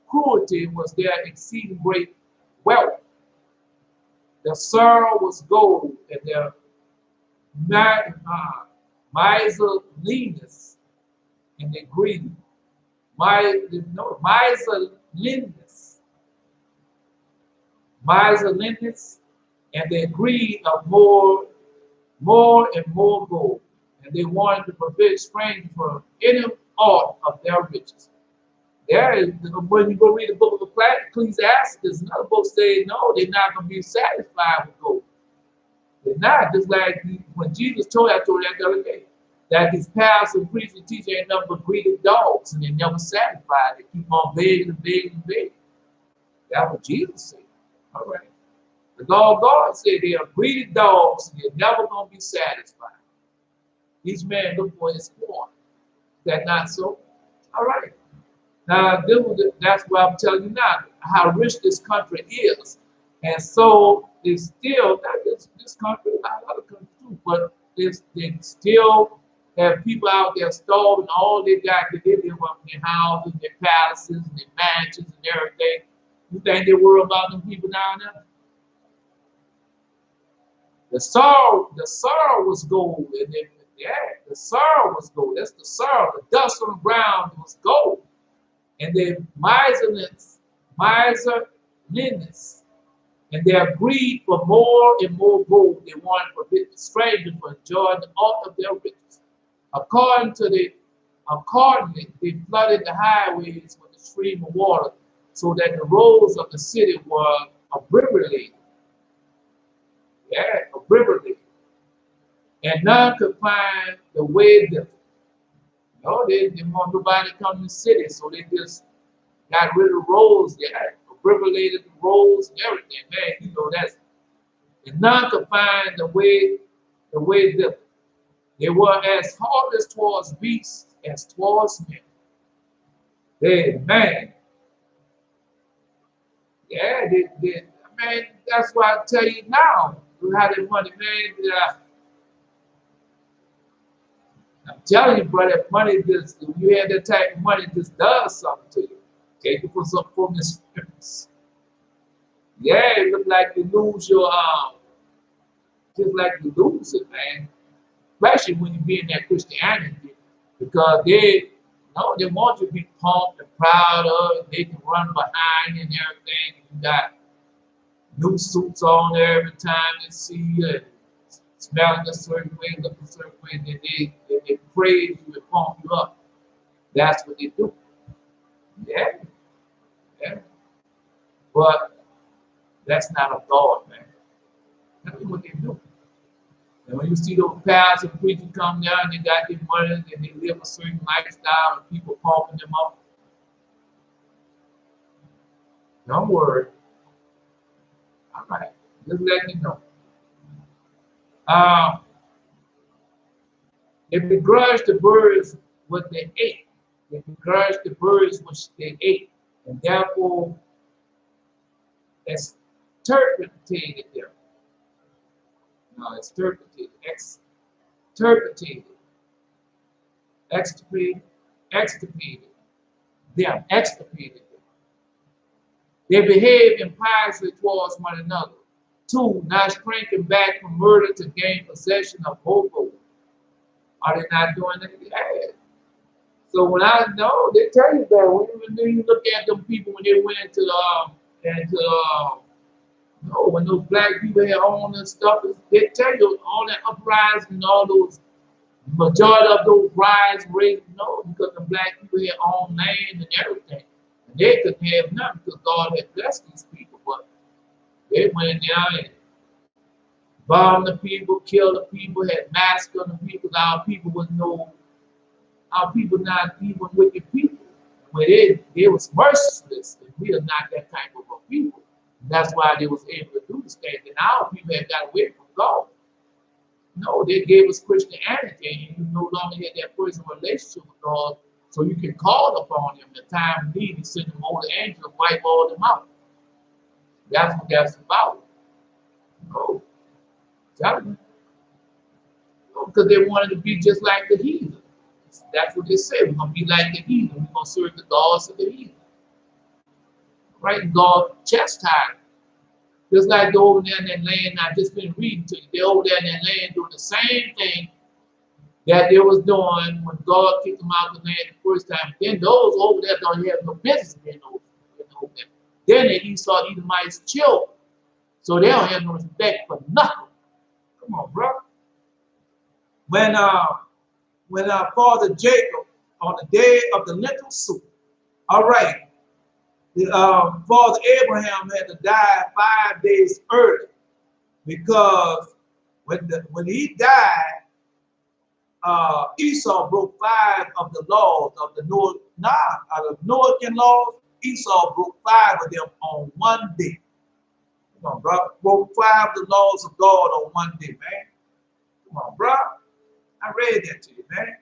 cruelty was their exceeding great wealth. Their sorrow was gold, and their miserliness and their greed. Miserliness and their greed of more and more gold. And they wanted to forbid strangers from any part of their riches. When you go read the book of Ecclesiastes, another book says, no, they're not going to be satisfied with gold. They're not. Just like when Jesus told that the other day, that his pastors and priests and teachers ain't nothing but greedy dogs, and they're never satisfied. They keep on begging and begging and begging. That's what Jesus said. All right. The Lord God said they are greedy dogs and they're never going to be satisfied. Each man look for his corn. Is that not so? All right. Now, that's what I'm telling you now, how rich this country is. And so it's still, not just this country, a lot of other countries too, but they still have people out there starving. All they got to live up in their houses, their palaces, their mansions, and everything. You think they worry about them people down there? The sorrow was gold. And the sorrow was gold. That's the sorrow. The dust on the ground was gold. And their miserliness, and their greed for more and more gold, they wanted to forbid the stranger from enjoying all of their riches. Accordingly, they flooded the highways with a stream of water, so that the roads of the city were obliterated. Yeah, obliterated. And none could find the way there. No, they didn't want nobody to come to the city, so they just got rid of roads. Yeah, obliterated the roads and everything. Man, you know that's. And none could find the way there. They were as heartless towards beasts as towards men. Man. Yeah, man, that's why I tell you now, you have the money, man. I'm telling you, brother, money just, if you have that type of money, it just does something to you. Take it for some from the spirits. Yeah, it look like you lose your, just like you lose it, man. Especially when you be in that Christianity, because they want you to be pumped and proud of it. They can run behind you and everything. You got new suits on there every time they see you, and smelling a certain way, looking a certain way, and they praise you and pump you up. That's what they do. Yeah. But that's not of God, man. That's what they do. And when you see those pastors and preachers come down and they got their money and they live a certain lifestyle and people pumping them up, don't worry. All right. Just letting you know. They begrudged the birds what they ate. They begrudged the birds which they ate, and therefore extirpated them. No, extirpated them. They behave impiously towards one another. 2, not shrinking back from murder to gain possession of both. Are they not doing that? Yeah. So when I know, they tell you that when you look at them people when they went into when those black people had owned and stuff, they tell you all that uprising and all those majority of those riots raised because the black people had owned land and everything. And they couldn't have nothing because God had blessed these people, but they went down and bombed the people, killed the people, had massacred the people. Our people not even wicked people. But they was merciless, and we are not that type of a people. And that's why they was able to do this thing. And our people have got away from God. No, they gave us Christianity, and you no longer had that personal relationship with God, so you can call upon Him. The time of need, He sent them over the angels to wipe all them out. That's what that's about. No, tell me. No, because they wanted to be just like the heathen. That's what they said. We're going to be like the heathen. We're going to serve the gods of the heathen. Right? And God chastised. Just like they're over there in that land, I've just been reading to you. They're over there in that land doing the same thing that they was doing when God kicked them out of the land the first time. Then those over there don't have no business being over there. Then they Esau, Edomites, children. So they don't have no respect for nothing. Come on, bro. When our father Jacob, on the day of the lentil soup, all right, Father Abraham had to die 5 days early, because when he died, Esau broke 5 of the laws of the Noachian laws. Esau broke 5 of them on one day. Come on, bro. Broke 5 of the laws of God on one day, man. Come on, bro. I read that to you, man.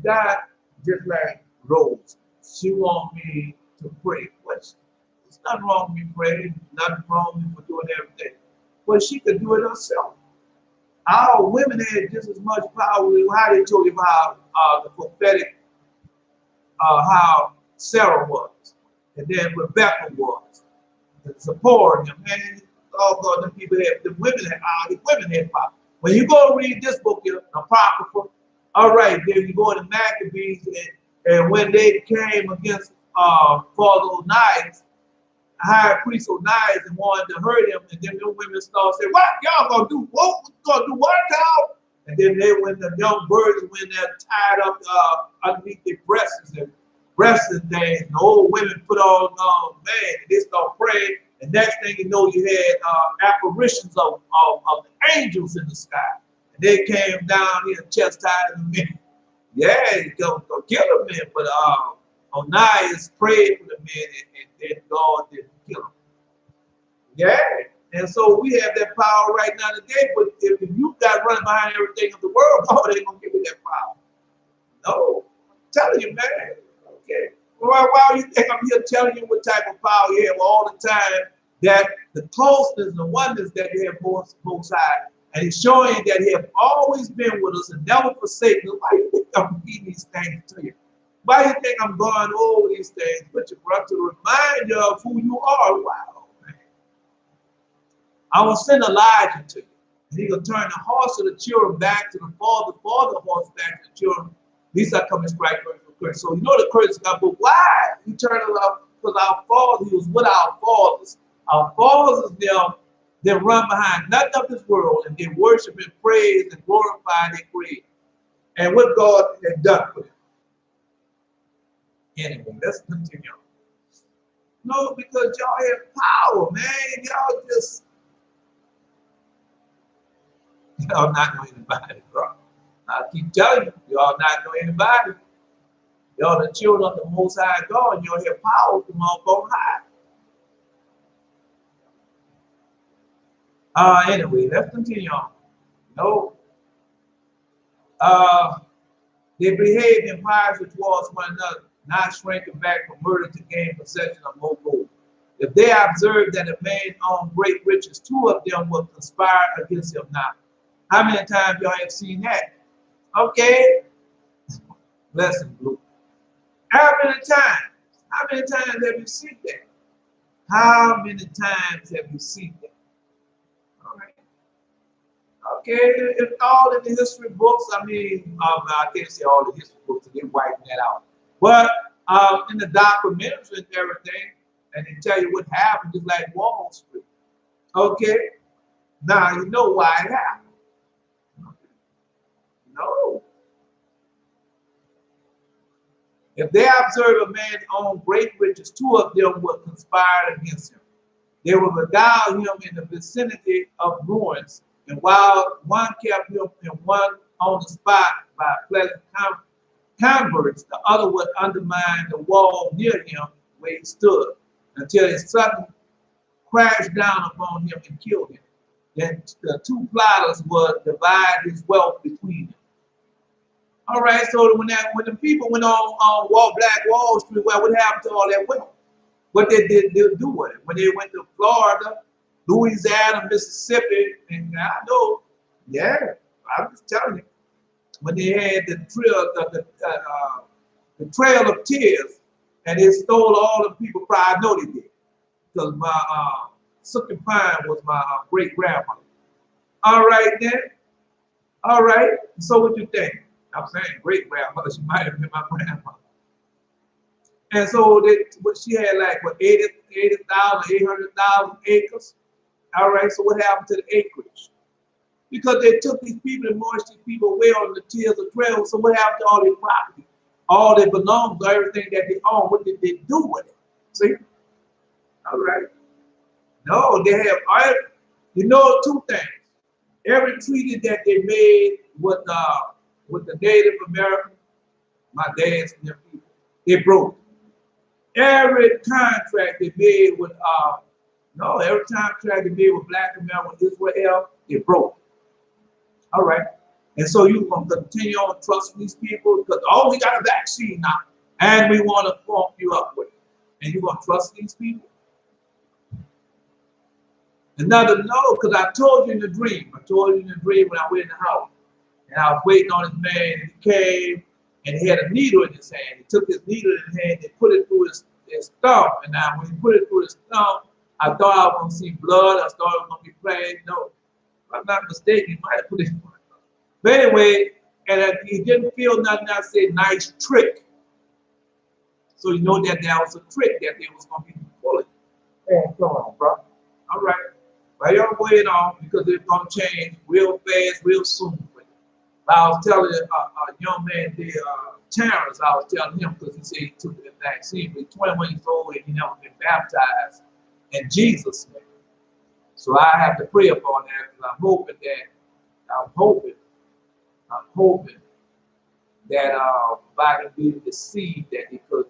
God, just like Rose, she want me to pray. There's nothing wrong with me praying, nothing wrong with me for doing everything. But she could do it herself. Our women had just as much power. How they told you about the prophetic, how Sarah was, and then Rebecca was, and Zipporah, and oh God, them people had, the women had power. When you go read this book here, Apocrypha, all right, then you go into Maccabees, and when they came against Father Onias, high priest Onias, and wanted to hurt him, and then the women started saying, "What y'all gonna do? What gonna do? What y'all?" And then they, when the young birds went there tied up underneath their breasts and things, and the old women put on man, and they start praying. And next thing you know, you had apparitions of the angels in the sky. And they came down here and chastised the men. Yeah, you go kill the men, but Onias prayed for the men, and then God didn't kill them. Yeah, and so we have that power right now today. But if you got running behind everything of the world, God ain't gonna give you that power. No, I'm telling you, man. Okay, why you think I'm here telling you what type of power you have all the time? That the closeness and the oneness that you have most high, and he's showing you that he has always been with us and never forsaken us. Why do you think I'm repeating these things to you? Why do you think I'm going over these things? But you brought to remind you of who you are. Wow, man. I will send Elijah to you, and he will turn the hearts of the children back to the father, the hearts back to the children. These are coming strike for curse. So you know the curse God, but why? He turned it up because our father, he was with our fathers. Our fathers they run behind nothing of this world, and they worship and praise and glorify their creator. And what God had done for them. Anyway, let's continue. No, because y'all have power, man. Y'all not know anybody, bro. I keep telling you, y'all not know anybody. Y'all the children of the Most High God, and y'all have power from up on high. Anyway, let's continue on. No. They behaved impiously towards one another, not shrinking back from murder to gain possession of more gold. If they observed that a man owned great riches, 2 of them will conspire against him now. How many times y'all have seen that? Okay. Lesson blue. How many times? How many times have you seen that? How many times have you seen that? All right. Okay, it's all in the history books. I mean, I can't say all the history books, they're wiping that out. But in the documentaries and everything, and they tell you what happened, just like Wall Street. Okay, now you know why it happened. No. If they observe a man own great riches, 2 of them will conspire against him. They will beguile him in the vicinity of ruins, and while one kept him and one on the spot by pleasant converts, the other would undermine the wall near him where he stood, until it suddenly crashed down upon him and killed him. Then the 2 plotters would divide his wealth between them. All right, so when the people went on Black Wall Street, well, what happened to all that wealth? What they did do with it? When they went to Florida, Louisiana, Mississippi, and I know, yeah, I'm just telling you, when they had the Trail of Tears, and they stole all the people. I know they did, because my Sucking Pine was my great grandmother. All right, then. All right. So what you think? I'm saying great grandmother. She might have been my grandmother. And so she had like what 80,000, 800,000 acres. All right. So what happened to the acreage? Because they took these people and marched these people away on the Tears of Trail. So what happened to all their property, all their belongings, everything that they own? What did they do with it? See? All right. No, they have. You know 2 things. Every treaty that they made with the Native American, my dad's and their people, they broke. Every contract they made with every contract they made with Black America, with Israel, they broke. All right. And so you're going to continue on trusting these people because, we got a vaccine now, and we want to pump you up with it. And you're going to trust these people? Another no, because I told you in the dream. I told you in the dream when I went in the house. And I was waiting on this man, and he came, and he had a needle in his hand. He took his needle in his hand and put it through his thumb. And now when he put it through his thumb, I thought I was going to see blood. I thought I was going to be praying. No, if I'm not mistaken, he might have put it in my thumb. But anyway, and he didn't feel nothing. I said, nice trick. So you know that was a trick that they was going to be pulling. Hey, come on, bro. All right. Well, y'all wait on because it's going to change real fast, real soon. I was telling a young man, Terrence, I was telling him because he said he took the vaccine, but he's 21 years old and he never been baptized in Jesus' name. So I have to pray upon that because I'm hoping that if I can be the seed that he could,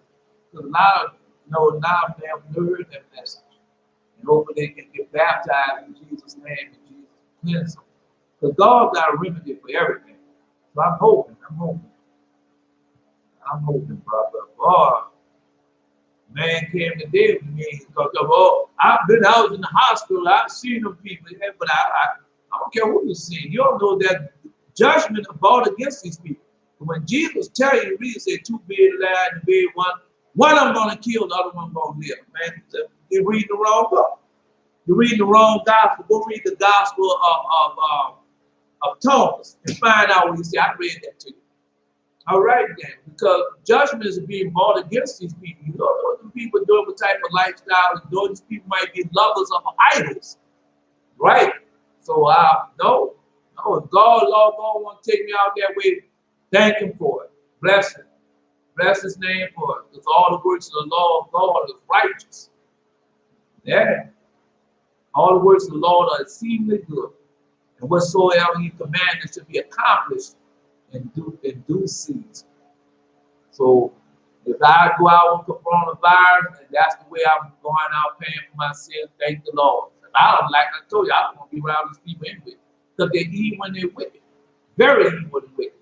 because a lot of now they have heard that message. And hopefully they can get baptized in Jesus' name and Jesus cleanse them. Because God got a remedy for everything. So I'm hoping, brother. Boy, man came today with me and talked about, I was in the hospital, I've seen them people, but I don't care who you see. You don't know that judgment about against these people. But when Jesus tell you, read, say, two bed alive and bed one of them gonna kill, the other one gonna live. Man, you're reading the wrong book. You're reading the wrong gospel. Go read the gospel of Thomas and find out what he said. I read that to you. All right, then, because judgment is being brought against these people. You don't know what the people are doing, what type of lifestyle and doing. These people might be lovers of idols, right? So no, if God want to take me out that way, thank Him for it. Bless Him. Bless His name for it. Because all the works of the law of God is righteous. Yeah. All the works of the Lord are exceedingly good. And whatsoever He commanded to be accomplished in due season. So if I go out with coronavirus, and that's the way I'm going out paying for my sins, thank the Lord. And I told you, I don't want to be around these people anyway. Because they're evil when they're wicked. Very evil and wicked.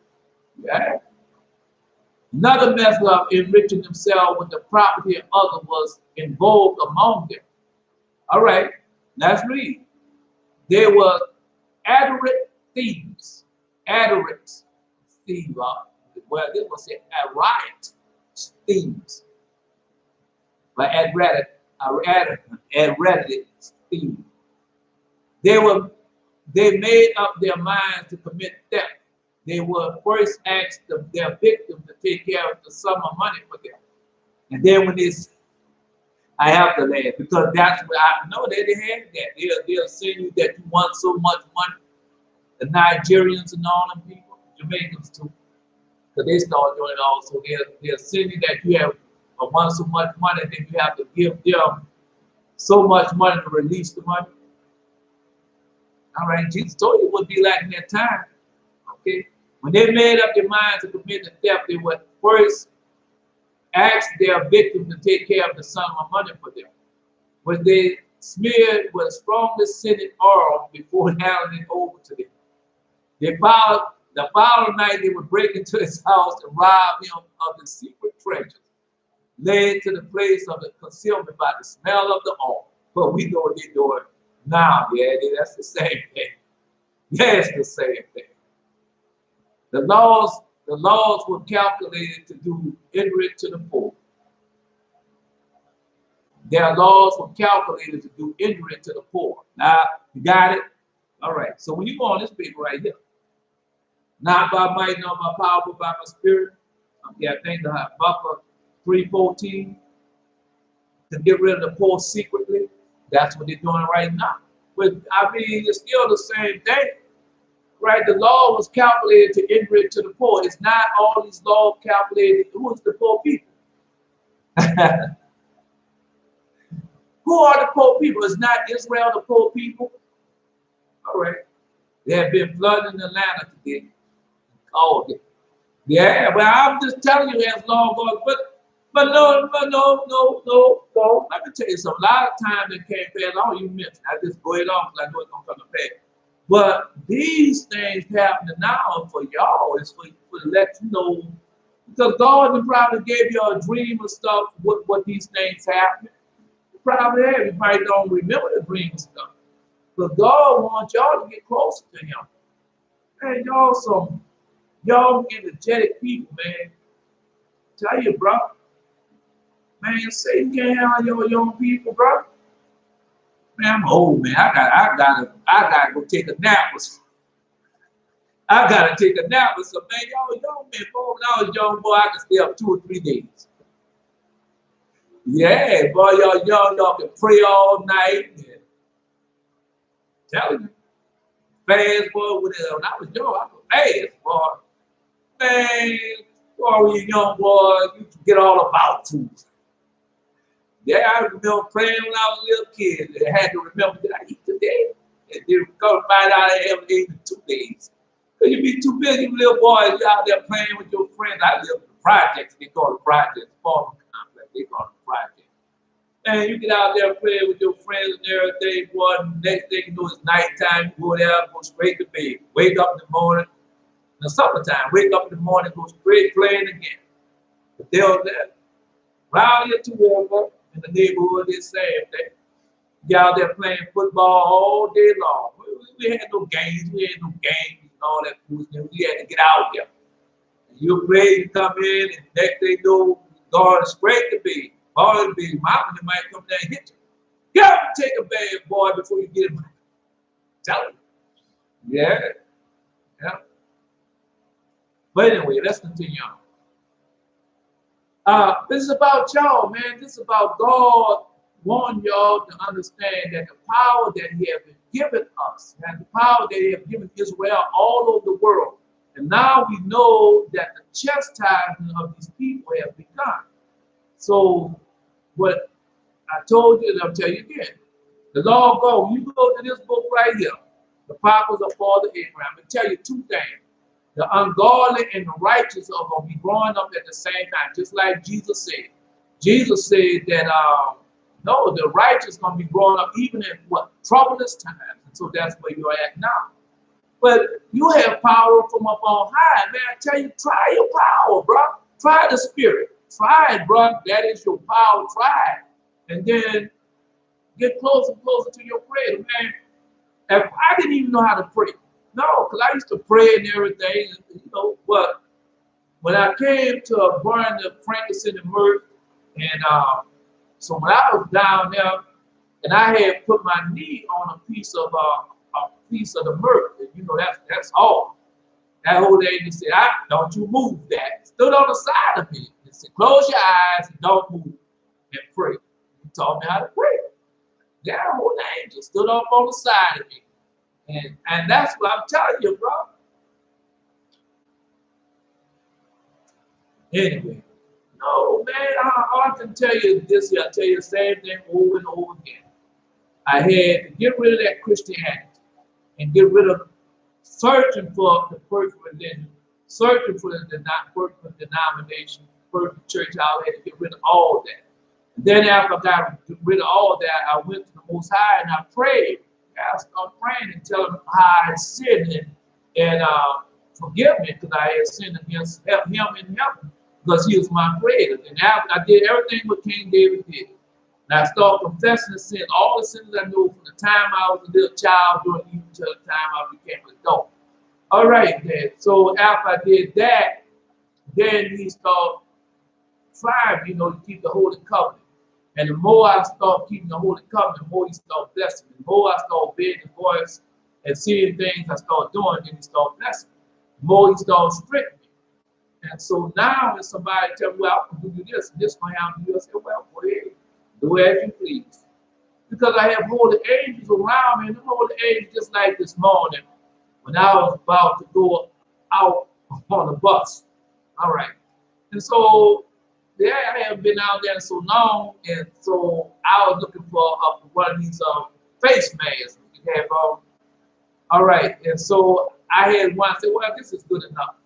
Yeah. Another method of enriching themselves with the property of others was in vogue among them. All right, let's read. There were adorate thieves. Adorate thieves. Well, this was say riot thieves. But adorate thieves. They made up their minds to commit theft. They would first ask their victim to take care of the sum of money for them. And then when I have to laugh because that's what I know that they had that. They'll send you that you want so much money. The Nigerians and all them people, Jamaicans too. Because they start doing it also. They'll send you that you have want so much money, then you have to give them so much money to release the money. All right, Jesus told you it would be like in that time. Okay. When they made up their minds to commit the theft, they would first ask their victim to take care of the sum of money for them. When they smeared with strongly scented oil before handing it over to them. The following night they would break into his house and rob him of the secret treasures, led to the place of the concealment by the smell of the oil. But we know what they're doing now. Yeah, that's the same thing. That's the same thing. The laws were calculated to do injury to the poor. Their laws were calculated to do injury to the poor. Now, you got it? All right. So when you go on this paper right here, not by might, nor by power, but by my spirit. I think the Habakkuk 3:14 to get rid of the poor secretly. That's what they're doing right now. But I mean, it's still the same thing. Right, the law was calculated to injury to the poor. It's not all these laws calculated. Who is the poor people? Who are the poor people? It's not Israel, the poor people. All right. They have been flooding Atlanta today. Oh, yeah. Well, I'm just telling you, as long as, but no. Let me tell you something. A lot of times it can't pass. I don't even mention. I just go it on because I know it's gonna come to pass. But these things happening now for y'all is for to let you know, because God probably gave you a dream of stuff. What these things happen. Probably have. You probably don't remember the dream and stuff. But God wants y'all to get closer to Him. Man, y'all energetic people, man. Tell you, bro. Man, say you can't have your young people, bro. Man, I'm old, man. I gotta go take a nap. I gotta take a nap with some man. Y'all young man, boy, when I was young, boy, I could stay up 2 or 3 days. Yeah, boy, y'all young, y'all can pray all night. And tell you, fast, boy. When I was young, I was fast, boy. Man, boy, when you young boy, you can get all about food. Yeah, I remember praying when I was a little kid. I had to remember, did I eat today? And then come find out I haven't eaten in 2 days. Because you be too busy, you little boys, you out there playing with your friends. I live in the projects, they call it projects, farming complex, they call it projects. And you get out there playing with your friends and everything, boy, next thing you know it's nighttime, you go there, go straight to bed. Wake up in the morning, in the summertime, wake up in the morning, go straight playing again. But they're there. Around here too, in the neighborhood, the same thing. You out there playing football all day long. We had no games, and all that foolishness. We had to get out there. And you play, you come in, and next thing you know, guard is straight to bed. Ball to bed. Mama might come down and hit you. Get up and take a bath, boy, before you get him. Tell him. Yeah. But anyway, let's continue on. This is about y'all, man. This is about God wanting y'all to understand that the power that He has been given us, and the power that He has given Israel all over the world. And now we know that the chastisement of these people has begun. So what I told you, and I'll tell you again, the Lord God, when you go to this book right here, the prophets of Father Abraham, I tell you 2 things. The ungodly and the righteous are going to be growing up at the same time, just like Jesus said. Jesus said that, no, the righteous going to be growing up even in what? Troublous times. And so that's where you're at now. But you have power from up on high. Man, I tell you, try your power, bro. Try the Spirit. Try it, bro. That is your power. Try it. And then get closer and closer to your prayer. Man, if I didn't even know how to pray. No, because I used to pray and everything, but when I came to burn the frankincense and myrrh, and so when I was down there, and I had put my knee on a piece of the myrrh, and that's all. That old lady said, don't you move that. Stood on the side of me and said, close your eyes and don't move and pray. He taught me how to pray. That old angel stood up on the side of me. And that's what I'm telling you, bro. Anyway, no, man, I often tell you this here. I tell you the same thing over and over again. I had to get rid of that Christianity and get rid of searching for the perfect religion, searching for the perfect denomination, perfect church. I had to get rid of all that. And then after I got rid of all that, I went to the Most High and I prayed. I started praying and telling him how I had sinned and forgive me because I had sinned against him and heaven because he was my creator. And after I did everything what King David did. And I started confessing the sin, all the sins I knew from the time I was a little child doing even until the time I became an adult. All right, then. So after I did that, then he started trying, to keep the Holy Covenant. And the more I start keeping the Holy Covenant, the more he start blessing me. The more I start obeying his voice and seeing things I start doing, then he start blessing me. The more he start strengthening me. And so now when somebody tells me, well, I'm going to do this, and this going to happen to you, I say, well, go ahead, do as you please. Because I have holy angels around me, and the holy angels, just like this morning, when I was about to go out on the bus. All right. And so, yeah, I haven't been out there so long, and so I was looking for one of these face masks. You have All right, and so I had one say, well, this is good enough.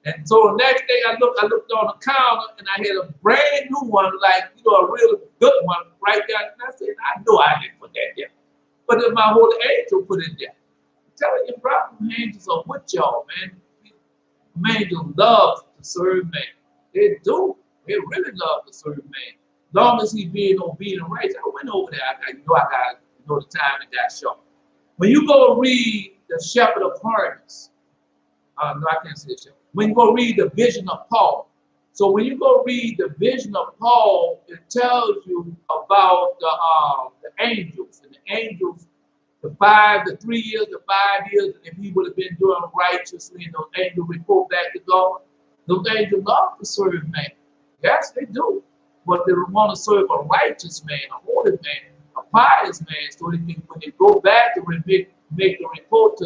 And so the next day I looked on the counter and I had a brand new one, like, you know, a really good one right there. And I said, I know I didn't put that there. But then my holy angel put it there. I'm telling you, brother, angels are with y'all, man. Angels love to serve man. They do. They really love to serve man. Long as he being obedient and righteous. I went over there. I got the time it got short. When you go read the shepherd of harvest, no, I can't say shepherd. When you go read the vision of Paul. So when you go read the vision of Paul, it tells you about the angels. And the angels, the 3 years, the 5 years, and if he would have been doing righteously, and those angels report back to God, those angels love to serve man. Yes, they do. But they want to serve a righteous man, a holy man, a pious man, so they can, when they go back to make the report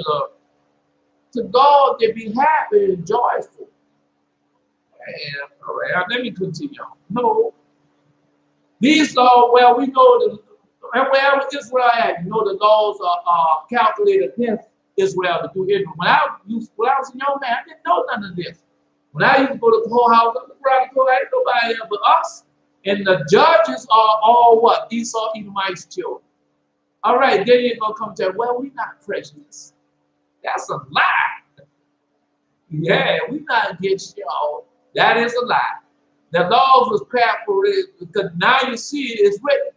to God, they be happy and joyful. And, all right, let me continue. No, these laws, well, we know wherever Israel at, you know, the laws are calculated against Israel to do Israel. When I was a young man, I didn't know none of this. When I used to go to the whorehouse, I looked around and go, ain't nobody else but us. And the judges are all what? Esau, Edomite's children. All right, then you're going to come to, well, we're not prejudiced. That's a lie. Yeah, we're not against y'all. That is a lie. The laws was calculated, because now you see it's written.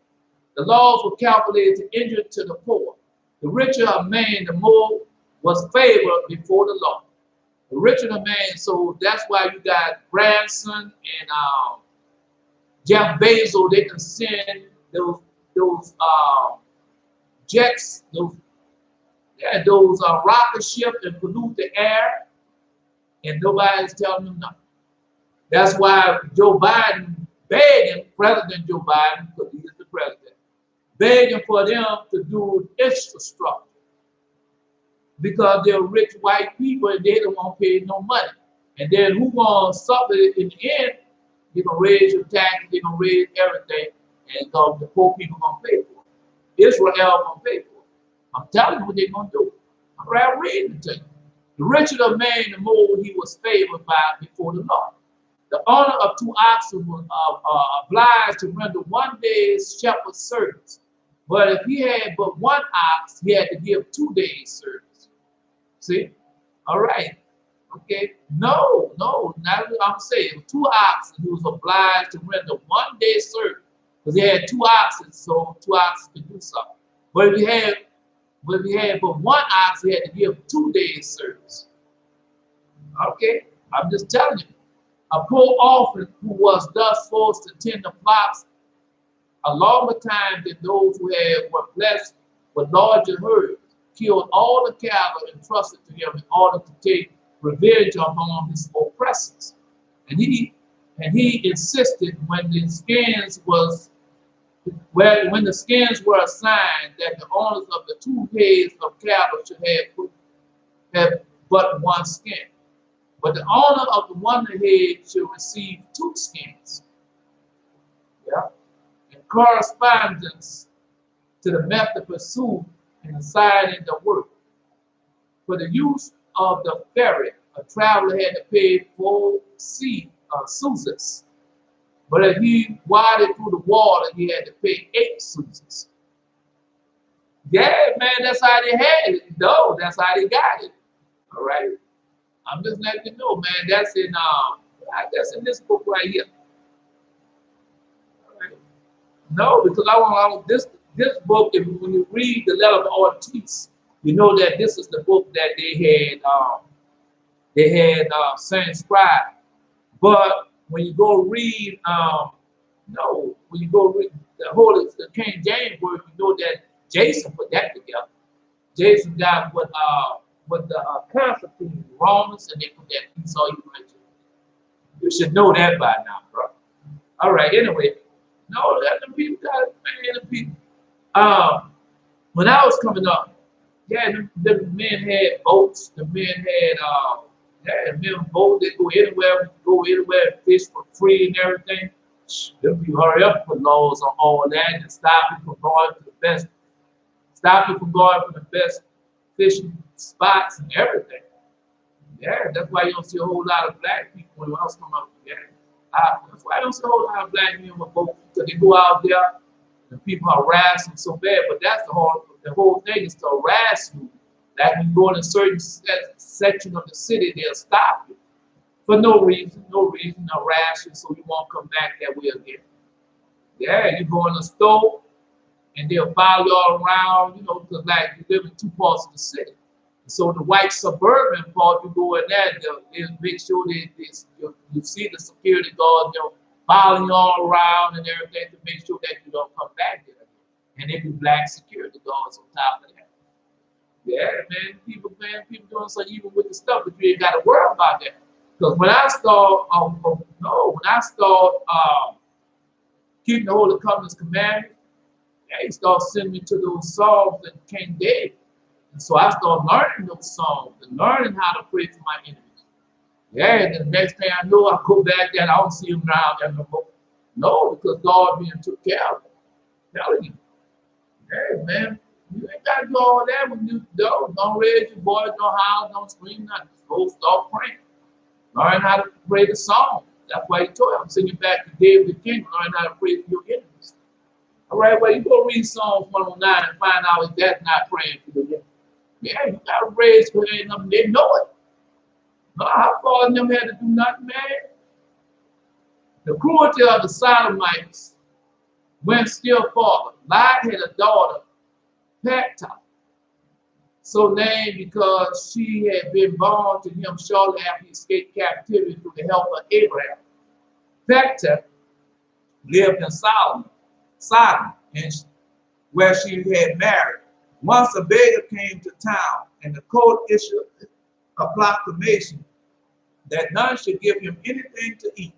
The laws were calculated to injure to the poor. The richer a man, the more was favored before the law. The richer the man, so that's why you got Branson and Jeff Bezos. They can send those jets, those rocket ships and pollute the air, and nobody's telling them nothing. That's why Joe Biden begging, President Joe Biden, because he is the president, begging for them to do infrastructure. Because they're rich white people and they don't want to pay no money. And then who gonna suffer in the end? They're gonna raise your taxes, they're gonna raise everything, and the poor people gonna pay for it. Israel gonna pay for it. I'm telling you what they're gonna do. I'm reading it to you. The richer the man, the more he was favored by before the law. The owner of 2 oxen was obliged to render 1 day's shepherd's service. But if he had but 1 ox, he had to give 2 days' service. See? All right. Okay. No, not what I'm saying. 2 oxen, he was obliged to render 1 day's service. Because he had 2 oxen, so 2 oxen could do something. But if he had but 1 ox, he had to give 2 days' service. Okay? I'm just telling you. A poor orphan who was thus forced to tend the flocks a longer time than those who were blessed with larger herds, killed all the cattle entrusted to him in order to take revenge upon his oppressors. And he insisted when the skins were assigned that the owners of the 2 heads of cattle should have but 1 skin. But the owner of the 1 head should receive 2 skins. Yeah. In correspondence to the method pursued in assigning the work. For the use of the ferry, a traveler had to pay 4 suzas. But if he waded through the water, he had to pay 8 suzas. Yeah, man, that's how they had it. No, that's how they got it. All right. I'm just letting you know, man. That's in this book right here. All right. No, because I want this book. When you read the letter of Ortiz, you know that this is the book that they had transcribed. But when you go read, when you go read the King James word, you know that Jason put that together. Jason got what the Constantine, Romans, and they put that piece all you mentioned. You should know that by now, bro. All right, anyway. No, that the people got it, man. The people. When I was coming up, yeah, the men had boats. The men had men boats. They go anywhere, and fish for free and everything. Them people hurry up and put laws on all that and stop you from going to the best. Stop you from going for the best fishing spots and everything. Yeah, that's why you don't see a whole lot of black people when else come up. Yeah, that's why I don't see a whole lot of black men with both, because they go out there and people harass them so bad. But that's the whole thing is to harass you. Like when you go in a certain section of the city, they'll stop you for no reason, harass you so you won't come back that way again. Yeah, you go in a store and they'll follow you all around, you know, because like you live in two parts of the city. So the white suburban part, you go in there, they'll make sure you see the security guards, they'll follow you all around and everything to make sure that you don't come back there again. And they be black security guards on top of that. Yeah, man, people doing so even with the stuff, but you ain't got to worry about that. Because when I start keeping the Holy Covenant's commandments, he started sending me to those songs that King David. And so I started learning those songs and learning how to pray for my enemies. Yeah, and then the next thing I know, I go back there and I don't see them around there no more. No, because God being took care of them. I'm telling you. Yeah, man. You ain't got to do all that when you don't raise your voice, don't howl, don't scream, nothing. Just go start praying. Learn how to pray the song. That's why he told you, I'm sending you back to David the king, learn how to pray for your enemies. All right, well, you go read Psalms 109 and find out if that's not praying for your enemies. Yeah, you got to raise for them, they know it. No, how far them had to do nothing, man? The cruelty of the Sodomites went still farther. Lot had a daughter, Pekah, so named because she had been born to him shortly after he escaped captivity through the help of Abraham. Pekah lived in Sodom, where she had married. Once a beggar came to town, and the court issued a proclamation that none should give him anything to eat,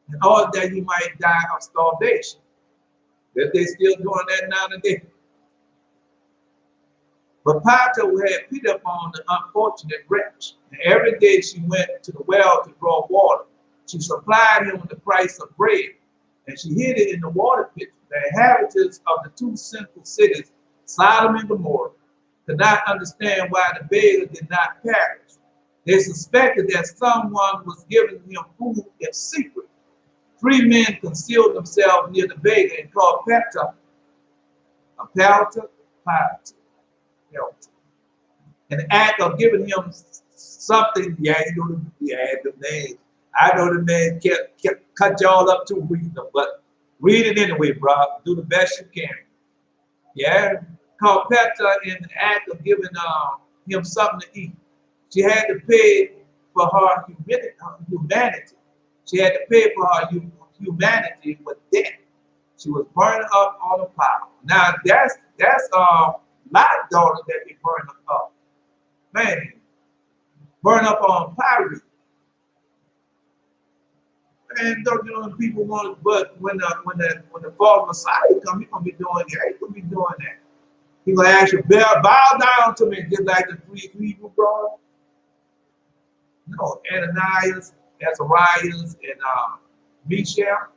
in order that he might die of starvation. That they still doing that now today. But Pekah had pity upon the unfortunate wretch, and every day she went to the well to draw water. She supplied him with the price of bread, and she hid it in the water pit. The inhabitants of the two sinful cities, Sodom and Gomorrah, could not understand why the beggar did not perish. They suspected that someone was giving him food in secret. 3 men concealed themselves near the beggar and called Pekah a pelter, in the act of giving him something. Yeah, you know the name. I know the man kept cut y'all up too, but read it anyway, bro. Do the best you can. Yeah, called Pekah in the act of giving him something to eat. She had to pay for her humanity. She had to pay for her humanity with death. She was burned up on the fire. Now that's my daughter that they burned up. Man, burn up on fire. And don't you know when people want to, but when the false Messiah come, he's gonna be doing that. He's gonna be doing that. He's gonna ask you, bow down to me, just like the 3 Hebrew brothers. No, Ananias, Azarias, and Mishael.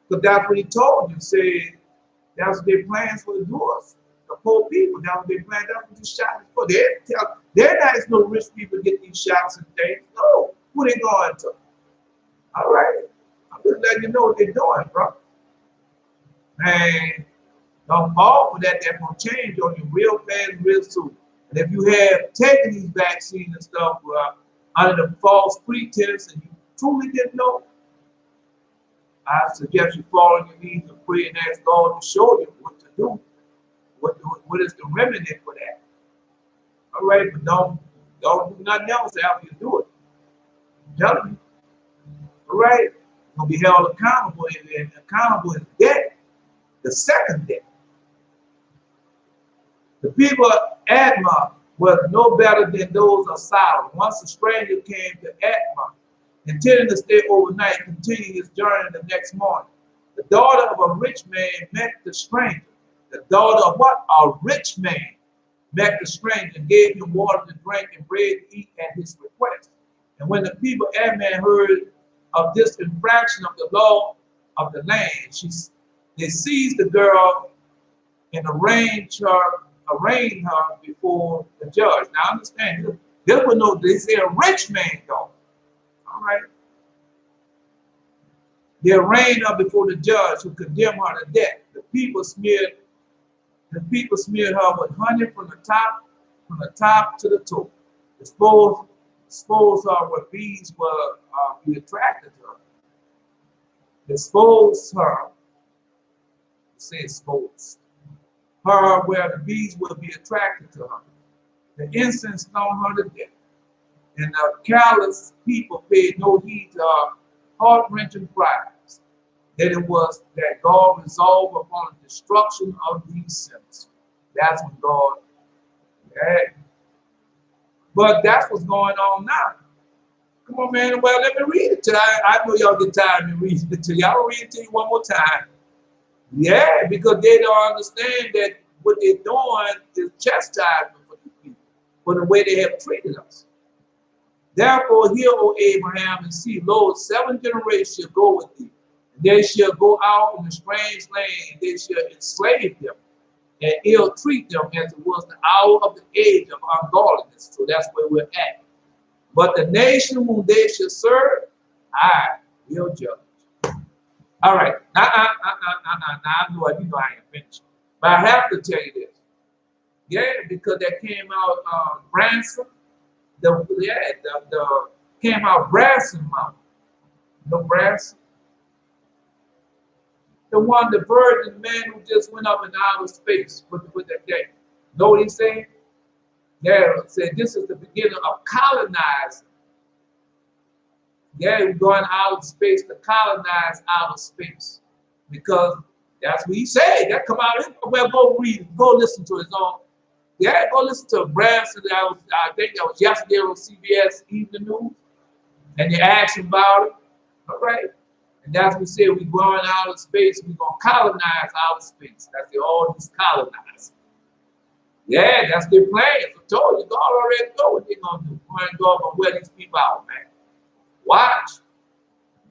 Because that's what he told you. Said that's what their plans were to do us. The poor people, that's what their plans. That's what these shots for. They're not as no rich people get these shots and things. No, who they going to? All right, I'm just letting you know what they're doing, bro. Man, don't fall for that. That's gonna change on you real fast, real soon. And if you have taken these vaccines and stuff under the false pretense and you truly didn't know, I suggest you fall on your knees and pray and ask God to show you what to do. What is the remedy for that? All right, but don't do nothing else after you do it. I'm telling you. All right, you're gonna be held accountable, and accountable is death, the second death. The people of Admah were no better than those of Sodom. Once a stranger came to Admah, intending to stay overnight, continuing his journey the next morning. The daughter of a rich man met the stranger. The daughter of what? A rich man met the stranger and gave him water to drink and bread to eat at his request. And when the people of Admah heard of this infraction of the law of the land, they seized the girl and arraigned her arraign her before the judge. Now understand, this was no, they say a rich man though. All right. They arraigned her before the judge who condemned her to death. The people smeared her with honey from the top to the toe. Expose her where bees will be attracted to her. Expose her, say expose her where the bees will be attracted to her. The incense stoned her to death. And the callous people paid no heed to her heart-wrenching cries that it was that God resolved upon the destruction of these sinners. That's when God, yeah. But that's what's going on now. Come on, man. Well, let me read it to you. I know y'all get tired of me reading it to you. I'll read it to you one more time. Yeah, because they don't understand that what they're doing is chastisement for the people for the way they have treated us. Therefore, hear, O Abraham, and see, lo, 7 generations shall go with thee. And they shall go out in a strange land, and they shall enslave them and ill-treat them as it was the hour of the age of ungodliness. So that's where we're at. But the nation whom they shall serve, I will judge. All right. Now, I know you know I ain't finished. But I have to tell you this. Yeah, because that came out ransom. The came out Branson Mountain. The Branson. The one, the virgin man who just went up in outer space with that day. Know what he's saying? Yeah, said this is the beginning of colonizing. Yeah, we're going out of space to colonize outer space. Because that's what he said. That come out. Well, go read it. Go listen to his own. Yeah, go listen to Branson. I think that was yesterday on CBS Evening News. And they asked him about it. All right. And that's what we said, we're going out of space, we're going to colonize outer space. That's the all these colonize. Yeah, that's their plans. I told you, God already know what they're going to do. God going to wear these people out, man. Watch.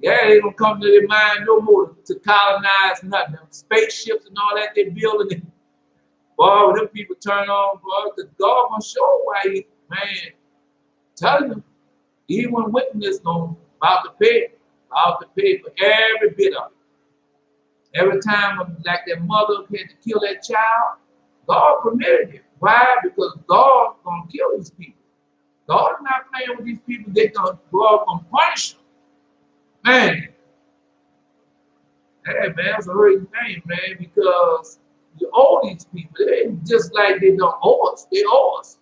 Yeah, they don't come to their mind no more to colonize nothing. Them spaceships and all that they're building. Boy, when them people turn on, boy, because God going to show why he, man, tell you, even witness going about to pay for every bit of it. Every time, like that mother had to kill that child, God permitted it. Why? Because God gonna kill these people. God is not playing with these people. God gonna punish them. Man, hey man, that's a hurting thing, man, because you owe these people. It ain't just like they don't owe us. They owe us.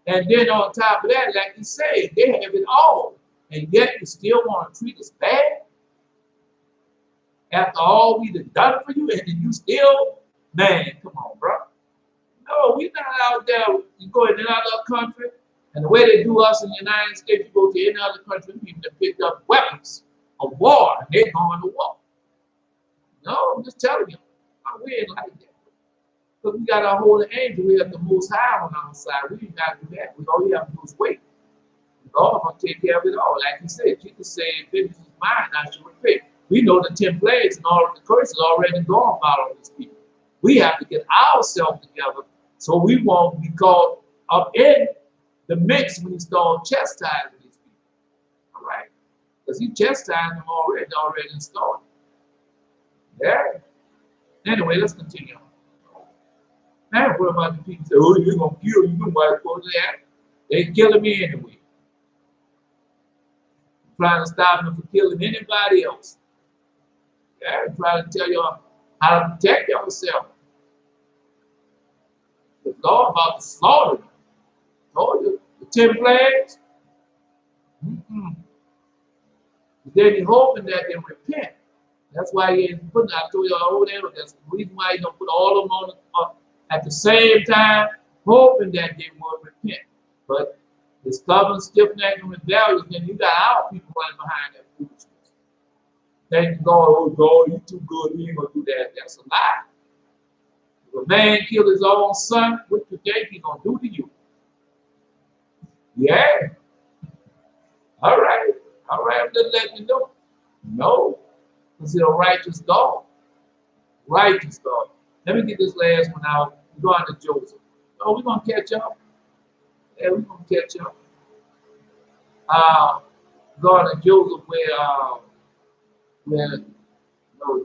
And then on top of that, like you said, they have it all. And yet you still want to treat us bad? After all we done for you, and you still, man, come on, bro. No, we're not out there. You go in another country, and the way they do us in the United States, you go to any other country, people that picked up weapons of war, and they're going to war. No, I'm just telling you, we ain't like that. Because we got our holy angel, we have the Most High on our side. We ain't got to do that. All we have to do is wait. God gonna take care of it all. Like he said, Jesus said, vengeance is mine, I shall repay. We know the 10 plagues and all of the curses already gone about on these people. We have to get ourselves together so we won't be caught up in the mix when he starts chastising these people. All right? Because he chastised them already started. Yeah. Anyway, let's continue on. Now, what about the people say, oh, you're gonna kill you, why supposed to that? They killing me anyway. Trying to stop them from killing anybody else. Yeah, trying to tell you how to protect yourself. The law about the slaughter. Told you, the 10 plagues. Then he's hoping that they repent. That's why he ain't putting, I told you over there, that's the reason why he don't put all of them on at the same time, hoping that they will repent. But the stubborn, stiff-necked, and rebellious, then you got our people running behind that foolishness. Thank God, oh God, you too good, you ain't gonna do that. That's a lie. If a man kill his own son, what you think he's gonna do to you? Yeah. All right, I'm just letting you know. No, because he's a righteous God. Righteous God. Let me get this last one out. We're going to Joseph. Oh, we're gonna catch up. Yeah, we're gonna catch up. God and Joseph, where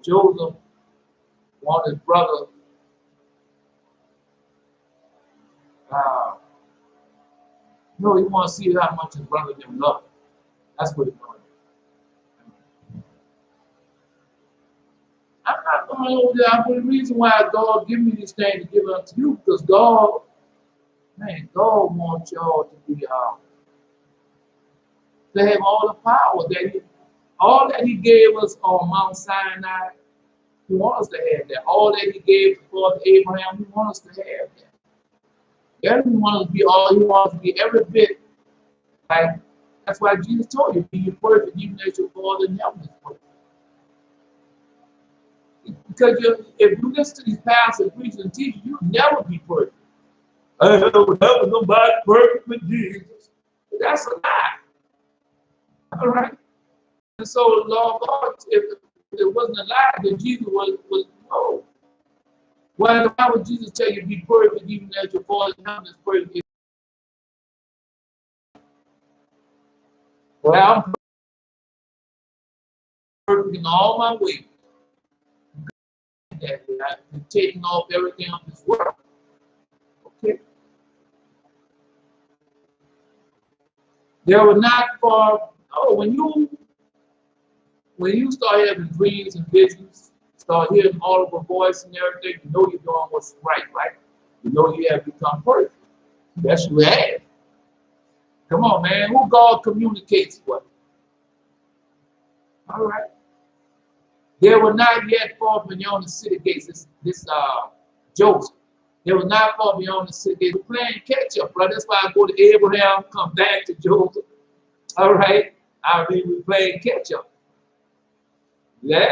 Joseph wanted his brother. No, he want to see how much his brother them love. That's what he wanted. I'm not going over there. The reason why God give me this thing to give it unto you, because God wants y'all to be to have all the power all that He gave us on Mount Sinai. He wants us to have that. All that He gave for Abraham, He wants us to have that. Everyone wants to be all. He wants to be every bit like. That's why Jesus told you, be perfect, even as your Father in heaven is perfect. Because if you listen to these pastors preaching and teaching, you'll never be perfect. I will never nobody perfect with Jesus. That's a lie. All right. And so, Lord God, if it wasn't a lie, then Jesus was no. Why would Jesus tell you to be perfect even as your Father in heaven is perfect? Well, I'm perfect in all my ways. I'm taking off everything of this world. Okay. There were not far. Oh, when you start having dreams and visions, start hearing audible voice and everything, you know you're doing what's right? You know you have become perfect. That's what you have. Come on, man. Who God communicates with? All right. There were not yet far beyond the city gates. This Joseph. They were not far beyond the city gates. We're playing catch up, brother. That's why I go to Abraham, come back to Joseph. All right. We're playing catch up. Yeah.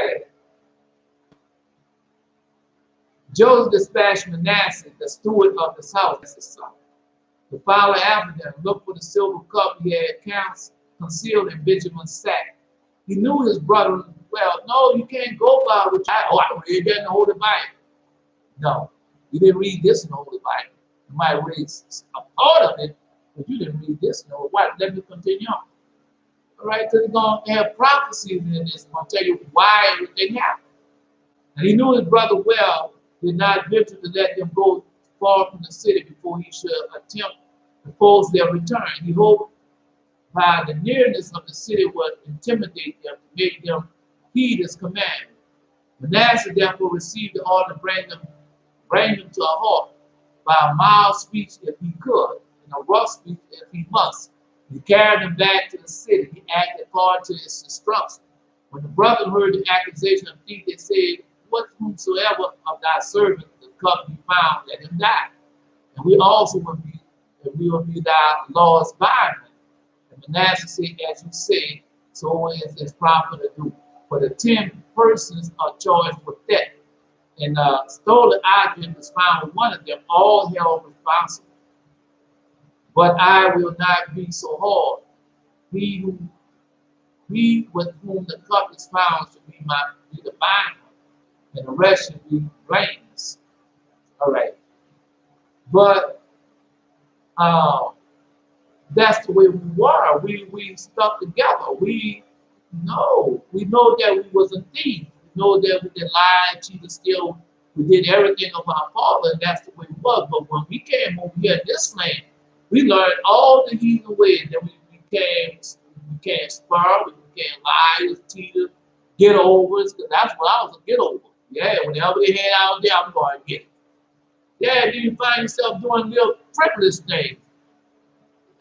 Joseph dispatched Manasseh, the steward of his house, as his son. The father after them looked for the silver cup he had concealed in Benjamin's sack. He knew his brother well. No, you can't go by which I read that in the Holy Bible. No, you didn't read this in the Holy Bible. You might read a part of it, but you didn't read this in the Holy Bible. Let me continue on. All right, because he's going to have prophecies in this. I'm going to tell you why everything happened. And he knew his brother well, did not venture to let them go far from the city before he should attempt to force their return. He hoped by the nearness of the city would intimidate them to make them heed his command. Manasseh therefore received the order to bring them to a halt by a mild speech if he could, and a rough speech if he must. He carried them back to the city. He acted according to his instructions. When the brothers heard the accusation of thief, they said, whomsoever of thy servants the cup be found, let him die. And we also will be thy Lord's bondmen. And Manasseh said, as you say, so is it's proper to do. For the 10 persons are charged with theft, and stolen item is found with one of them, all held responsible. But I will not be so hard. He with whom the cup is found should be the bondman, and the rest should be blameless. All right. But that's the way we were. We stuck together. We know that we was a thief. We know that we did lie, cheated, steal. We did everything of our father, and that's the way it was. But when we came over here in this land, we learned all the heathen ways that we became spur, we became liars, cheaters, get overs. That's what I was a get over. Yeah, whenever they had out there, I'm going to get it. Yeah, then you find yourself doing little frivolous things.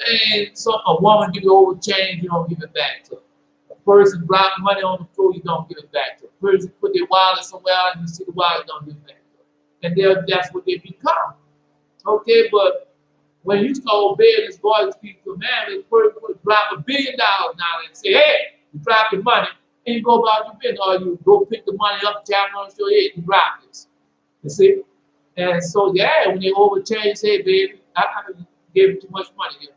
And so a woman give you over change, you don't give it back to her. A person drop money on the floor, you don't give it back to her. A person put their wallet somewhere else, and you see the wallet, you don't give it back to her. And that's what they become. Okay, but when you start obeying this voice, speak commandments, the person would drop $1 billion now and say, hey, you drop your money, and you go about your business, or you go pick the money up, tap it on your head, and drop this. You see? And so, yeah, when they overchange, say, baby, I gave you too much money here.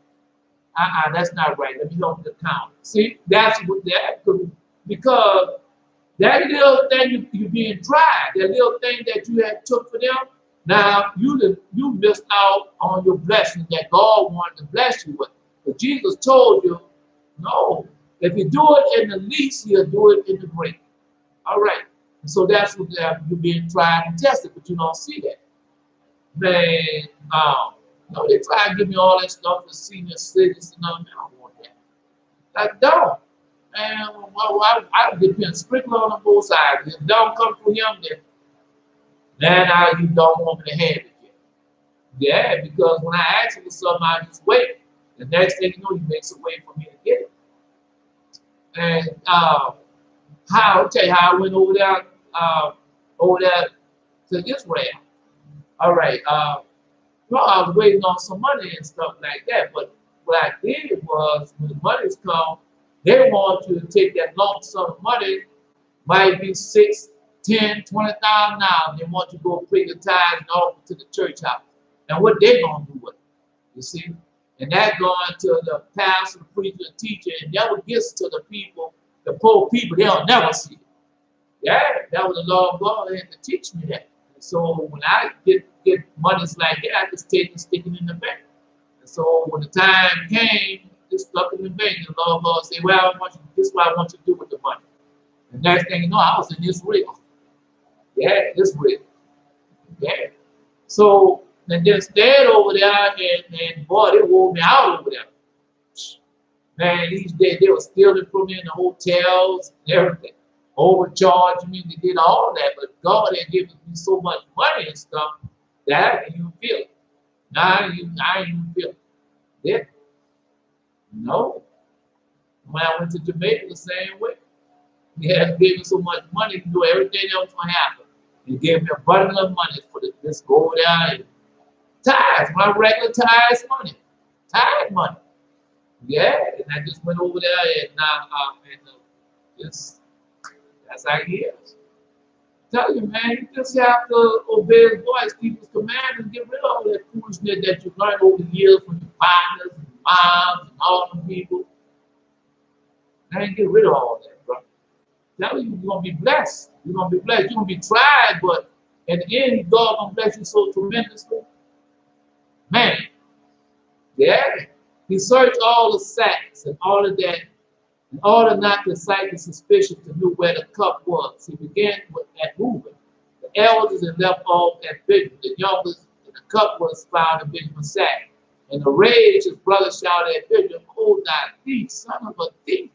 That's not right. Let me help you count. See, that's what that could, because that little thing you being tried, that little thing that you had took for them, Now you missed out on your blessing that God wanted to bless you with. But Jesus told you, no, if you do it in the least, He'll do it in the great. All right. And so that's what you're being tried and tested, but you don't see that. Man, no, they try to give me all that stuff for senior citizens. No, man, I don't want that. I don't. And well, I depend strictly on both sides. If it don't come from Him, then you don't want me to have it yet. Yeah, because when I ask you for something, I just wait. The next thing you know, you make some way for me to get it. And I'll tell you how I went over there to Israel. All right. No, I was waiting on some money and stuff like that. But what I did was, when the money's come, they want you to take that lump sum of money, might be $6,000, $10,000, $20,000. They want you to go pay the tithes and offer to the church house. And what they gonna do with it? You see? And that going to the pastor, the preacher, the teacher, and that what gets to the people, the poor people, they'll never see it. Yeah, that was the Lord God had to teach me that. And so when I get monies like that, I just take and stick it in the bank. And so when the time came, just stuck in the bank, and the Lord God said, well, this is what I want you to do with the money. The next thing you know, I was in Israel. Yeah, Israel. Yeah. So, and then stayed over there, and boy, they wore me out over there. Man, these days they were stealing from me in the hotels and everything. Overcharging me, they did all that, but God had given me so much money and stuff that I didn't even feel it. I didn't even feel it. Yeah. No. When I went to Jamaica, the same way. He had given me so much money to do everything else going to happen. He gave me a bundle of money for this go there and tithes, my regular tithes money. Tithe money. Yeah, and I just went over there and just that's how he is. Tell you, man, you just have to obey his voice, keep his commandments, and get rid of all that foolishness that you learned over the years from your fathers and moms and all them people. Man, get rid of all that, bro. Tell you, you're gonna be blessed. You're gonna be blessed. You're gonna be tried, but at the end, God gonna bless you so tremendously. Man, yeah. He searched all the sacks and all of that, in order not to excite the suspicion to know where the cup was. He began at Reuben. The elders and left off at Benjamin. The youngest, and the cup was found in Benjamin's sack. In the rage, his brother shouted at Benjamin, "Oh, thou thief, son of a thief!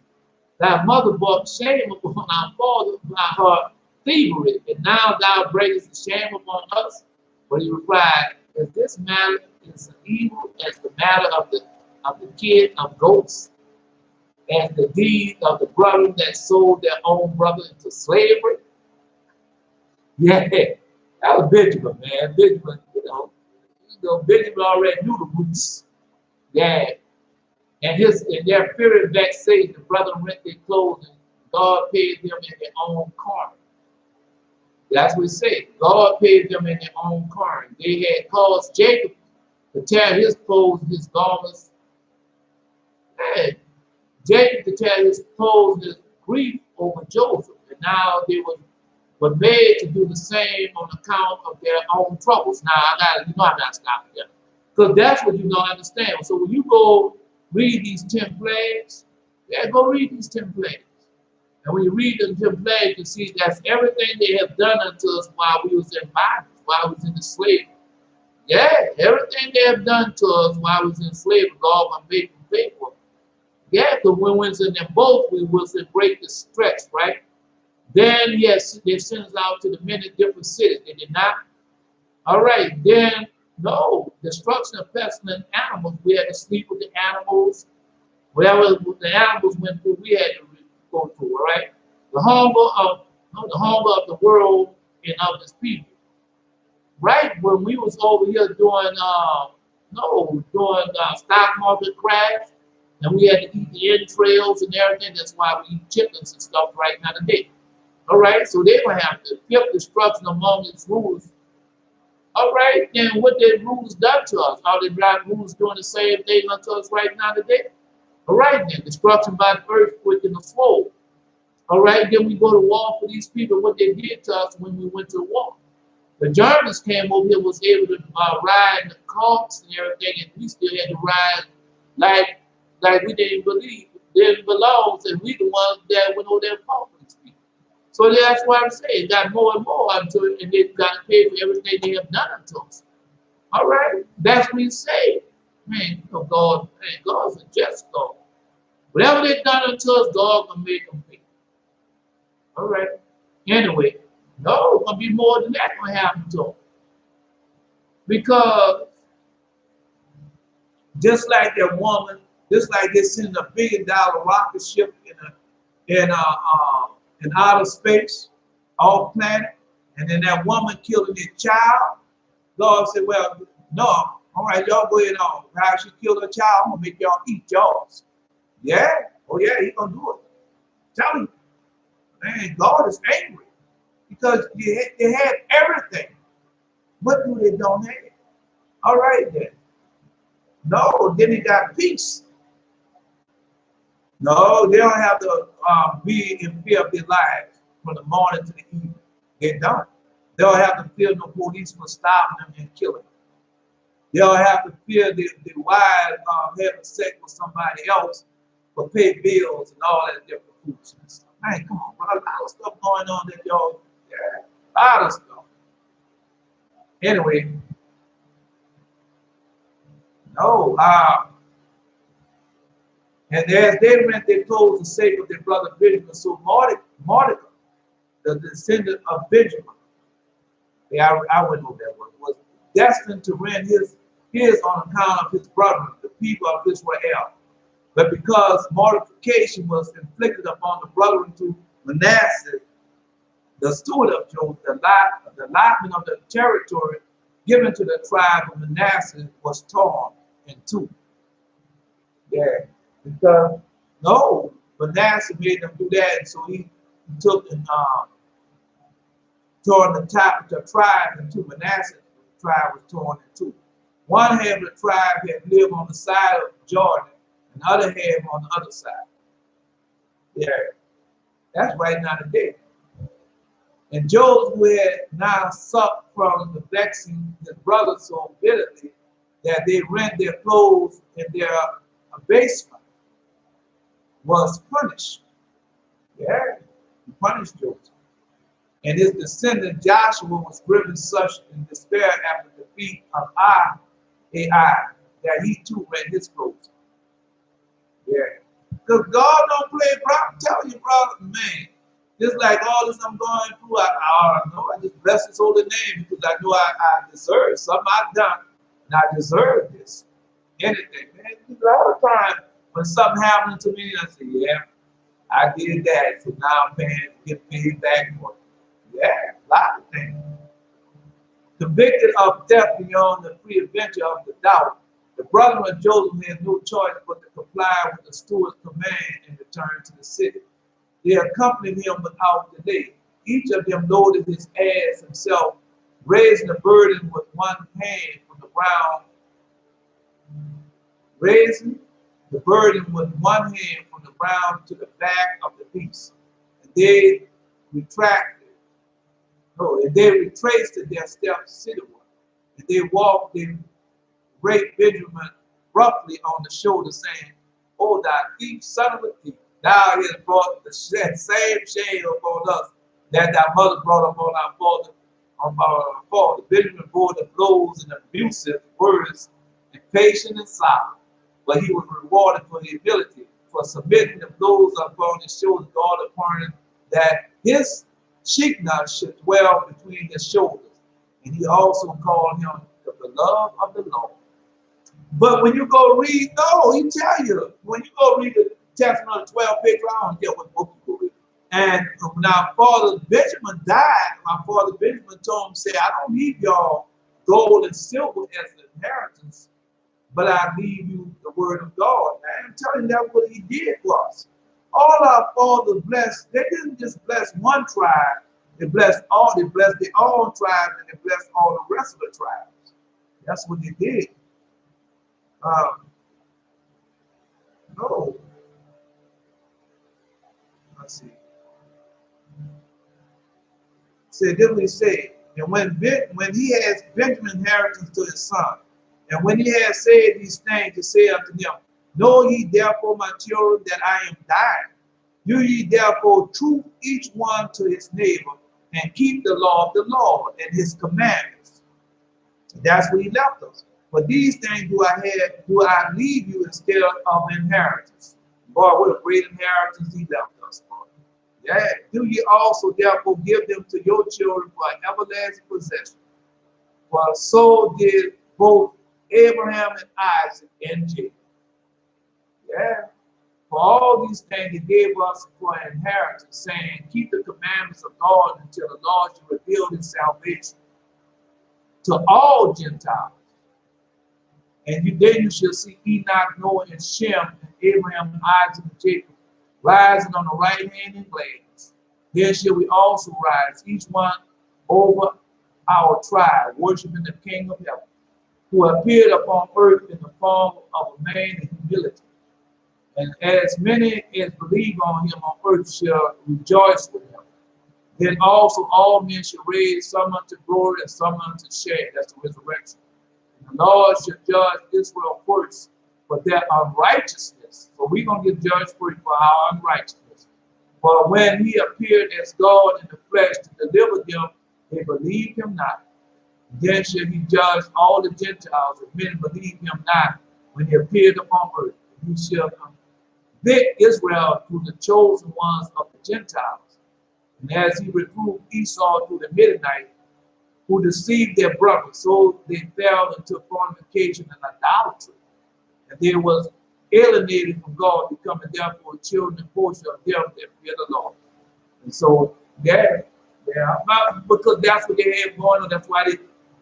Thy mother brought shame upon our father by her thievery, and now thou bringest the shame upon us." But he replied, "Is this matter as evil as the matter of the kid of goats, and the deed of the brother that sold their own brother into slavery?" Yeah, that was Benjamin, man. Benjamin, Benjamin already knew the roots. Yeah. And their fear and vexation, the brother rent their clothes, and God paid them in their own coin. That's what it said. God paid them in their own coin. They had caused Jacob to tear his clothes and his garments. Man, Jacob to tear his clothes and his grief over Joseph. And now they were made to do the same on account of their own troubles. Now, I'm not stopping there. Because that's what you don't understand. So when you go read these 10 plagues, yeah, go read these 10 plagues. And when you read the 10 plagues, you see that's everything they have done unto us while we was in bondage, while we was in the slavery. Yeah, everything they have done to us while we was in slavery, God will make them pay for it. Yeah, because when we was in them both, we was in great distress, right? Then, yes, they sent us out to the many different cities. They did not. All right, then, no, destruction of pestilent animals. We had to sleep with the animals. Whatever the animals went through, we had to go through, all right? The hunger of the world and of his people. Right when we was over here doing stock market crash, and we had to eat the entrails and everything. That's why we eat chitlins and stuff right now today. All right, so they will have to fifth destruction among its rulers. All right, then what did rulers done to us? Are they rulers doing the same thing unto us right now today? All right, then destruction by the earthquake and the flood. All right, then we go to war for these people, what they did to us when we went to war. The Germans came over here, was able to ride in the carts and everything, and we still had to ride like we didn't belong, and we the ones that went over there and fought for these people. So that's why I'm saying it got more and more until and they got to pay for everything they have done unto us. All right, that's what he said. Man, you know, God, man, God's a just God. Whatever they've done unto us, God can make them pay. All right. Anyway, no, it's gonna be more than that gonna happen to them. Because just like that woman, just like they sending $1 billion rocket ship in outer space, off planet, and then that woman killing their child, God said, well, no, all right, y'all go ahead on. How she killed her child, I'm gonna make y'all eat yours. Yeah? Oh yeah, he's gonna do it. Tell you. Man, God is angry because they had everything. What do they don't have? All right then. No, then they got peace. No, they don't have to be in fear of their lives from the morning to the evening. They're done. They don't have to fear no policeman stopping them and killing them. They don't have to fear the wives having sex with somebody else for pay bills and all that different foolishness. Man, come on, bro. A lot of stuff going on that y'all, yeah, a lot of stuff. Anyway, no, and as they rent their clothes the sake of their brother Benjamin, so Mordecai, the descendant of Benjamin, yeah, I wouldn't know that word, was destined to rend his on account of his brother, the people of Israel. But because mortification was inflicted upon the brethren to Manasseh, the steward of Joseph, the allotment of the territory given to the tribe of Manasseh was torn in two. Yeah, because no, Manasseh made them do that, and so he took and torn the tribe in two. Manasseh tribe was torn in two. One half of the tribe had lived on the side of Jordan, and the other half on the other side. Yeah, that's right now today. And Joseph, who had now suffered from the vexing his brothers so bitterly that they rent their clothes in their abasement, was punished. Yeah, he punished Joseph. And his descendant Joshua was driven such in despair after the defeat of Ai that he too rent his clothes. Yeah. Because God don't play, bro. I'm telling you, brother, man. Just like all this I'm going through, I know I just bless his holy name because I know I deserve something I've done, and I deserve this. Anything, man. A lot of times when something happens to me, I say, yeah, I did that, so now I'm paying to get paid back for it. Yeah, a lot of things. Convicted of theft beyond the free adventure of the doubt, the brethren of Joseph had no choice but to comply with the steward's command and return to the city. They accompanied him without delay. Each of them loaded his ass himself, raising the burden with one hand from the ground, to the back of the beast. And they retraced their steps cityward. And they walked in great Benjamin roughly on the shoulder, saying, "O thou thief, son of a thief, thou hast brought the same shame upon us that thy mother brought upon our father. Benjamin bore the blows and abusive words, and patient and silent, but he was rewarded for humility, for submitting the blows upon his shoulders, God appointed that his sheepnut should dwell between his shoulders. And he also called him the beloved of the Lord." But when you go read, no, he tell you, when you go read the Testament of the 12 page, I don't care what book you go read. And when our father Benjamin died, my father Benjamin told him, say, "I don't leave y'all gold and silver as an inheritance, but I leave you the word of God." And I'm telling you, that's what he did for us. All our fathers blessed, they didn't just bless one tribe, they blessed all, they blessed their own tribe, and they blessed all the rest of the tribes. That's what they did. No. Let's see. So then we say, And when he has Benjamin inheritance to his son, and when he has said these things, he said unto them, know ye therefore, my children, that I am dying. Do ye therefore truth each one to his neighbor, and keep the law of the Lord and his commandments. That's where he left us. But these things do I leave you instead of inheritance. Boy, what a great inheritance he left us, boy. Yeah. Do ye also therefore give them to your children for an everlasting possession? For so did both Abraham and Isaac and Jacob. Yeah. For all these things he gave us for an inheritance, saying, keep the commandments of God until the Lord shall reveal his salvation to all Gentiles. And then you shall see Enoch, Noah, and Shem, and Abraham, Isaac, and Jacob rising on the right hand in gladness. Then shall we also rise, each one over our tribe, worshiping the King of heaven, who appeared upon earth in the form of a man in humility. And as many as believe on him on earth shall rejoice with him. Then also all men shall raise, some unto glory and some unto shame. That's the resurrection. And the Lord shall judge Israel first for their unrighteousness. So we're going to get judged first for our unrighteousness. For when he appeared as God in the flesh to deliver them, they believed him not. Then shall he judge all the Gentiles, and men believe him not when he appeared upon earth. He shall convict Israel through the chosen ones of the Gentiles. And as he reproved Esau through the Midianite, who deceived their brothers, so they fell into fornication and idolatry. And they was alienated from God, becoming therefore children and portion of them that fear the Lord. And so, because that's what they had going on. That's why they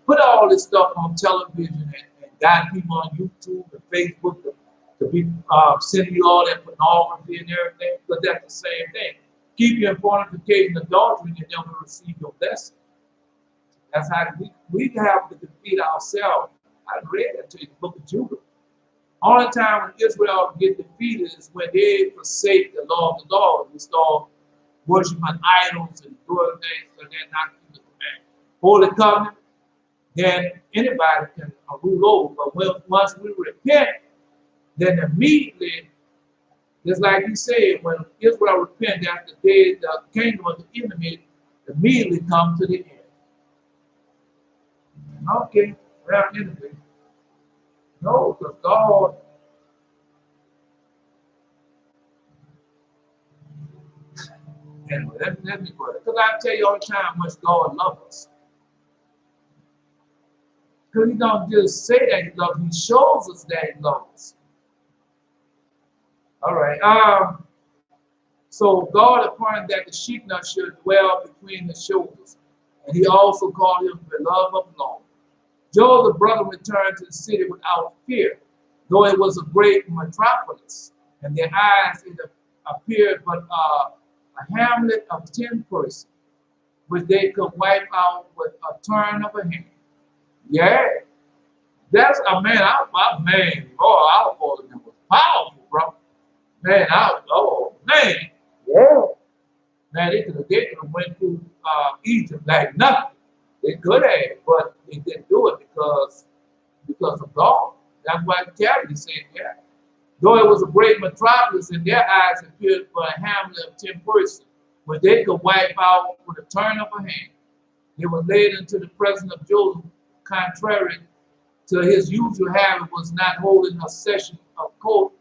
put all this stuff on television and got people on YouTube and Facebook to be sending you all that pornography and everything, because that's the same thing. Keep you in fornication and adultery, and you never receive your blessing. That's how we have to defeat ourselves. I read that to you in the book of Judah. Only time when Israel get defeated is when they forsake the law of the Lord. We start worshiping idols and doing things that they're not keeping the command. Holy covenant, then anybody can rule over. But once we repent, then immediately, just like he said, when Israel repent, after the kingdom of the enemy immediately come to the end. Okay, well, anyway. No, because God, anyway, let me put it. Because I tell you all the time how much God loves us. Because he don't just say that he loves us, he shows us that he loves us. All right. So God appointed that the sheepnut should dwell between the shoulders. And he also called him beloved of the Lord. Joseph's brother returned to the city without fear, though it was a great metropolis, and their eyes it appeared but a hamlet of 10 persons, which they could wipe out with a turn of a hand. Yeah, that's a man. Our father was powerful, bro. Man, yeah. Man, they could have went through Egypt like nothing. They could have, but they didn't do it because of God. That's why Calvin said, yeah. Though it was a great metropolis, in their eyes appeared for a hamlet of 10 persons, where they could wipe out with a turn of a hand. They were led into the presence of Joseph, contrary to his usual habit, was not holding a session of court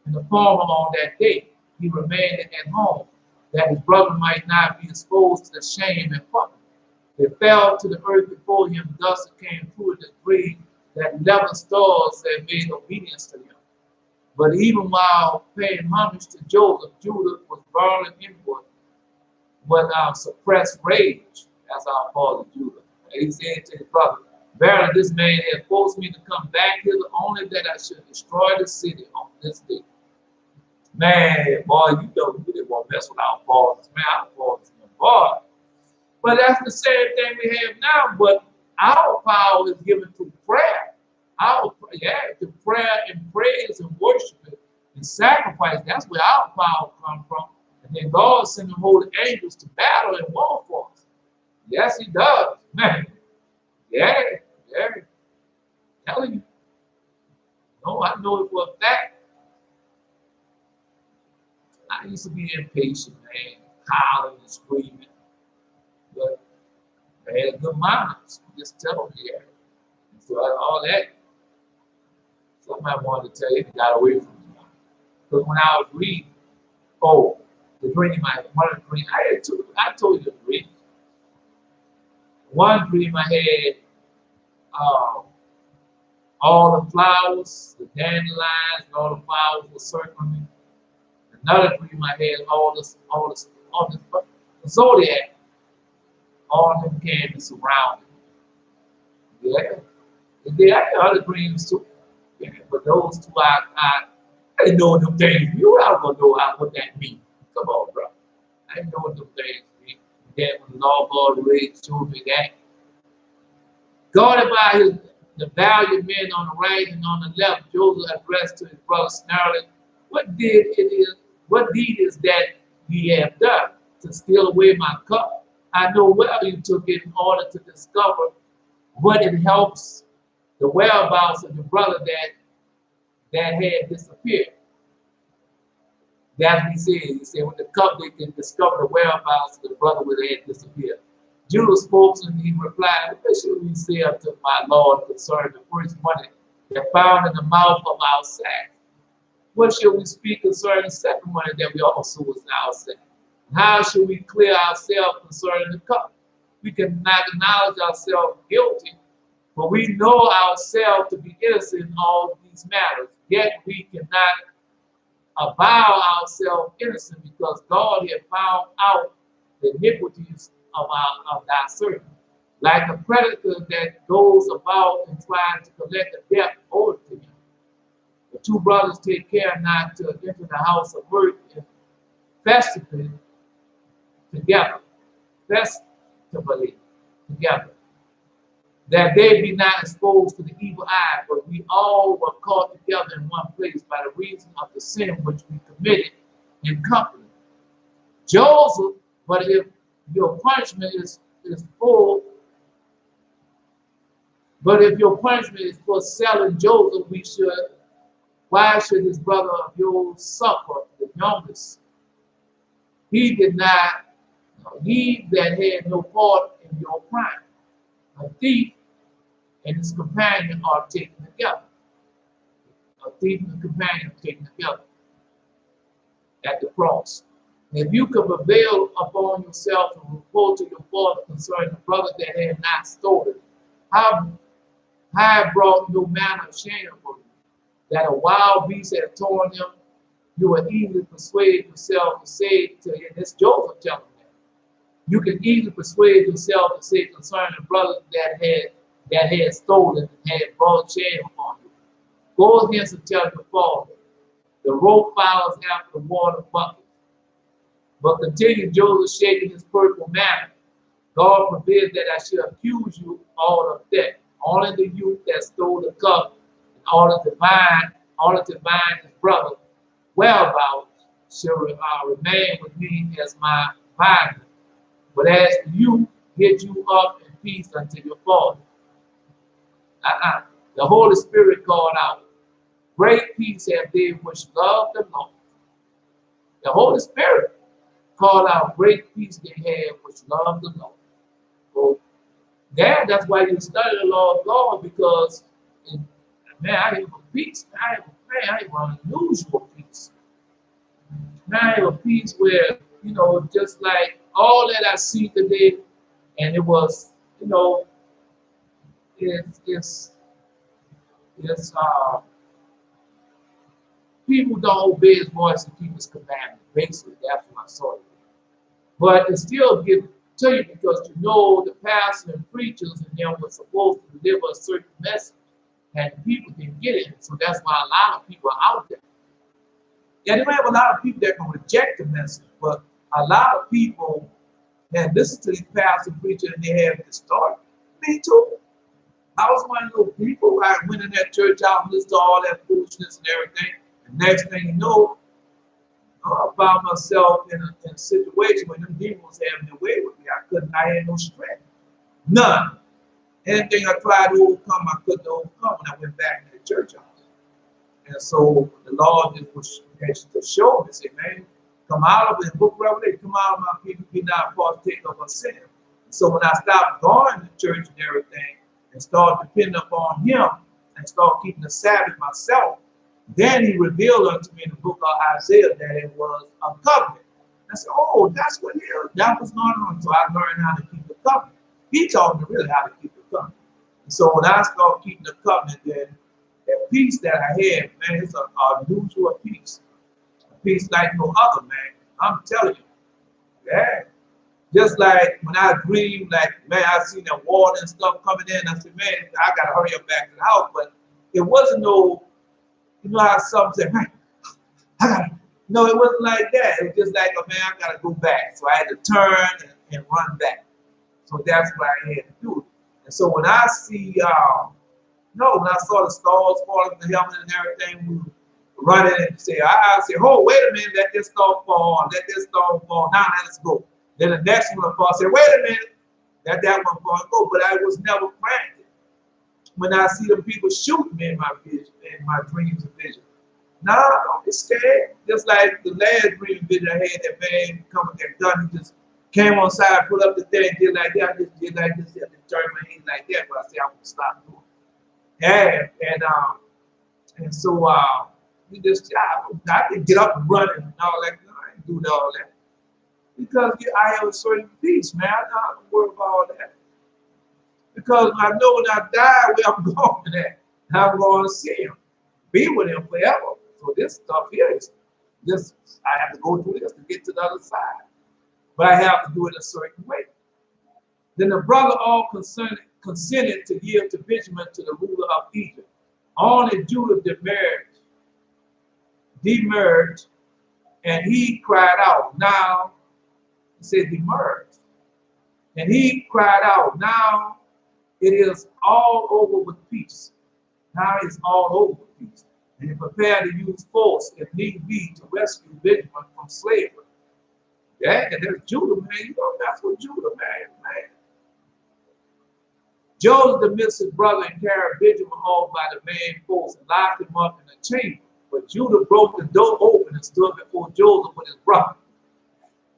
in the former on that day. He remained at home, that his brother might not be exposed to shame and public. They fell to the earth before him, thus it came through the dream that 11 stars had made obedience to him. But even while paying homage to Joseph, Judah was burning inward with suppressed rage, as our father Judah. And he said to his brother, verily this man has forced me to come back hither, only that I should destroy the city on this day. Man, boy, you didn't want to mess with our fathers, man. Our fathers, boy. But that's the same thing we have now, but our power is given through prayer. To prayer and praise and worship and sacrifice. That's where our power comes from. And then God sending holy angels to battle and war for us. Yes, he does. Yeah, yeah. Telling you. No, I know it for a fact. I used to be impatient, man, hollering and screaming, but I had a good mind. Just tell me, yeah. So all that, somebody wanted to tell you, it got away from me. Because when I was reading, oh, the dream one of the dreams, I told you the dream. One dream I had, uh, all the flowers, the dandelions, and all the flowers were circling me. Another dream I had, all the zodiac, all of them came and surrounded me. Yeah. And then I had other dreams too. Yeah, but those two, I didn't know what them things. You I was gonna know what that means. Come on, bro. I didn't know what them things mean. Then when the Lord God really showed me that, guarded by the valiant men on the right and on the left, Joseph addressed to his brother Snarling, what deed is that ye have done to steal away my cup? I know well you took it in order to discover what it helps the whereabouts of the brother that had disappeared. That's what he said. He said, when the cup they can discover the whereabouts of the brother where they had disappeared. Judah spoke and he replied, what shall we say unto my Lord concerning the first money that found in the mouth of our sack? What shall we speak concerning the second money that we also was in our sack? How shall we clear ourselves concerning the cup? We cannot acknowledge ourselves guilty, but we know ourselves to be innocent in all these matters. Yet we cannot avow ourselves innocent because God had found out the iniquities of thy servant. Like a creditor that goes about and tries to collect a debt owed to him. The two brothers take care not to enter the house of mirth and festively together. Festively together. That they be not exposed to the evil eye, but we all were caught together in one place by the reason of the sin which we committed in company. Joseph, but if your punishment is full, but if your punishment is for selling Joseph, why should his brother of yours suffer the youngest? He did not, he that had no part in your crime. A thief and his companion are taken together. A thief and a companion are taken together at the cross. And if you could prevail upon yourself and report to your father concerning the brother that had not stolen, how brought no manner of shame upon you, that a wild beast had torn him, you would easily persuade yourself to say to him, it's Joseph telling them, you can easily persuade yourself to say concerning the brother that had stolen and had brought shame upon you. Go against and tell your father, the rope follows after the water bucket. But continued Joseph shaking his purple mantle. God forbid that I should accuse you all of that. Only the youth that stole the cup, in order to bind his brother whereabouts shall remain with me as my binder. But as for you, get you up in peace unto your father. The Holy Spirit called out, great peace have they which love the Lord. The Holy Spirit called out great peace they have which love the Lord. So that's why you study the law of God, because man, I have a peace. I have an unusual peace. Man, I have a peace where, just like all that I see today, and it was, it's people don't obey his voice and keep his commandments. Basically, that's what I saw. But it still gives to you because the pastor and preachers and them were supposed to deliver a certain message, and the people didn't get it. So that's why a lot of people are out there. Yeah, they might have a lot of people that can reject the message, but a lot of people that listen to these pastors and preachers and they have this start. Me too. I was one of those people. I went in that church out and listened to all that foolishness and everything. And next thing you know, I found myself in a situation when them demons was having their way with me. I had no strength. None. Anything I tried to overcome, I couldn't overcome when I went back to the church house. And so the Lord just was to show me, say, man, come out of the book of Revelation, come out of my people, be not partaker of a sin. So when I stopped going to church and everything and started depending upon him and started keeping the Sabbath myself, then he revealed unto me in the book of Isaiah that it was a covenant. I said, oh, that's what it is. That was going on. So I learned how to keep the covenant. He taught me really how to keep the covenant. And so when I started keeping the covenant, then that peace that I had, man, it's a unusual peace. A peace like no other, man. I'm telling you. Yeah. Just like when I dreamed, like, man, I seen that water and stuff coming in. I said, man, I got to hurry up back to the house. But it wasn't no, you know how some say, man, I got to. No, it wasn't like that. It was just like, oh, man, I got to go back. So I had to turn and run back. So that's what I had to do. And so when I see, when I saw the stars falling from the heaven and everything, we were running and say, I say, oh, wait a minute, let this star fall, let this star fall, now let's go. Then the next one will fall, say, wait a minute, let that one fall and go. But I was never frantic. When I see the people shooting me in my vision, in my dreams and vision. No, don't be scared. Just like the last dream vision I had, that man come with that gun, he just came on side, put up the thing, did like that, I just did like this, and turn my head like that, but I said I would stop doing it. Yeah, and so we just, I didn't get up and run and all that. No, I didn't do all that. Because I have a certain peace, man. I don't have to worry about all that. Because I know when I die, where I'm going to that, I'm going to see him, be with him forever. So this stuff here is just, I have to go through this to get to the other side. But I have to do it a certain way. Then the brother all consented to yield to Benjamin to the ruler of Egypt. Only Judah demurred, and he cried out. Now, he said demurred. And he cried out, now it is all over with peace. Now it's all over with peace. And he prepared to use force, if need be, to rescue Benjamin from slavery. Yeah, and there's Judah, man. You know, that's what Judah, man. Joseph dismissed his brother and carried Benjamin off by the main force and locked him up in a chamber. But Judah broke the door open and stood before Joseph with his brother.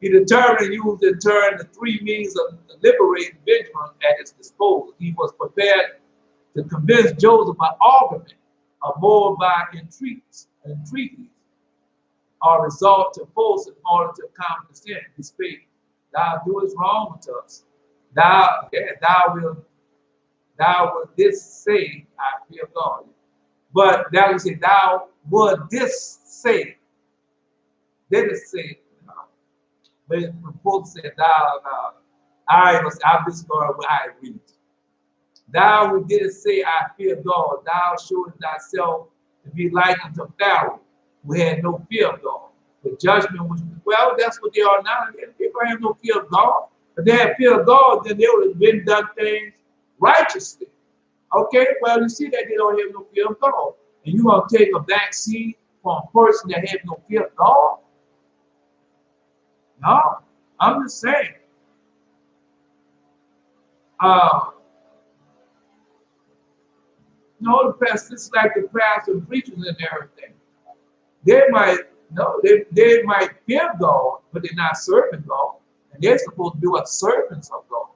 He determined to use in turn the three means of liberating Benjamin at his disposal. He was prepared to convince Joseph by argument, or more by entreaties, or resort to force in order to accomplish his faith. Thou doest wrong unto us. Thou will this say, I fear God. But thou will say, thou would this say. Did it say? But it's supposed to say, I just going what I read. Thou who didst say, I fear God, thou showest thyself to be like unto Pharaoh, who had no fear of God. The judgment was, well, that's what they are now. People have no fear of God. If they had fear of God, then they would have been done things righteously. Okay, well, you see that they don't have no fear of God. And you're going to take a back seat for a person that has no fear of God? No, I'm just saying. No, the pastor, it's like the pastors and preachers and everything. They might, no, they might fear God, but they're not serving God. And they're supposed to be what servants of God.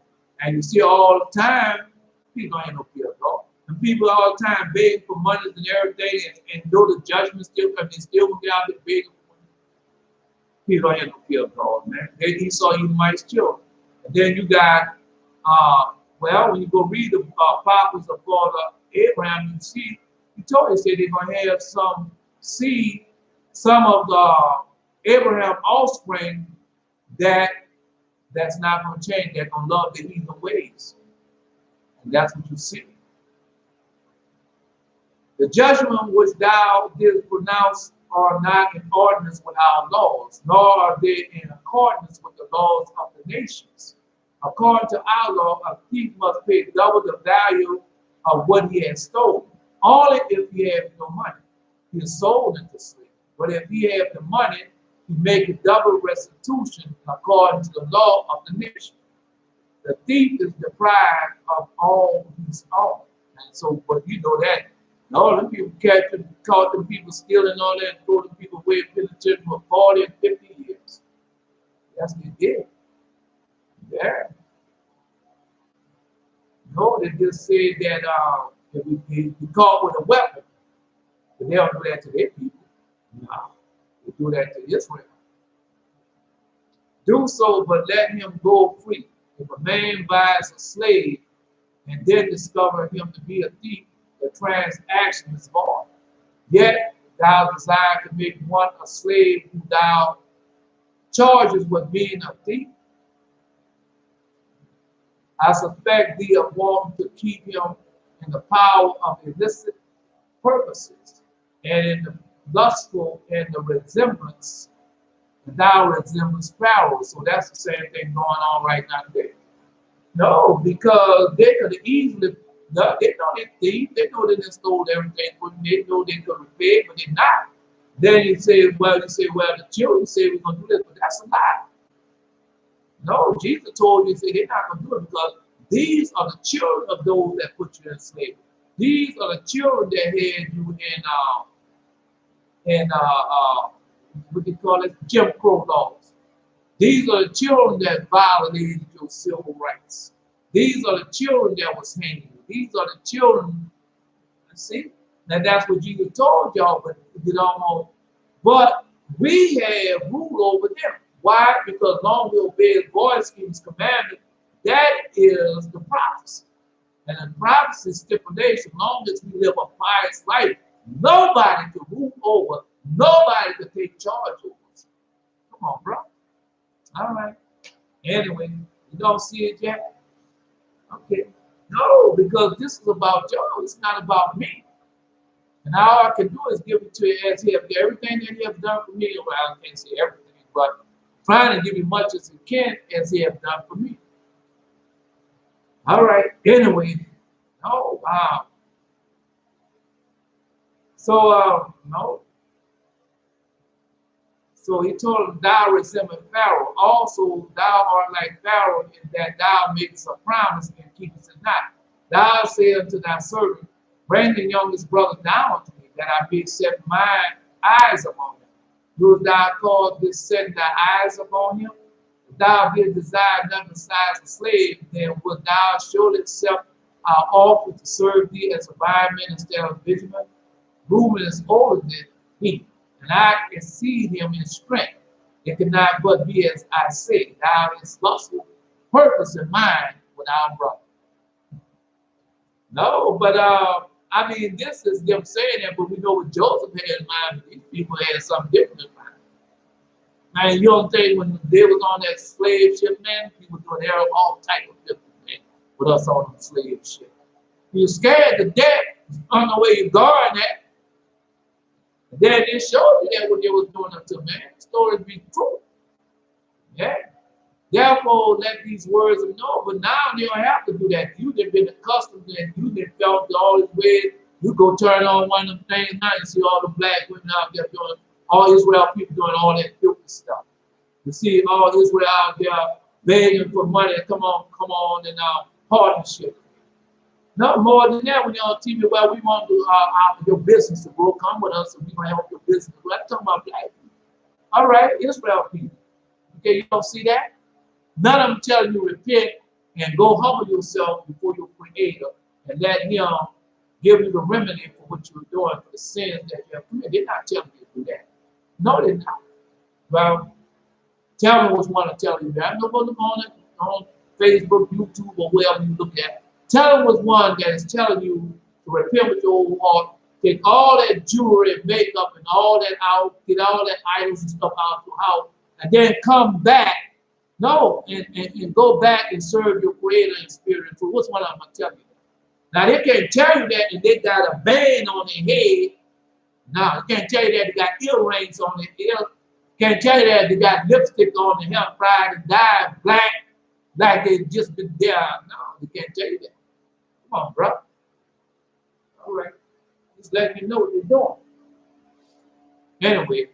And you see all the time, people ain't no fear of God. And people all the time begging for money and everything, and though the judgment still comes, they still will be out there begging for money. People ain't no fear of God, man. He saw you might children. And then you got, well, when you go read the prophets of Father Abraham, you see, he told us that they're going to have some seed, some of the Abraham offspring that's not going to change. They're going to love the heathen ways. And that's what you see. The judgment which thou didst pronounce are not in accordance with our laws, nor are they in accordance with the laws of the nations. According to our law, a thief must pay double the value of what he has stolen, only if he has no money. He is sold into slavery. But if he has the money, he make a double restitution according to the law of the nation. The thief is deprived of all his own. And so, but you know that all the people caught them people stealing all that, and throw them people away in penitentiary for 40 and 50 years. That's what they did. Yeah. No, they just said that if we caught with a weapon, but they don't do that to their people. No, they do that to Israel. Do so, but let him go free. If a man buys a slave and then discover him to be a thief, the transaction is void. Yet thou desire to make one a slave who thou charges with being a thief. I suspect thee of wanting to keep him in the power of illicit purposes, and in the lustful and the resemblance, and thou resemblest Pharaoh. So that's the same thing going on right now today. No, because they could easily, they know they're thieves, they know they didn't stole everything from them, they know they could repay, but they're not. Then you say, well, the children say we're going to do this, but that's a lie. No, Jesus told you, say they're not going to do it because these are the children of those that put you in slavery. These are the children that had you in what they call it, Jim Crow laws. These are the children that violated your civil rights. These are the children that was hanging. These are the children, you see? And that's what Jesus told y'all, but it almost. But we have rule over them. Why? Because long we obey his voice, keep his commandment. That is the prophecy. And the prophecy stipulation, long as we live a pious life, nobody can rule over, nobody can take charge over us. Come on, bro. All right. Anyway, you don't see it yet? Okay. No, because this is about y'all. It's not about me. And all I can do is give it to you as he has everything that he has done for me. Well, I can't say everything, but trying to give you much as he can as he has done for me. All right. Anyway. Oh, wow. So, no. So he told him, thou resemblest Pharaoh. Also, thou art like Pharaoh in that thou makest a promise and keepest it not. Thou say unto thy servant, bring the youngest brother down unto me, that I may set mine eyes upon him. Wilt thou cause this setting thy eyes upon him? If thou didst desire none besides a slave, then wilt thou surely accept our offer to serve thee as a bondman instead of Benjamin? Reuben is older than he, and I exceed him in strength. It cannot but be as I say, thou hast lustful purpose in mind with our brother. No, but I mean, this is them saying that, but we know what Joseph had in mind. These people had something different in mind. Man, you don't think when they was on that slave ship, man, people doing all type of different things with us on the slave ship. You're scared to death. On the way you guard that. Then they showed you that when they was doing it to man. The story be true. Yeah. Therefore, let these words of no, but now they don't have to do that. You've been accustomed and you've been felt all this way. You go turn on one of them things now, you see all the black women out there doing, all Israel people doing all that filthy stuff. You see all Israel out there begging for money, come on, and partnership. No more than that, when you're on TV, well, we want to your business to grow, come with us, and we're going to help your business. Well, I'm talking about black people. All right, Israel people. Okay, you don't see that? None of them telling you repent and go humble yourself before your creator and let him give you the remedy for what you're doing for the sins that you have committed. They're not telling you to do that. No, they're not. Well, tell me what's one to tell you that. No one on Facebook, YouTube, or wherever you look at. Tell them what's one that is telling you to repent with your whole heart, take all that jewelry and makeup and all that out, get all that idols and stuff out of your house, and then come back. No, and go back and serve your creator in spirit and truth. What's one I'm going to tell you? Now, they can't tell you that and they got a band on their head. No, they can't tell you that they got earrings on their ear. Can't tell you that they got lipstick on their hair, fried and dyed black, like they just been there. No, they can't tell you that. Come on, bro. All right. Just letting you know what they're doing. Anyway,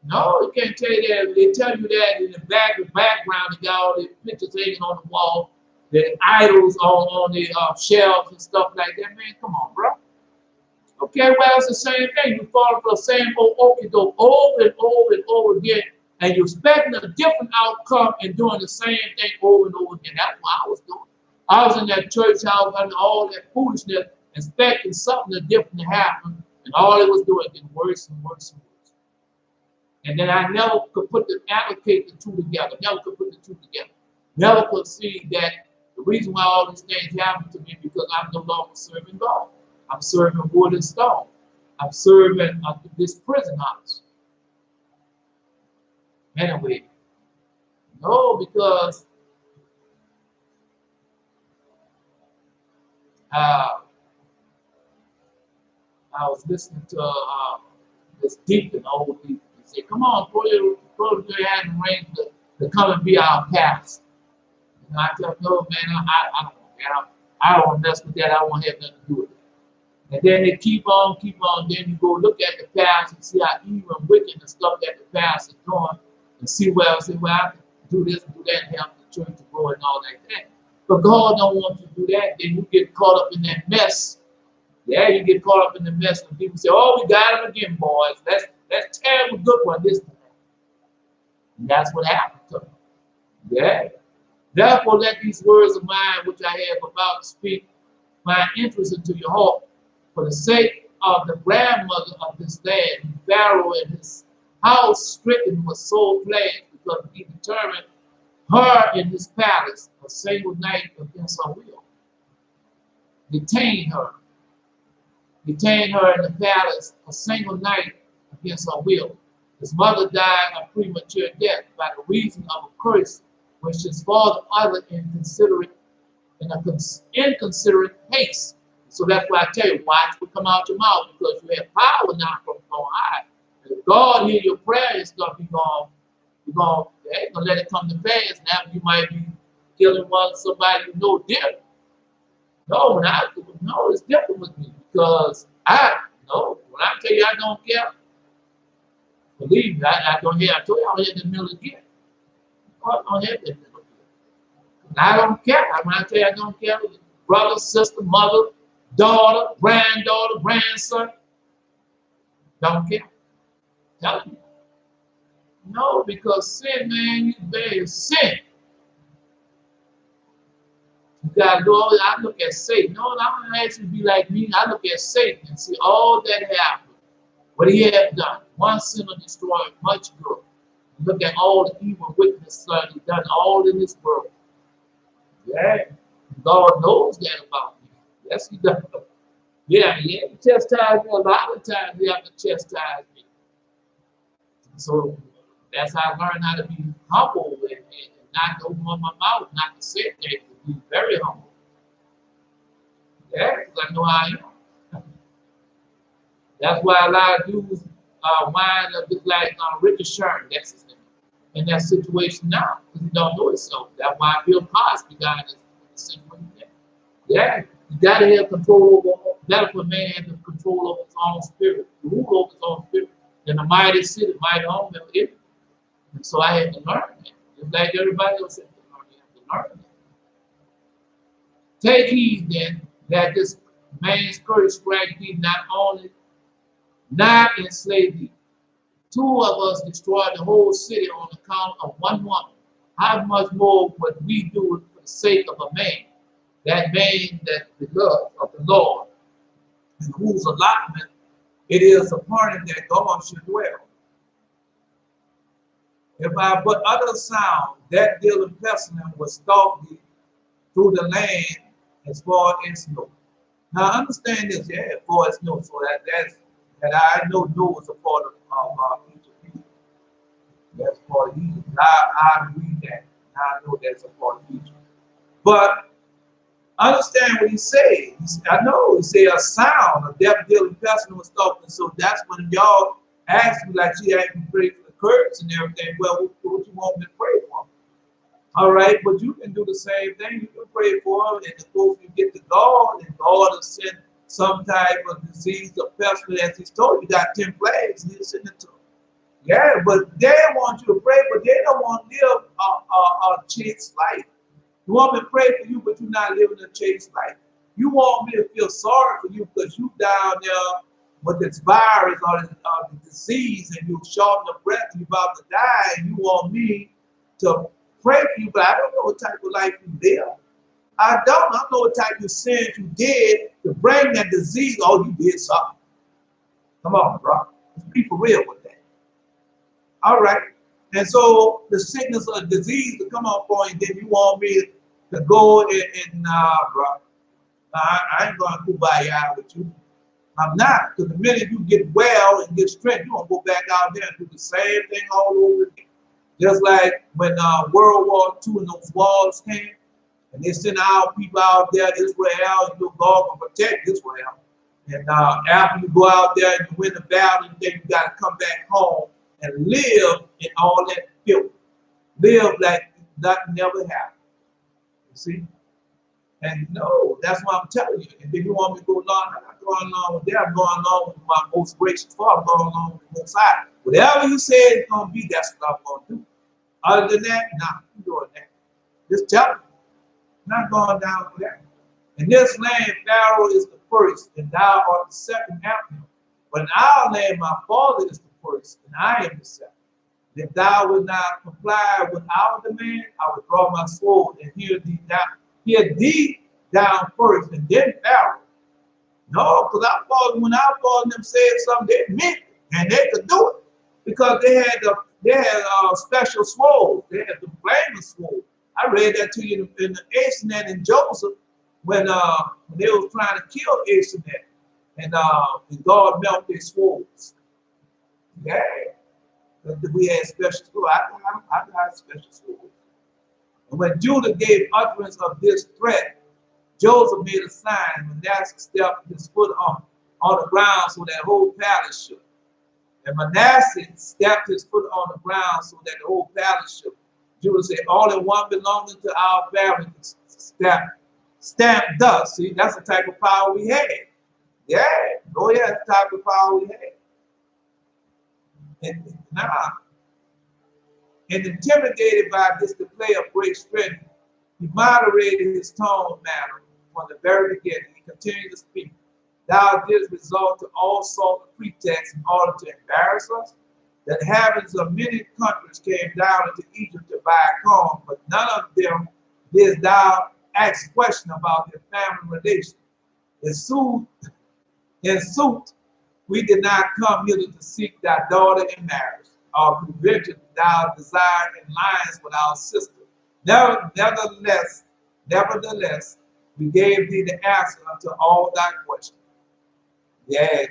No, they can't tell you that. They tell you that in the background, they got all the pictures hanging on the wall, the idols on the shelves and stuff like that. Man, come on, bro. Okay, well, it's the same thing. You fall for the same old okey doke over and over and over again, and you're expecting a different outcome and doing the same thing over and over again. That's what I was doing. I was in that church house under all that foolishness, expecting something different to happen, and all it was doing getting worse and worse and worse. And then I never could allocate the two together. Never could put the two together. Never could see that the reason why all these things happen to me because I'm no longer serving God. I'm serving wood and stone. I'm serving this prison house. Anyway, no, because I was listening to this deacon, old deacon. He said, "Come on, throw your hand in the ring to come and be our pastor." And I tell him, "No, man, I don't mess with that. I won't have nothing to do with it." And then they keep on. Then you go look at the pastor and see how evil and wicked and stuff that the pastor's doing, and see I can do this, do that, and help the church to grow and all like that. But God don't want you to do that. Then you get caught up in that mess. Yeah, you get caught up in the mess when people say, "Oh, we got him again, boys. That's terrible good one this time." And that's what happened to them. Yeah. Therefore, let these words of mine, which I have about to speak, find interest into your heart. For the sake of the grandmother of this land, Pharaoh and his house stricken was so plagued because he determined her in his palace a single night against her will. Detained her in the palace a single night against her will. His mother died a premature death by the reason of a curse which his father uttered in inconsiderate haste. So that's why I tell you, watch what come out your mouth, because you have power now from on high. And if God hear your prayer and stuff, He's gonna let it come to pass. Now you might be killing somebody you know dear. No, it's different with me because when I tell you I don't care, believe me, I don't care. I told you I was in the middle again. I don't have that middle again. I don't care. When I tell you I don't care, brother, sister, mother, daughter, granddaughter, grandson, don't care. Tell me. No, because sin, man, you bear sin. You gotta do all that. I look at Satan. No, I'm gonna ask you to be like me. I look at Satan and see all that happened. What he had done. One sinner destroyed much good. Look at all the evil wickedness he's done all in this world. Yeah. God knows that about me. Yes, he does. Yeah, he had to chastise me a lot of times. He had to chastise me. So that's how I learned how to be humble and not to open up my mouth, not to say things, to be very humble. Yeah, because I know how I am. That's why a lot of dudes wind up just like Richard Sherman, that's his name, in that situation now, because he don't know himself. That's why Bill Cosby got in the situation. Yeah, you got to have control over. That's what man has control over his own spirit, to rule over his own spirit. In the mighty city, mighty home, and it. And so I had to learn that. Just like everybody else had to learn, you have to learn that. Take heed then that this man's curse strike thee not enslave thee. Two of us destroyed the whole city on account of one woman. How much more would we do it for the sake of a man? That man that beloved of the Lord, in whose allotment it is upon him that God should dwell. If I but utter sound, that dealing pestilence will stalk thee through the land as far as snow. Now understand this, yeah, as far as snow. So that I know is a part of each of you. That's part of each. I read that. I know that's a part of each. But understand what he said. I know he said a sound, a death dealing pestilence was stalking. So that's when y'all ask me, like, she asked me to pray for the curse and everything. Well, what you want me to pray for? All right, but you can do the same thing. You can pray for them, and of course you get to God, and God will send some type of disease or pestilence. As He's told you, got 10 plagues, and He'll send it to them. Yeah, but they want you to pray, but they don't want to live a chaste life. You want me to pray for you, but you're not living a chaste life. You want me to feel sorry for you because you down there with this virus or the disease and you're short of breath and you're about to die, and you want me to pray for you, but I don't know what type of life you live. I don't know what type of sins you did to bring that disease. Oh, you did something. Come on, bro. Let's be for real with that. All right. And so the sickness or disease to come up for you, then you want me to go and nah, bro. Nah, I ain't going to kumbaya with you. I'm not. Because the minute you get well and get strength, you're going to go back out there and do the same thing all over again. Just like when World War II and those walls came, and they sent our people out there, Israel, and your God will protect Israel. And after you go out there and you win the battle, then you got to come back home and live in all that filth. Live like nothing never happened. You see? And no, that's what I'm telling you. And then you want me to go along, I'm not going along with that. I'm going along with my most gracious Father. I'm going along with the Most High. Whatever you say it's going to be, that's what I'm going to do. Other than that, nah, I'm doing that. Just tell me. I'm not going down for that. In this land, Pharaoh is the first, and thou art the second after him. But in our land, my father is the first, and I am the second. And if thou wilt not comply with our demand, I will draw my sword and hear thee down first, and then Pharaoh. No, because when our father them said something, they meant it, and they could do it because they had special swords. They had the flaming sword. I read that to you in the Asenath and Joseph when they was trying to kill Asenath, and God melted their swords. Yeah, we had special swords. I got special swords. And when Judah gave utterance of this threat, Joseph made a sign. Manasseh stepped his foot on the ground so that whole palace shook. And Manasseh stepped his foot on the ground so that the whole palace shook. Judah said, only one belonging to our family stamped thus. See, that's the type of power we had. Yeah, oh yeah, that's the type of power we had. And intimidated by this display of great strength, he moderated his tone matter from the very beginning. He continued to speak. Thou didst resort to all sorts of pretexts in order to embarrass us. The inhabitants of many countries came down into Egypt to buy corn, but none of them did thou ask question about their family relations. In suit, we did not come hither to seek thy daughter in marriage, or prevented thou desire in alliance with our sister. Nevertheless, we gave thee the answer unto all thy questions. Yeah.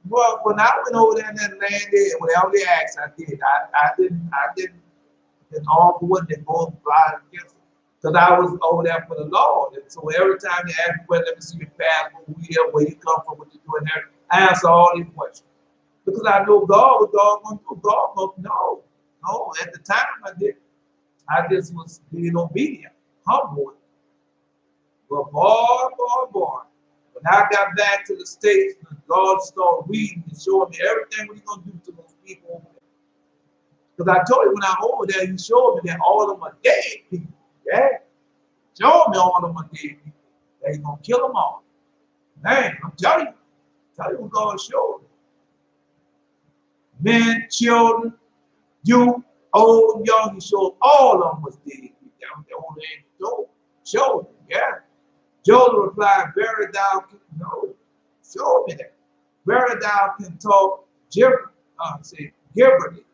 Well, when I went over there in that land there, whatever they asked, I did. I didn't argue with them, go fly against them. Because I was over there for the Lord. And so every time they asked me, well, let me see your passport, where you come from, what you doing there, I answer all these questions. Because I know God was going to do. God was, no, at the time I didn't. I just was being obedient, humble. But boy, when I got back to the States, God started reading and showing me everything what he's going to do to those people over there. Because I told you when I was over there, he showed me that all of them are dead people. Yeah? Showed me all of them are dead people. That he's going to kill them all. Man, I'm telling you what God showed me. Men, children, youth, old and young, he showed all of them was dead people. That was the only angel showed me, yeah. Joseph replied, very thou can, no, show me that. Very thou can talk gibberly.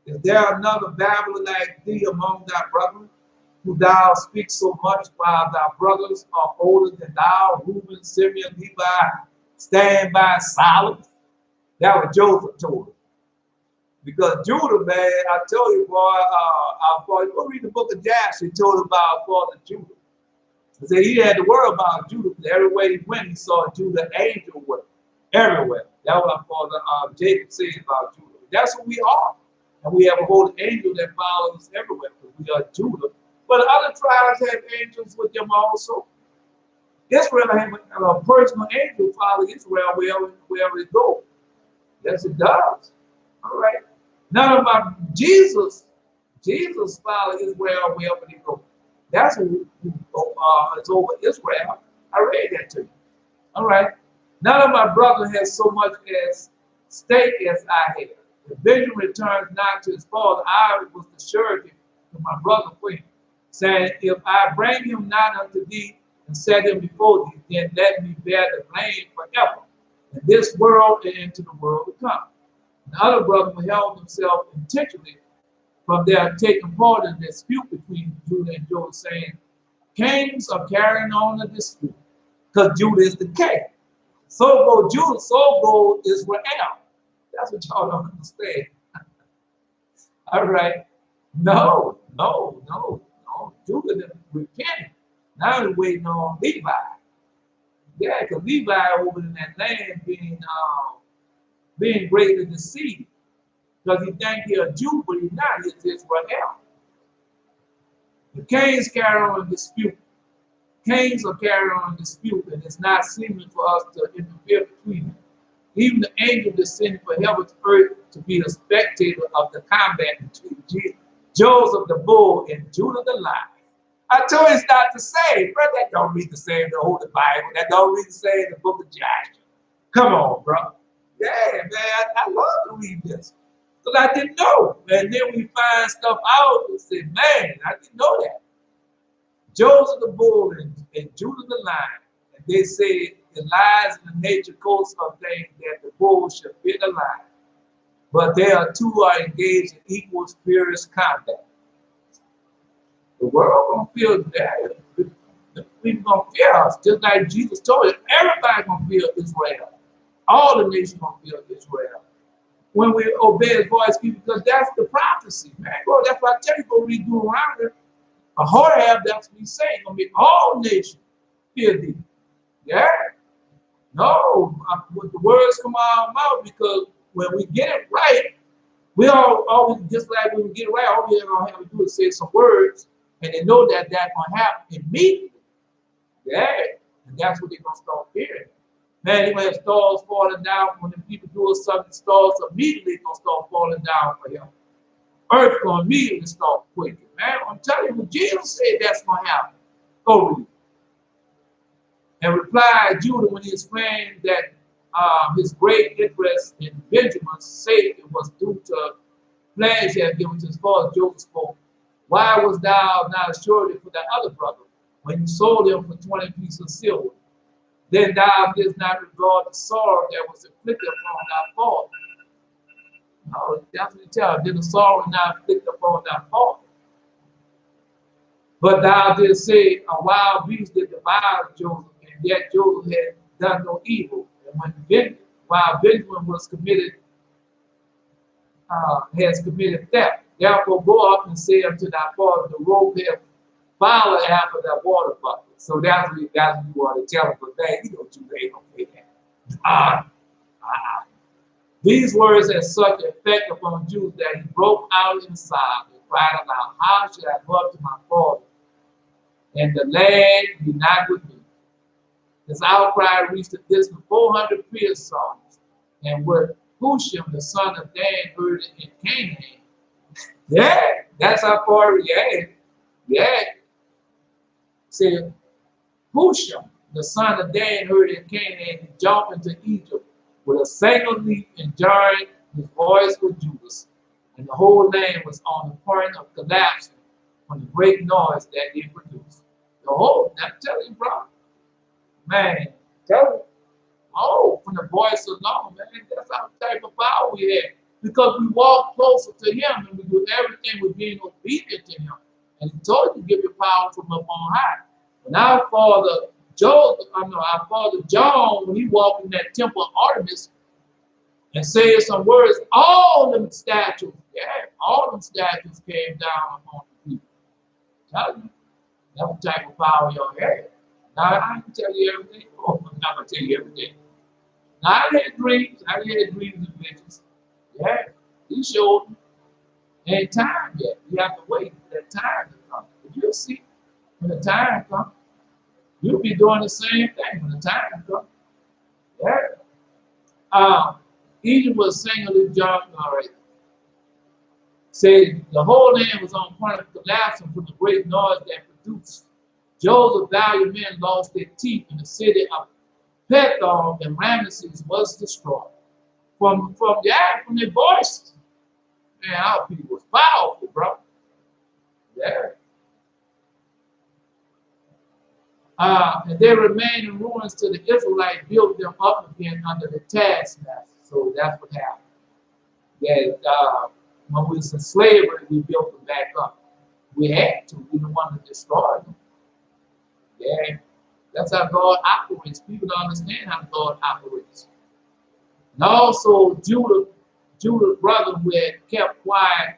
Is there another Babylon like thee among thy brethren, who thou speak so much while thy brothers are older than thou, Reuben, Simeon, Levi, stand by silent? That was Joseph told him. Because Judah, man, I tell you, boy, our father, go read the book of Jasher, he told about our father Judah. He said he had to worry about Judah, because everywhere he went, he saw Judah angel with everywhere. That's what our father Jacob says about Judah. That's who we are. And we have a whole angel that follows us everywhere, because we are Judah. But other tribes have angels with them also. Israel had a personal angel follow Israel wherever it goes. Yes, it does. All right. None of my Jesus follow Israel wherever they go. That's who is over Israel. I read that to you. All right. None of my brothers has so much as stake as I have. If Benjamin returns not to his father, I was the surety to my brother for him, saying, if I bring him not unto thee and set him before thee, then let me bear the blame forever, in this world and into the world to come. The other brother held himself intentionally from their taking part in the dispute between Judah and Joseph, saying, kings are carrying on a dispute, because Judah is the king. So go Judah, so go Israel. That's what y'all don't understand. All right. No. Judah didn't repent. Now they're waiting on Levi. Yeah, because Levi over in that land being greatly deceived. Because he think he's a Jew, but he's not. He's Israel. The kings carry on a dispute. Kings are carrying on a dispute, and it's not seeming for us to interfere between them. Even the angel descended from heaven's earth to be a spectator of the combat between Joseph the bull and Judah the lion. I told you it's not the same, bro. That don't read the same in the Holy Bible. That don't read the same in the book of Joshua. Come on, bro. Yeah, man, I love to read this. Because I didn't know. And then we find stuff out and say, man, I didn't know that. Joseph the bull and Judah the lion. And they say it lies in the nature course of things that the bull should fear the lion. But they are two are engaged in equal furious combat. The world gonna feel that. The people gonna fear us, just like Jesus told us. Everybody gonna fear Israel. All the nations gonna fear Israel. When we obey his voice, because that's the prophecy, man. Bro, that's why I tell you, go read Deuteronomy. A Horeb, that's what he's saying. Gonna be all nations fear thee. Yeah. No, the words come out of our mouth, because when we get it right, we all always, just like when we get it right, all we're gonna have to do is say some words, and they know that that's gonna happen immediately. Yeah. And that's what they're gonna start fearing. Man, they have stars falling down. When the people do something, stars immediately gonna start falling down for him. Earth gonna immediately start quaking. Man, I'm telling you, when Jesus said that's gonna happen. Go read. And replied Judah when he explained that his great interest in Benjamin's safety was due to pledge he had given to his father. Joseph spoke, why was thou not assured for that other brother when you sold him for 20 pieces of silver? Then thou didst not regard the sorrow that was inflicted upon thy father. No, that's what he tells. Then the sorrow not inflicted upon thy father. But thou didst say, a wild beast did devour Joseph, and yet Joseph had done no evil. And while Benjamin was has committed theft, therefore go up and say unto thy father, the robe hath followed after thy water bucket. So that's what you want to tell him, but man, you know, you ain't gonna pay that. These words had such effect upon Judah that he broke out in sobs and cried aloud, how should I go up to my father, and the lad be not with me? His outcry reached a distance of 400 songs, and with Husham, the son of Dan, heard it in Canaan. Yeah, that's how far, yeah. Said, Husham, the son of Dan, heard it in Canaan, and jumped into Egypt with a single leap and jarring his voice with Judas. And the whole land was on the point of collapsing from the great noise that it produced. The whole, I'm telling you, bro. Man, tell you. Oh, from the voice alone, man, that's our type of power we have. Because we walk closer to him and we do everything with being obedient to him. And he told you to give your power from up on high. And our father John, when he walked in that temple of Artemis and said some words, all them statues came down upon the people. Tell you, that's the type of power y'all have. Now, I can tell you everything. Oh, I'm not going to tell you everything. Now, I had dreams and visions. Yeah, he showed me. Ain't time yet. You have to wait for that time to come. But you'll see when the time comes. You'll be doing the same thing when the time comes. Yeah. Egypt was singularly John, all right. Say the whole land was on point of collapsing from the great noise that produced. Joseph's valiant men lost their teeth in the city of Pethor, and Ramesses was destroyed. From their voices. Man, our people was powerful, bro. Yeah. And they remained in ruins till the Israelites built them up again under the taskmaster. So that's what happened. Yeah, when we was in slavery, we built them back up. We had to. We didn't want to destroy them. Yeah, that's how God operates. People don't understand how God operates. And also, Judah's brother, who had kept quiet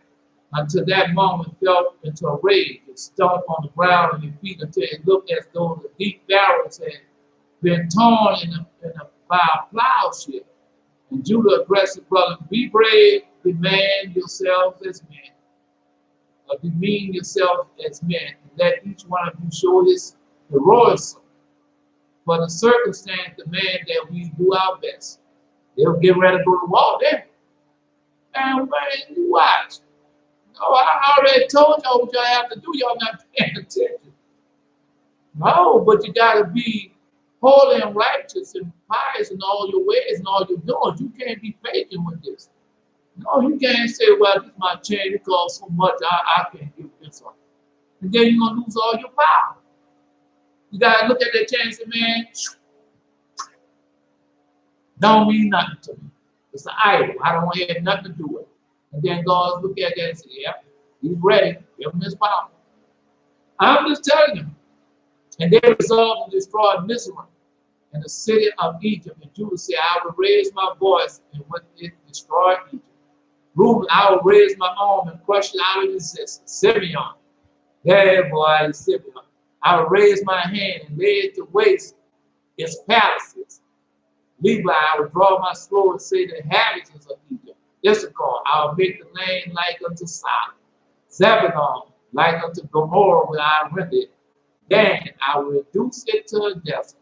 until that moment, fell into a rage and stomped on the ground and their feet until it looked as though the deep barrels had been torn by a plowshare. And Judah addressed his brother, be brave, demand yourselves as men, or demean yourselves as men, and let each one of you show his heroism. For the circumstance demand that we do our best. They'll get ready to go to war there. And man, you watch. No, I already told y'all what y'all have to do. Y'all not paying attention. No, but you got to be holy and righteous and pious in all your ways and all your doings. You can't be faking with this. No, you can't say, well, this is my chain. It costs so much. I can't give this up. And then you're going to lose all your power. You got to look at that chain and say, man, don't mean nothing to me. It's an idol. I don't have nothing to do with it. And then God look at that and say, yeah, he's ready. Give him his power. I'm just telling you. And they resolved to destroy Mizraim and the city of Egypt. And Judah said, I will raise my voice and when it destroyed Egypt. Reuben, I will raise my arm and crush it out of existence. Simeon, yeah, boy, Simeon. I will raise my hand and lay it to waste its palaces. Levi, I will draw my sword and say the inhabitants of Egypt. Issachar, I will make the land like unto Sodom. Zebulun, like unto Gomorrah, where I rent it. Dan, I will reduce it to a desert.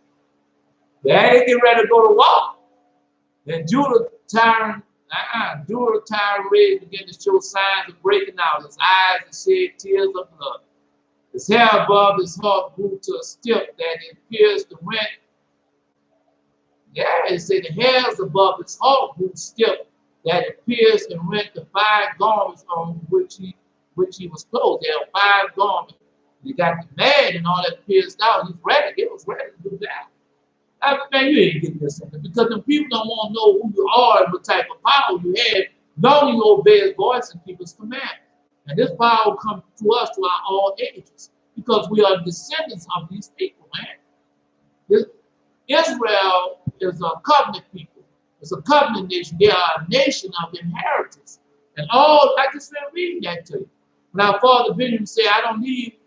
They ain't get ready to go to war. Then Judah turned rage began to show signs of breaking out. His eyes and shed tears of blood. His hair above his heart grew to a stiff that it pierced the rent. Yeah, it said the hairs above his heart grew stiff that it pierced and rent the 5 garments on which he was clothed. There were 5 garments. He got mad and all that pierced out. He's ready. He was ready to do that. Man, you ain't getting this in because the people don't want to know who you are and what type of power you have. Long you obey his voice and keep his commandments. And this power will come to us to our all ages because we are descendants of these people, man. Israel is a covenant people. It's a covenant nation. They are a nation of inheritance. And all, I just been reading that to you. When our father Benjamin said, I don't need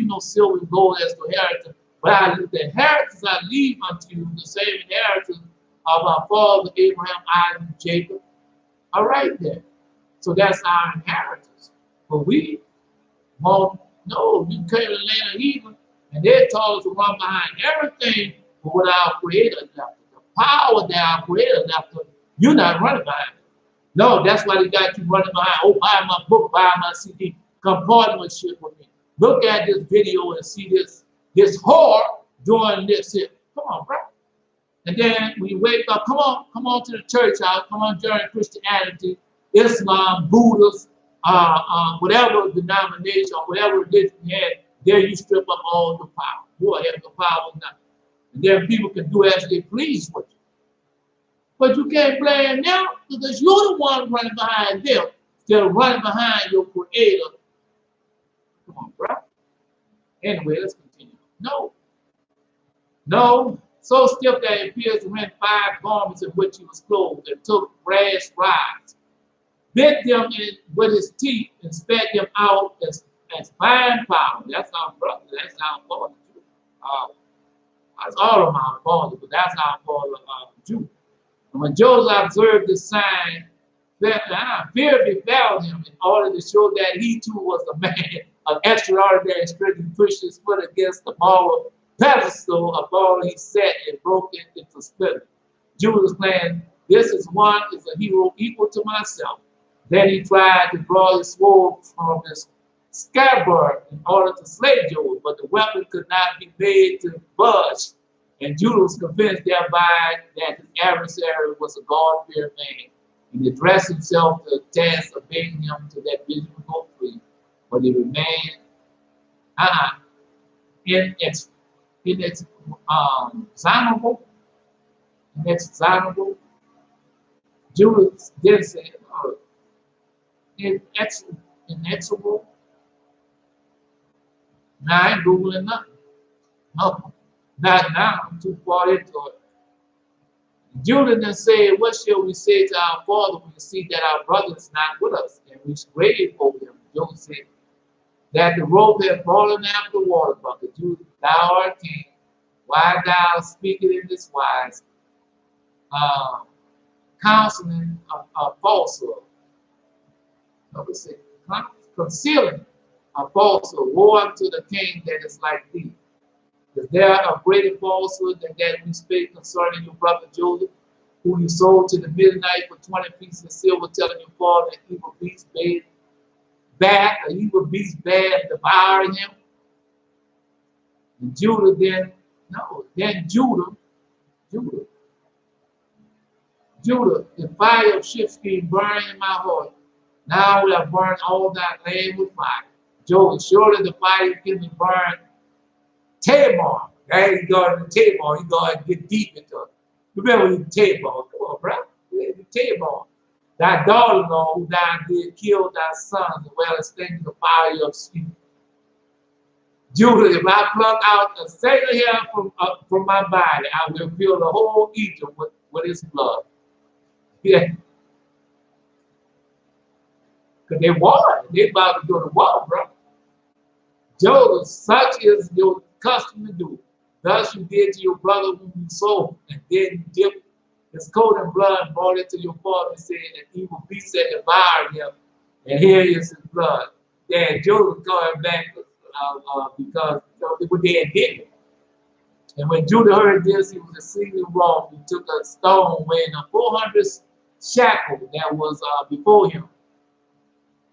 no silver and gold as the inheritance, but the inheritance I leave unto you, the same inheritance of our father Abraham, Isaac, Jacob. All right there. So that's our inheritance. But we won't know. You came to the land of Eden, and they told us to run behind everything for what our Creator left. The power that our Creator left, you're not running behind it. No, that's why they got you running behind. Oh, buy my book, buy my CD. Come partnership with me. Look at this video and see this whore doing this here. Come on, bro. And then when you wake up, come on to the church house, come on join Christianity, Islam, Buddhist, whatever denomination or whatever religion you had, there you strip up all the power. You have the power of nothing. And then people can do as they please with you. But you can't blame them because you're the one running behind them. They're running behind your Creator. Come on, bro. Anyway, let's continue. No, so stiff that it appears to rent 5 garments in which he was clothed, and took brass rods, bit them in with his teeth, and spat them out as fine powder. That's our brother. That's our father. That's all of our father, but that's our father, Jew. And when Joseph observed this sign, fear befell him in order to show that he too was a man of extraordinary strength. He pushed his foot against the marble pedestal above he sat and broke it into splinters. Judah's plan This is one is a hero equal to myself. Then he tried to draw his sword from his scabbard in order to slay Job, but the weapon could not be made to budge. And Judah was convinced thereby that his adversary was a God-fearing man, and addressed himself to the task of bidding him to that vision would go free, but he remained inexorable. Judah did say, inexorable. Now I ain't Googling nothing. No, not now. I'm too far into it. Judah then said, what shall we say to our father when we see that our brother is not with us? And we grave over him. Job said, that the rope had fallen after the water bucket. Judah, thou art king. Why thou speakest in this wise? Counseling a falsehood. Concealing a falsehood. Woe unto the king that is like thee. Is there a greater falsehood than that we spake concerning your brother Joseph, who you sold to the midnight for 20 pieces of silver, telling your father that evil beast bade bad, an evil beast bad devouring him? And Judah Judah, the fire of shipskin burning in my heart. Now will I burn all thy land with fire. Job, surely the fire can be burned. Tamar. There you go to Tamar. You go and get deep into it. Remember Tamar. Come on, bro. Tamar. Thy daughter-in-law who thou did kill thy sons, as well as things the fire of sheep. Judah, if I pluck out a single hair from my body, I will fill the whole Egypt with its blood. Yeah. Because they war. They about to go to war, bro. Job, such is your custom to do. Thus you did to your brother whom you sold, and then you dipped his coat in blood and brought it to your father and said, an evil beast that devoured him, and here is his blood. Then Job was going back because they had did it. And when Judah heard this, he was exceedingly wroth. He took a stone weighing a 400 shekel that was before him,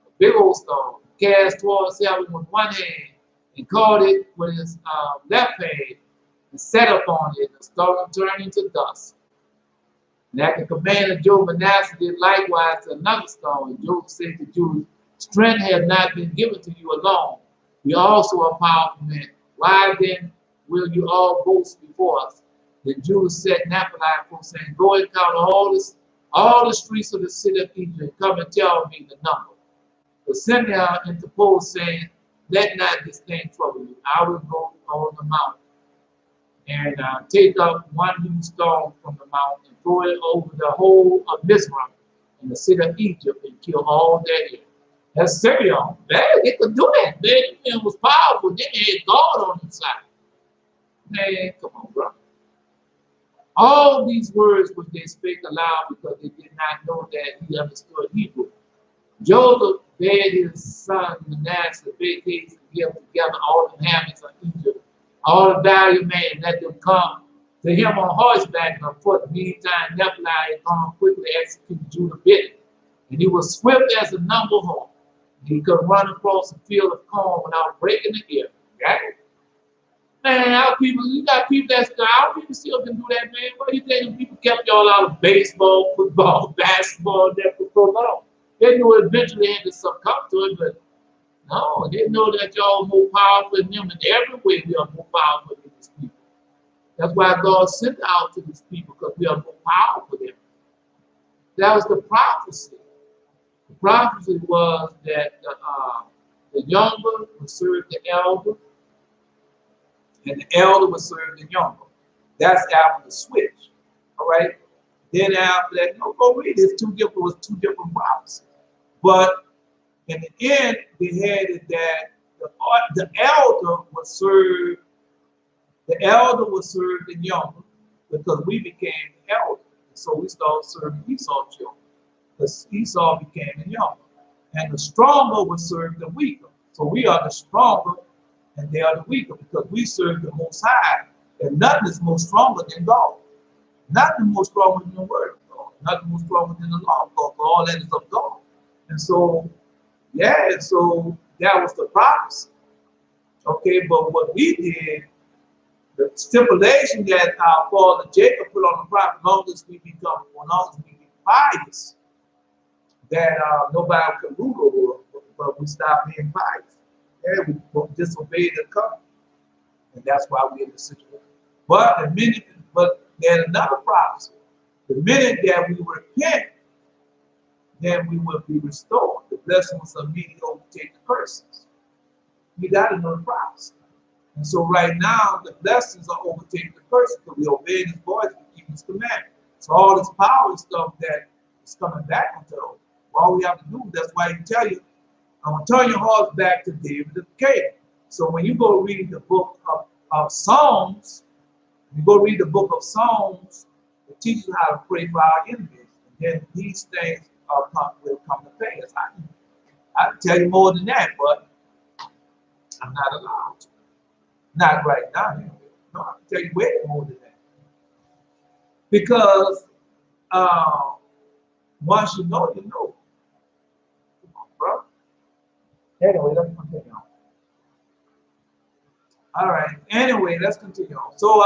a big old stone, cast towards heaven with one hand, and caught it with his left hand, and set upon it, and the stone turned into dust. And at the command of Job, Manasseh did likewise to another stone. And Job said to Judah, strength has not been given to you alone. We also are powerful men. Why then will you all boast before us? Then Judah set Naphtali for saying, go and count all the streets of the city of Egypt, and come and tell me the number. But Simeon interposed, saying, let not this thing trouble you. I will go on the mountain and take up one huge stone from the mountain and throw it over the whole of Mizraim in the city of Egypt and kill all that in. That's Simeon. Man, they could do that. Man, was powerful. Then they had God on the side. Man, come on, bro. All these words which they spake aloud because they did not know that he understood Hebrew. Joseph bade his son Manasseh bake haste to give together all the inhabitants of Egypt, all the valiant men, let them come to him on horseback and on foot. Meantime, Naphtali had gone quickly to execute Judah bidding, and he was swift as a number horse. He could run across a field of corn without breaking the ear. Right? Man, our people, you got people our people still can do that, man. What do you think people kept y'all out of baseball, football, basketball, that for so long? They knew eventually they had to succumb to it, but no, they know that y'all are more powerful than them. In every way, we are more powerful than these people. That's why God sent out to these people, because we are more powerful than them. That was the prophecy. The prophecy was that the younger would serve the elder, and the elder would serve the younger. That's after the switch. All right. Then after that, go read it. It was two different prophecies. But in the end, they had it that the elder would serve the younger, because we became the elder. So we started serving Esau's children, because Esau became the younger. And the stronger would serve the weaker. So we are the stronger and they are the weaker, because we serve the Most High. And nothing is more stronger than God. Nothing more stronger than the word of God. Nothing was stronger than the law, because all that is of God. And so, yeah, and so that was the prophecy. Okay, but what we did, the stipulation that our father Jacob put on the prophet, as long as we become, as long as we be pious, that nobody could rule over us, but we stop being pious. Yeah, we disobeyed the covenant. And that's why we're in the situation. But there's another prophecy. The minute that we repent, then we will be restored. The blessings will immediately overtake the curses. You got to know the prophecy. And so right now, the blessings are overtaking the curses because we obey his voice, we keep his commandments. So all this power and stuff that is coming back onto us. All we have to do, that's why he tell you, I'm going to turn your hearts back to David the king. So when you go read the book of Psalms, you go read the book of Psalms, it teaches you how to pray for our enemies. And then these things will come to pass. I can tell you more than that, but I'm not allowed to. Not right now, anyway. No, I can tell you way more than that. Because once you know, you know. Come on, bro. Anyway, let's continue on. All right. Anyway, let's continue on. So,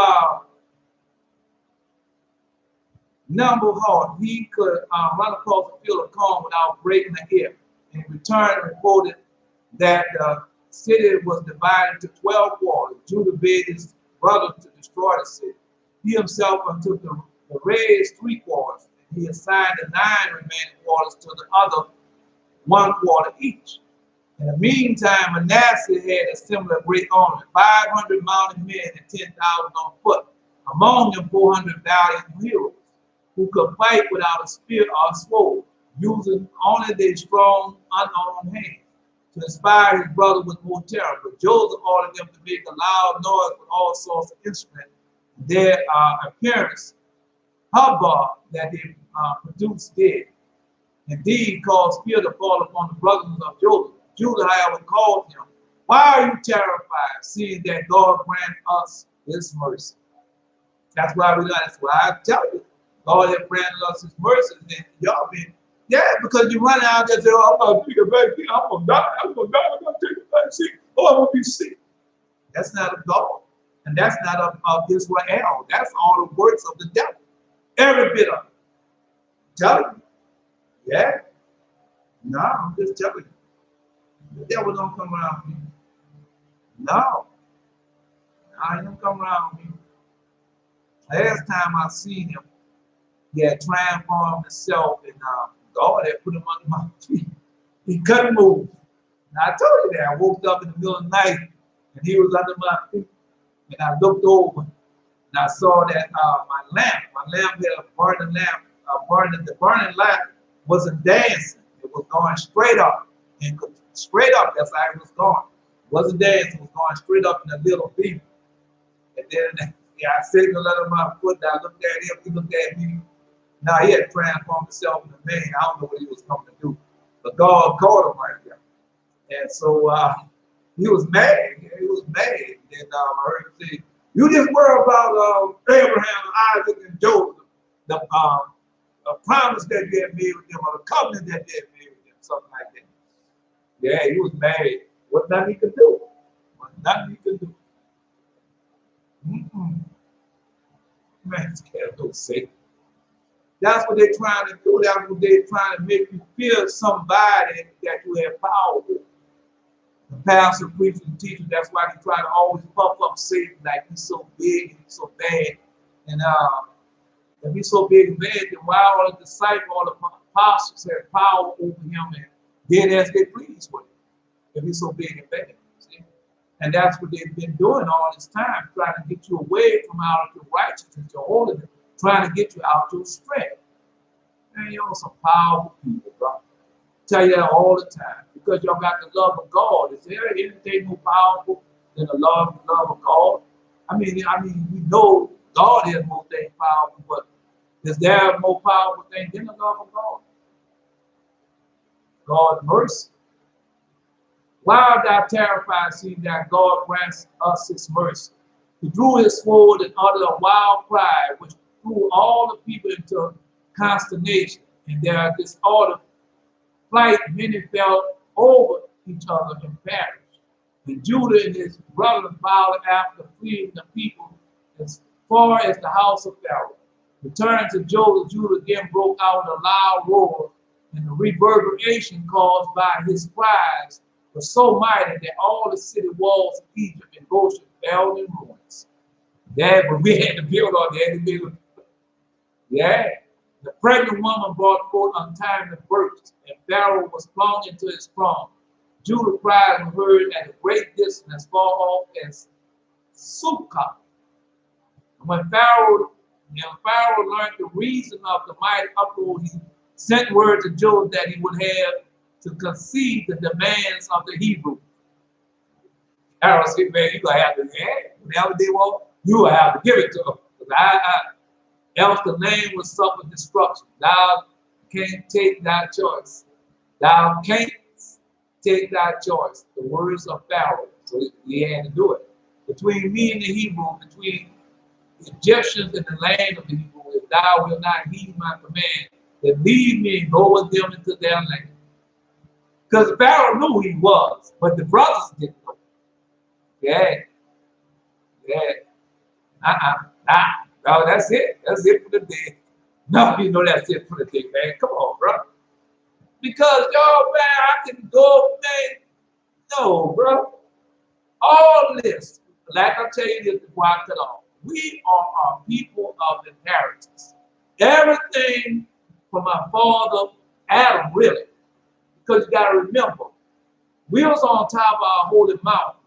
number hard, he could run across the field of corn without breaking a hip. In return, reported that the city was divided into 12 quarters. Judah bade his brother to destroy the city. He himself undertook the raised 3 quarters. And he assigned the 9 remaining quarters to the other 1 quarter each. In the meantime, Manasseh had assembled a great army, 500 mounted men and 10,000 on foot. Among them 400 valiant heroes who could fight without a spear or a sword, using only their strong, unarmed hands. To inspire his brother with more terror. But Joseph ordered them to make a loud noise with all sorts of instruments. Their appearance, hubbub that they produced did indeed caused fear to fall upon the brothers of Joseph. Judah, however, called him, "Why are you terrified, seeing that God grant us his mercy?" That's why we that's why I tell you, God has granted us his mercy. And y'all been, yeah, because you run out there and say, "Oh, I'm gonna take a vaccine, I'm gonna die, I'm gonna take a vaccine, oh, I'm gonna be sick." That's not of God. And that's not of Israel. That's all the works of the devil. Every bit of it. Tell you. Yeah. No, I'm just telling you. The devil don't come around me. No. I ain't gonna come around me. Last time I seen him, he had transformed himself and God had put him under my feet. He couldn't move. Now I told you that. I woke up in the middle of the night and he was under my feet. And I looked over and I saw that my lamp had a burning lamp, the burning lamp wasn't dancing. It was going straight up. And straight up, that's how it was going. It wasn't dancing, it was going straight up in a little beam. And then I signaled under my foot, and I looked at him, he looked at me. Now he had transformed himself into a man. I don't know what he was coming to do. But God caught him right there. And so he was mad. He was mad. And I heard him say, "You just worry about Abraham, Isaac, and Joseph, the promise that you had made with them, or the covenant that they had made with them," something like that. Yeah, he was mad. What nothing he could do. What nothing he could do. Man, scared of Satan. That's what they're trying to do. That's what they're trying to make you feel somebody that you have power with. The pastor, preachers, and teachers, that's why they try to always puff up Satan like he's so big and he's so bad. And if he's so big and bad, then why all the disciples, all the apostles have power over him and did as they please with him? If he's so big and bad. See? And that's what they've been doing all this time, trying to get you away from out of your righteousness, your holiness, trying to get you out your strength. Man, y'all some powerful people, bro. Tell you that all the time. Because y'all got the love of God. Is there anything more powerful than the love of God? I mean, we know God is more thing powerful, but is there a more powerful thing than the love of God? God's mercy. Why art thou terrified, seeing that God grants us his mercy? He drew his sword and uttered a wild cry, which threw all the people into consternation, and their disorder flight, many fell over each other and perished. And Judah and his brethren followed after, fleeing the people as far as the house of Pharaoh. Returning to Judah again broke out a loud roar, and the reverberation caused by his cries was so mighty that all the city walls of Egypt and Goshen fell in ruins. Yeah, but we had to build on that. Yeah. The pregnant woman brought forth untimely births, and Pharaoh was flung into his throne. Judah cried and heard at a great distance as far off as Sukkah. And when Pharaoh learned the reason of the mighty uproar, he sent word to Judah that he would have to concede the demands of the Hebrews. Pharaoh said, man, you're going to have to, whatever they want, you will have to give it to them. Else the land will suffer destruction. Thou can't take thy choice. Thou can't take thy choice. The words of Pharaoh. So he had to do it. Between me and the Hebrew, between the Egyptians and the land of the Hebrew, if thou wilt not heed my command, then leave me and go with them into their land. Because Pharaoh knew who he was, but the brothers didn't know. Yeah. No, that's it. That's it for the day. No, you know that's it for the day, man. Come on, bro. Because, yo, man, I can go, man. No, bro. All this, like I tell you this before I cut off, we are a people of inheritance. Everything from our father, Adam, really. Because you got to remember, we was on top of our holy mountain.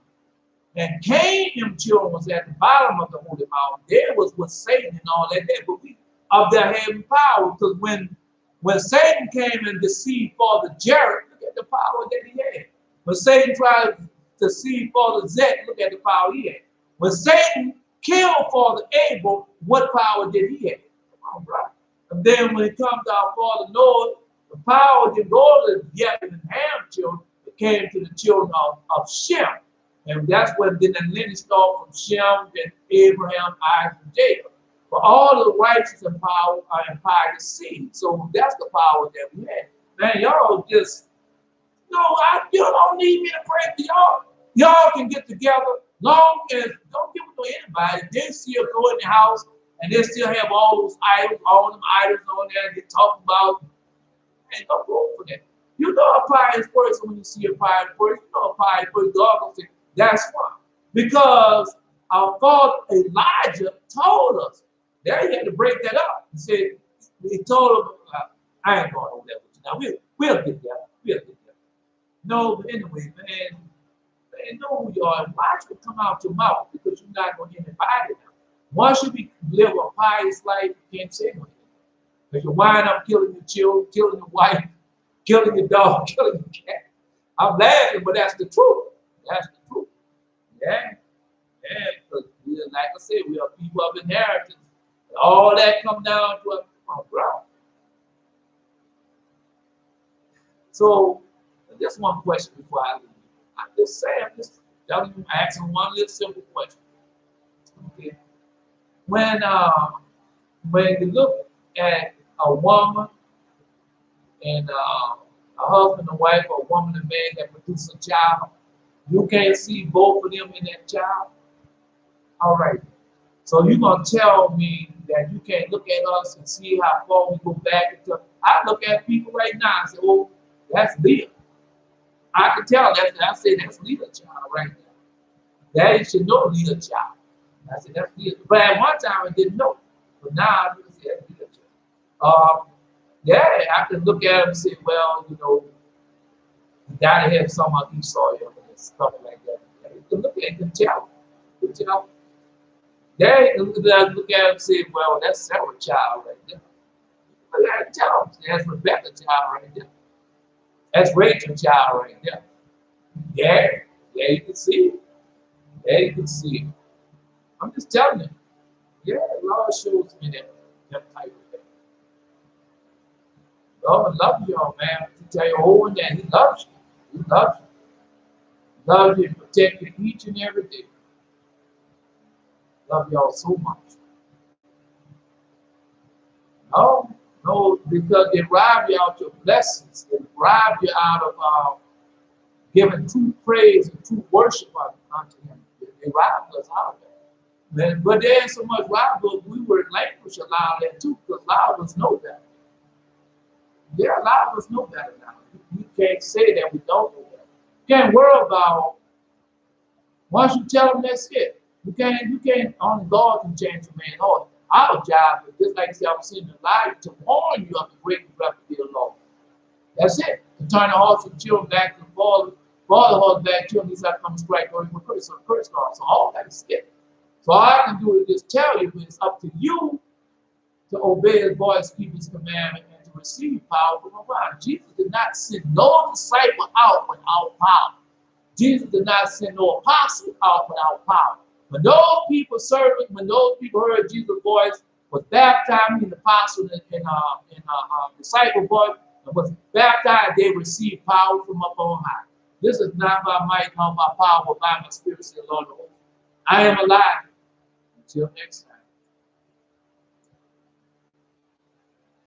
And Cain and them children was at the bottom of the holy mountain. There was with Satan and all that there, but we up there having power. Because when Satan came and deceived Father Jared, look at the power that he had. When Satan tried to deceive Father Zech, look at the power he had. When Satan killed Father Abel, what power did he have? Come on, bro. And then when it comes to our Father Noah, the power didn't go to the Yepeth and Ham children, it came to the children of Shem. And that's when then the lineage started from Shem, then Abraham, Isaac, and Jacob. But all the righteous and power are in pious seed. So that's the power that we have. Man, y'all just, you don't need me to pray for y'all. Y'all can get together long as, don't give it to anybody. They still go in the house and they still have all those idols, all them idols on there, and they talk about, man, don't go for that. You know a pious person when you see a pious person, you know a pious person, God will say, that's why. Because our father Elijah told us. There he had to break that up. He said, he told him, I ain't going over there with you. Now we'll get there. We'll get there. No, but anyway, man, know who you are. And watch what come out your mouth because you're not going to get invited now. Once you live a pious life, you can't say anything. Because you wind up killing your children, killing your wife, killing your dog, killing your cat. I'm laughing, but that's the truth. That's the truth. Yeah. Because like I said, we are people of inheritance. All that come down to a bro. So, just one question before I leave. I'm just saying, I'm just telling you, asking one little simple question. Okay. When you look at a woman and a husband and wife, or a woman and man that produce a child, you can't see both of them in that child. All right. So you're going to tell me that you can't look at us and see how far we go back into. I look at people right now and say, oh, that's Leah. I can tell that. I say that's Leah's child right there. Daddy should know Leah's child. I said that's Leah. But at one time I didn't know. But now I do say that's Leah's child. Yeah, I can look at him and say, well, you gotta have some of Esau and stuff like that. You can look at it and tell. They look at him and say, well, that's Sarah's child right there. But I can tell him, that's Rebecca's child right there. That's Rachel's child right there. Yeah, you can see it. Yeah, you can see it. I'm just telling you. Yeah, the Lord shows me that type of thing. Lord loves y'all, man. To tell you over that He loves you. He loves you. He loves you and protect you each and every day. Love y'all so much. No, because they rob you out of your blessings. They rob you out of giving true praise and true worship unto him. They robbed us out of that. But there ain't so much robbed us, we were language a lot of that too, because a lot of us know that. There are a lot of us know better now. You can't say that we don't know that. You can't worry about, once you tell them that's it. You can't, only God can change a man's heart. Our job is just like I said, I'm sitting alive to warn you of the great gravity of the law. That's it. To turn the hearts of children back to the father the hearts back to children, these have come strike or even curse God. So all that is it. So all I can do is just tell you, it's up to you to obey his voice, keep his commandment, and to receive power from above. Jesus did not send no disciple out without power. Jesus did not send no apostle out without power. When those people heard Jesus' voice, was baptized in the apostle and disciple voice, and was baptized, they received power from up on high. This is not by might, nor by power, but by my spirit, said the Lord of hosts. I am alive. Until next time.